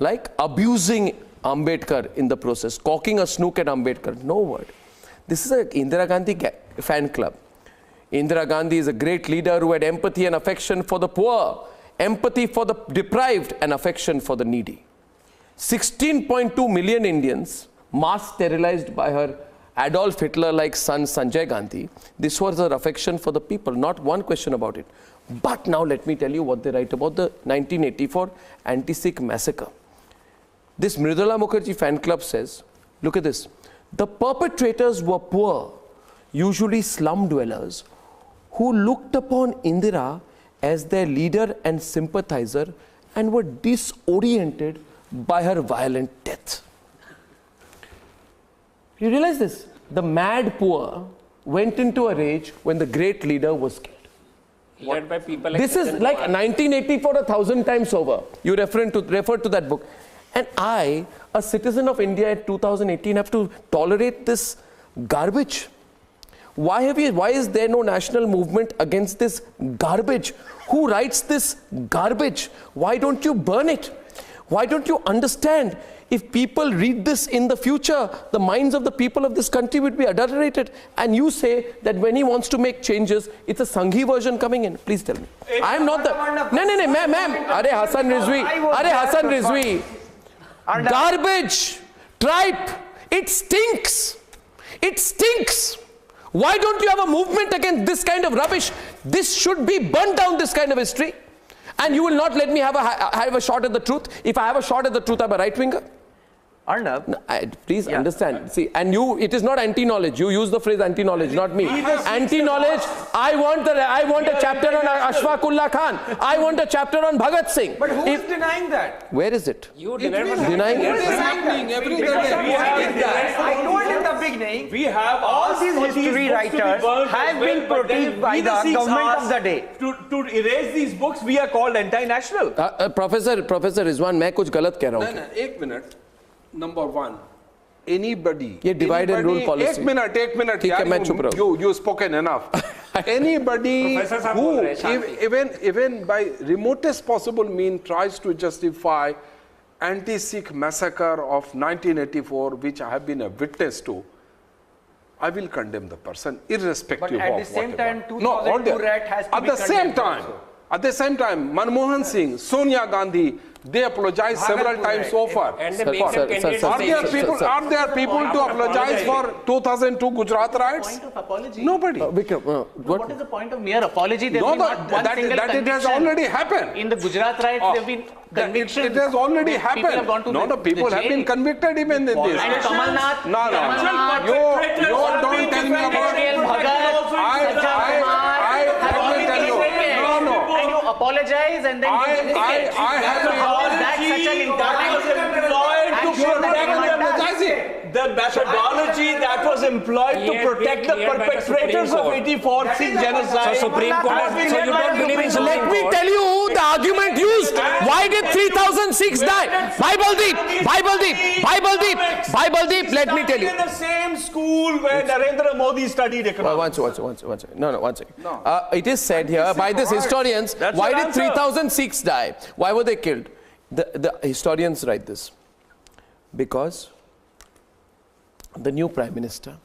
Like abusing Ambedkar in the process, cocking a snook at Ambedkar. No word. This is an Indira Gandhi fan club. Indira Gandhi is a great leader who had empathy and affection for the poor, empathy for the deprived, and affection for the needy. 16.2 million Indians mass sterilized by her Adolf Hitler-like son Sanjay Gandhi. This was her affection for the people, not one question about it. But now let me tell you what they write about the 1984 anti-Sikh massacre. This Mridula Mukherjee fan club says, look at this, the perpetrators were poor, usually slum dwellers, who looked upon Indira as their leader and sympathizer and were disoriented by her violent death. You realize this? The mad poor went into a rage when the great leader was killed. Led by people like This is like 1984 1,000 times over. You refer to that book. And I, a citizen of India in 2018, have to tolerate this garbage. Why is there no national movement against this garbage? Who writes this garbage? Why don't you burn it? Why don't you understand? If people read this in the future, the minds of the people of this country would be adulterated. And you say that when he wants to make changes, it's a Sanghi version coming in. Please tell me. I am not the... No, ma'am. Are Hassan Rizvi. Garbage. Tripe. It stinks. It stinks. Why don't you have a movement against this kind of rubbish? This should be burnt down, this kind of history. And you will not let me have a shot at the truth. If I have a shot at the truth, I'm a right winger. Arnab, no, please understand. See, and it is not anti-knowledge. You use the phrase anti-knowledge, not me. Anti-knowledge. I want a chapter on Ashfaq Ullah Khan. I want a chapter on Bhagat Singh. But who is denying that? Where is it? You denying it is happening every day. I told in the beginning. We have all these history writers have been portrayed by the government of the day. To erase these books, we are called anti-national. Professor Rizwan, मैं कुछ गलत कह रहा हूँ. No, एक minute. Number one, anybody. ये divide and rule policy. एक minute. ठीक है, मैं चुप रहा हूँ. You spoken enough. Anybody who even by remotest possible mean tries to justify anti-Sikh massacre of 1984, which I have been a witness to, I will condemn the person irrespective of whatever. But at the same time, 2002 rat has to be condemned. At the same time, Manmohan Singh, Sonia Gandhi, they apologized several times over. And they make them candidates. Are there people to apologize for 2002 Gujarat riots? Point of apology? Nobody. What is the point of mere apology? There No, not one that single it has conviction. already happened. In the Gujarat riots, there have been convictions. It has already People have happened. gone to No, people have been convicted even in this. And Kamalnath. No. You don't tell me about it. And you apologize and then I have that's such an the methodology that was employed to protect the perpetrators of 84 Sikh genocide. So Supreme Court, so you don't believe in Supreme Let me tell you the argument used. Why did 3,006 die? Bible deep. Let me tell you. In the same school where Narendra Modi studied economics. One second. No, one second. It is said here by these historians, why did 3,006 die? Why were they killed? The historians write this. Because the new Prime Minister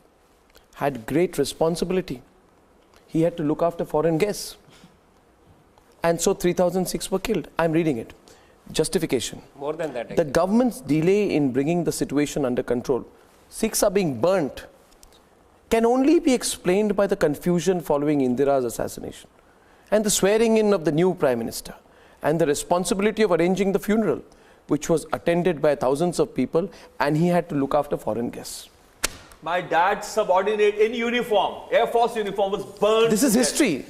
had great responsibility. He had to look after foreign guests. And so 3,006 were killed. I'm reading it. Justification. More than that. The government's delay in bringing the situation under control, Sikhs are being burnt, can only be explained by the confusion following Indira's assassination and the swearing in of the new Prime Minister and the responsibility of arranging the funeral, which was attended by thousands of people, and he had to look after foreign guests. My dad's subordinate in uniform, Air Force uniform, was burned. This is history.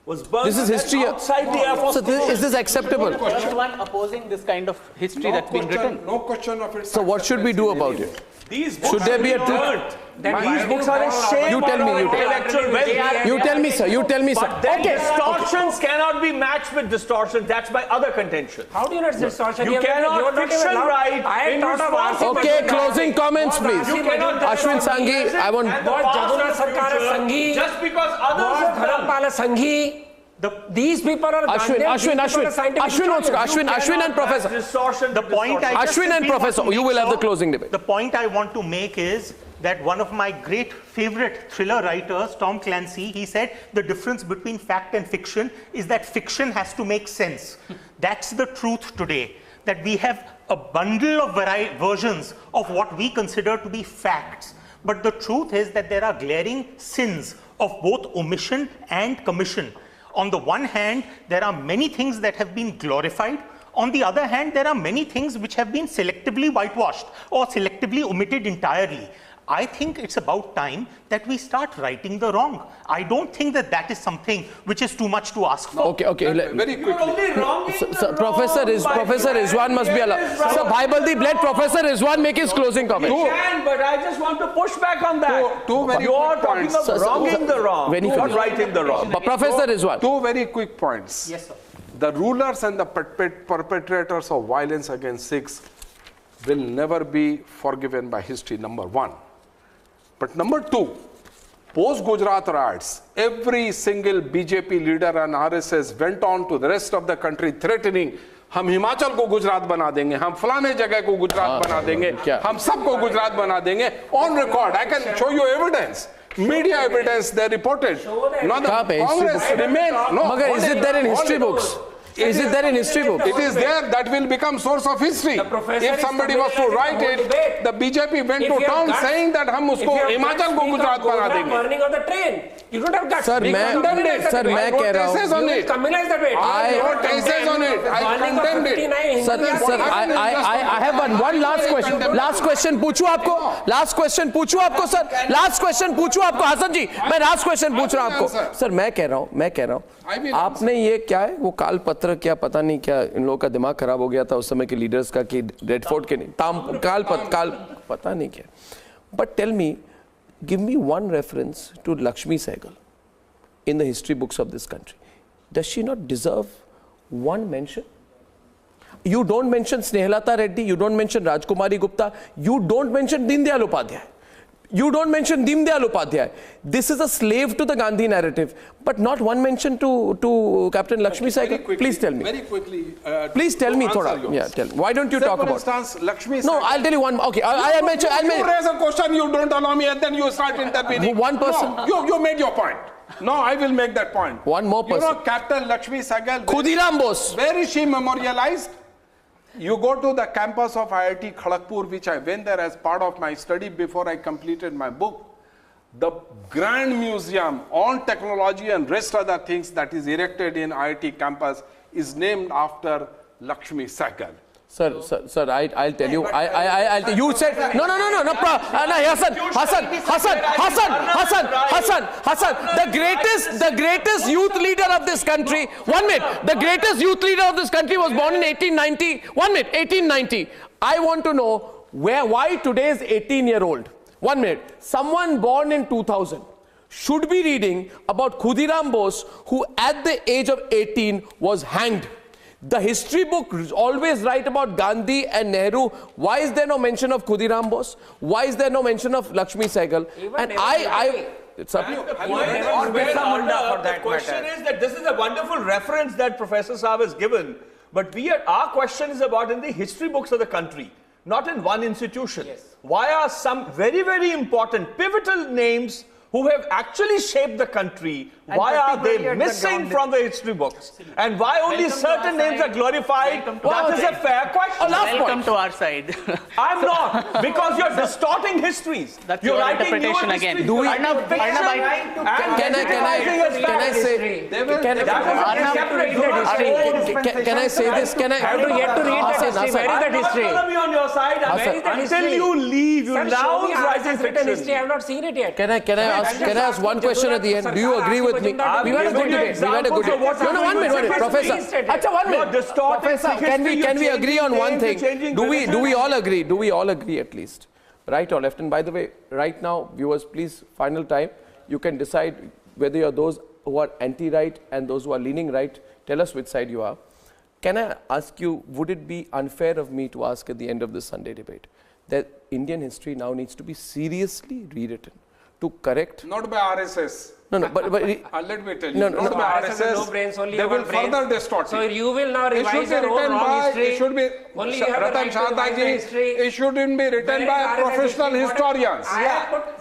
Was burned. This is history. Outside the Air Force. So is this acceptable? First one opposing this kind of history that's been written. No question of it. So what should we do about it? These books Should there be a truth? These books are a shame. You tell me. Intellectual wealth. You tell me, sir. But then distortions cannot be matched with distortions. That's my other contention. How do you not distortion? You cannot fiction write. I thought of Okay, closing comments, please. Ashwin Sanghi, I want. Jaduna Sarkar Sanghi. Just because others have done. Dharampala Sanghi. These people are Ashwin and Professor. The point Ashwin and Professor, you will have the closing debate. The point I want to make is that one of my great favorite thriller writers, Tom Clancy, he said the difference between fact and fiction is that fiction has to make sense. That's the truth today, that we have a bundle of versions of what we consider to be facts. But the truth is that there are glaring sins of both omission and commission. On the one hand, there are many things that have been glorified. On the other hand, there are many things which have been selectively whitewashed or selectively omitted entirely. I think it's about time that we start righting the wrong. I don't think that that is something which is too much to ask for. Okay. Very quickly. Professor Rizwan must be allowed. Sir, Bhaibaldeep, let Professor Rizwan make his closing comment. You can, but I just want to push back on that. Two very You're quick talking points. of wronging the wrong, not righting the wrong. Professor Rizwan. Two very quick points. Yes, sir. The rulers and the perpetrators of violence against Sikhs will never be forgiven by history, number one. But number two, post-Gujarat riots, every single BJP leader and RSS went on to the rest of the country threatening, हम हिमाचल को गुजरात बना देंगे, हम फलाने जगह को गुजरात बना देंगे, हम सबको गुजरात बना देंगे. On record, I can show you evidence. Media evidence, they reported. Now the Congress remain. No, Magar, is it there in history books? Is it there in history books? It is there. That will become source of history. If somebody was to write it, the BJP went to town saying that हम उसको हिमाचल को गुजरात बना देंगे. Burning of the train. You don't have guts. Sir, मैं कह रहा हूँ. I wrote essays on it. I condemned it. Sir, I have one last question. Last question पूछूं आपको? Last question पूछूं आपको sir? Last question पूछूं आपको हसन जी? मैं last question पूछ रहा हूं आपको. Sir, मैं कह रहा हूं. आपने ये क्या है? वो काल पत्र क्या पता नहीं क्या इन लोगों का दिमाग खराब हो गया था उस समय के लीडर्स का कि रेड फोर्ट के नहीं काल पता नहीं क्या. But tell me, give me one reference to Lakshmi Sehgal in the history books of this country. Does she not deserve one mention? You don't mention Snehlata Reddy, you don't mention Rajkumari Gupta, you don't mention Deen Dayal Upadhyay. You don't mention Deen Dayal Upadhyay. This is a slave to the Gandhi narrative, but not one mention to Captain Lakshmi Sehgal. Please tell me. Very quickly. Please tell me, thoda. Yeah, tell me. Why don't you talk about? For instance, Lakshmi Sehgal. No, I'll tell you one. Okay, I'll mention. You raise a question, you don't allow me, and then you start intervening. One person. No, you made your point. No, I will make that point. One more person. You know, Captain Lakshmi Sehgal. Khudiram Bose. Where is she memorialized? You go to the campus of IIT Kharagpur, which I went there as part of my study before I completed my book. The Grand Museum on technology and rest other things that is erected in IIT campus is named after Lakshmi Sehgal. Sir, I'll tell you. You said no. Hassan. The greatest youth leader of this country. 1 minute. The greatest youth leader of this country was born in 1890. 1 minute. 1890. I want to know why today's 18-year-old. 1 minute. Someone born in 2000 should be reading about Khudiram Bose, who at the age of 18 was hanged. The history book always write about Gandhi and Nehru. Why is there no mention of Khudiram Bose? Why is there no mention of Lakshmi Sehgal? And it's up. The question is that this is a wonderful reference that Professor Saab has given, but our question is about in the history books of the country, not in one institution. Yes. Why are some very, very important, pivotal names who have actually shaped the country, why are they missing from the history books? And why only certain names are glorified? That is a fair question. Welcome to our side. I'm not, because you're distorting histories. That's your interpretation again. Can I say this? Can I? Have to yet to read that history. Where is that history? On your side, until you leave, you now write written history. I have not seen it yet. Can I ask one question at the end? Do you agree with me? We had a good debate. No, 1 minute. Professor. Acha, 1 minute. Professor, can we agree on one thing? Do we all agree? Do we all agree at least? Right or left? And by the way, right now, viewers, please, final time. You can decide whether you're those who are anti-right and those who are leaning right. Tell us which side you are. Can I ask you, would it be unfair of me to ask at the end of this Sunday debate that Indian history now needs to be seriously rewritten to correct? Not by RSS. No, but let me tell you. Not by RSS. They will further distort it. So you will now revise your own wrong history. It should be, only you have the right to revise the history. It shouldn't be written by professional historians.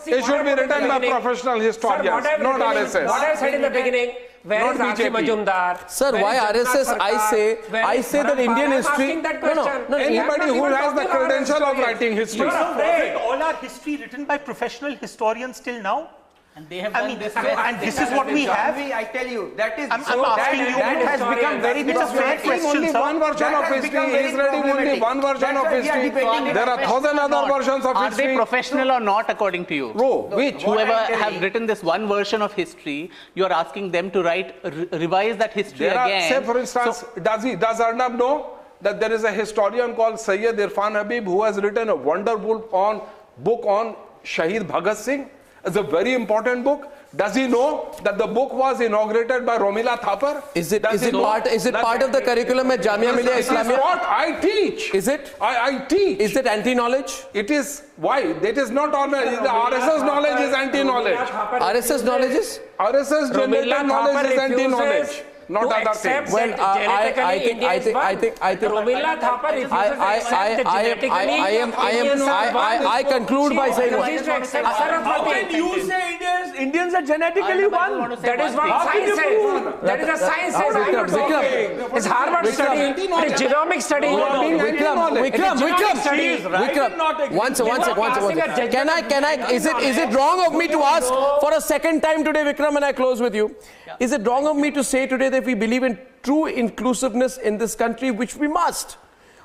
It should be written by professional historians, not RSS. What I said in the beginning, where is Ashwin Majumdar? Sir, why RSS? I say that Indian history. No. Anybody who has the credential of writing history. All our history written by professional historians till now? And they have done this. And this is what we have. I tell you, that is I'm asking you. that has become very It's a fair question, only sir. one version That of has history. become He is very reading only problematic. one version That's of why we are history. debating There are thousand other versions of Are history. they professional or not, according to you? Which? Whoever I'm telling- have written this one version of history, you are asking them to revise that history There are, again. say for instance, does Arnab know that there is a historian called Sayyid Irfan Habib who has written a wonderful book on Shahid Bhagat Singh? It's a very important book. Does he know that the book was inaugurated by Romila Thapar? Is it part of the curriculum at Jamia Millia This is Islamia? what I teach. Is it? I teach. Is it anti-knowledge? It is. Why? That is not knowledge. The RSS knowledge is anti-knowledge. RSS knowledge is? RSS generated knowledge is anti-knowledge. Not to other accept things. Well, that I think Romila Thapar refuses to accept that genetically I conclude by saying what? How can you say Indians are genetically one? That is what science says. That is a science says. I'm not saying. It's Harvard study. It's genomic study. Vikram, one second. Can I, is it wrong of me to ask for a second time today, Vikram, and I close with you? Is it wrong of me to say today that we believe in true inclusiveness in this country, which we must?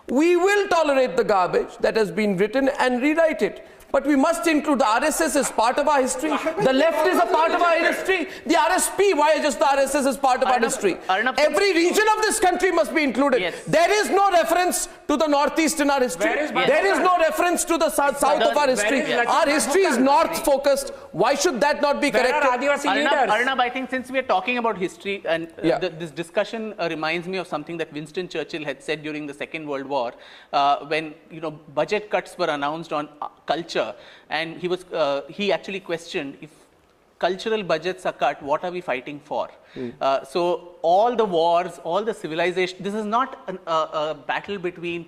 We will tolerate the garbage that has been written and rewrite it. But we must include the RSS as part of our history. The left is a part of our history. The RSP, why just the RSS is part of our history? Every region of this country must be included. Yes. There is no reference to the Northeast in our history. There is no reference to the south of our history. Our history is north-focused. Why should that not be corrected? Arnab, I think since we are talking about history, and this discussion reminds me of something that Winston Churchill had said during the Second World War, when budget cuts were announced on culture. And he actually questioned, if cultural budgets are cut, what are we fighting for? So all the wars, all the civilization, this is not a battle between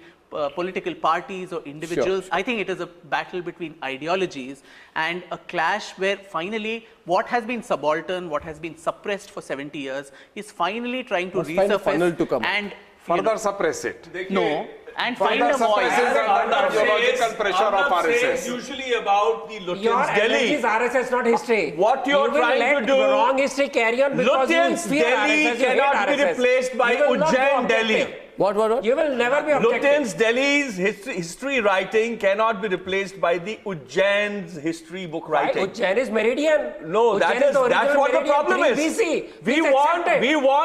political parties or individuals. Sure. I think it is a battle between ideologies and a clash where finally what has been subaltern, what has been suppressed for 70 years is finally trying to resurface and further suppress it. No. And find a voice. Ideological pressure of RSS. Usually about the Lutyens' Your Delhi. energy is RSS, not history. What you're trying to do, wrong history carry on because Lutyens' you fear Delhi RSS, you cannot be hate RSS. replaced by Ujjain Delhi. What? You will never be objective. Lutyens' Delhi's history writing cannot be replaced by the Ujjain's history book writing. Ujjain is meridian. No, that's what the problem is. We want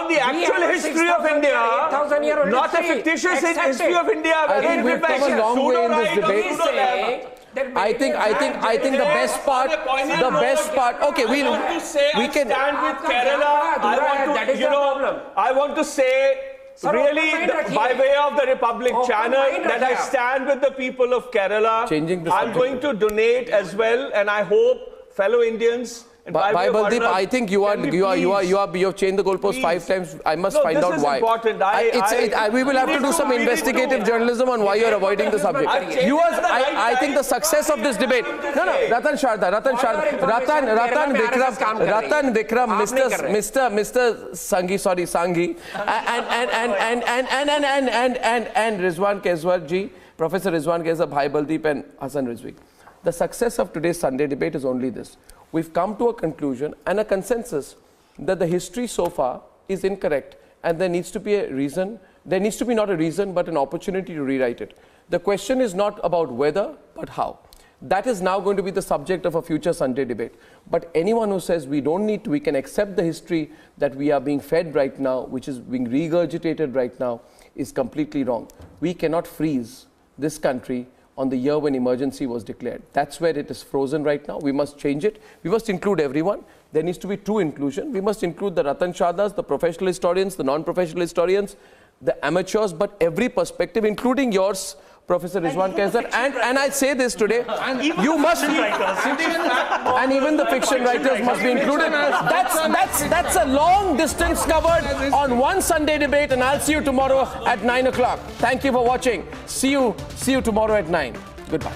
the actual history of India, not a fictitious history of India. I think we've come a long way in this debate. I think the best part. Okay, we can stand with Kerala. I want to say. Really, by way of the Republic channel, that I stand with the people of Kerala. I'm going to donate as well, and I hope fellow Indians. Baldeep, I think you have changed the goalpost 5 times. I must find out why. Important. We will have to do some investigative journalism on why you are avoiding the subject. I think the success of this debate. No, Ratan Vikram, Mr. Sanghi, and Rizwan Keswar ji, Professor Rizwan Keswar, Bhai Baldeep, and Hassan Rizvi. The success of today's Sunday debate is only this. We've come to a conclusion and a consensus that the history so far is incorrect, and there needs to be a reason. There needs to be not a reason, but an opportunity to rewrite it. The question is not about whether, but how. That is now going to be the subject of a future Sunday debate. But anyone who says we don't need to, we can accept the history that we are being fed right now, which is being regurgitated right now, is completely wrong. We cannot freeze this country on the year when emergency was declared. That's where it is frozen right now. We must change it. We must include everyone. There needs to be true inclusion. We must include the Ratan Shadas, the professional historians, the non-professional historians, the amateurs, but every perspective, including yours, Professor Rizwan Keswar. And I say this today, you must be, and even the fiction writers must be included. That's a long distance covered on one Sunday debate, and I'll see you tomorrow at 9 o'clock. Thank you for watching. See you tomorrow at 9. Goodbye.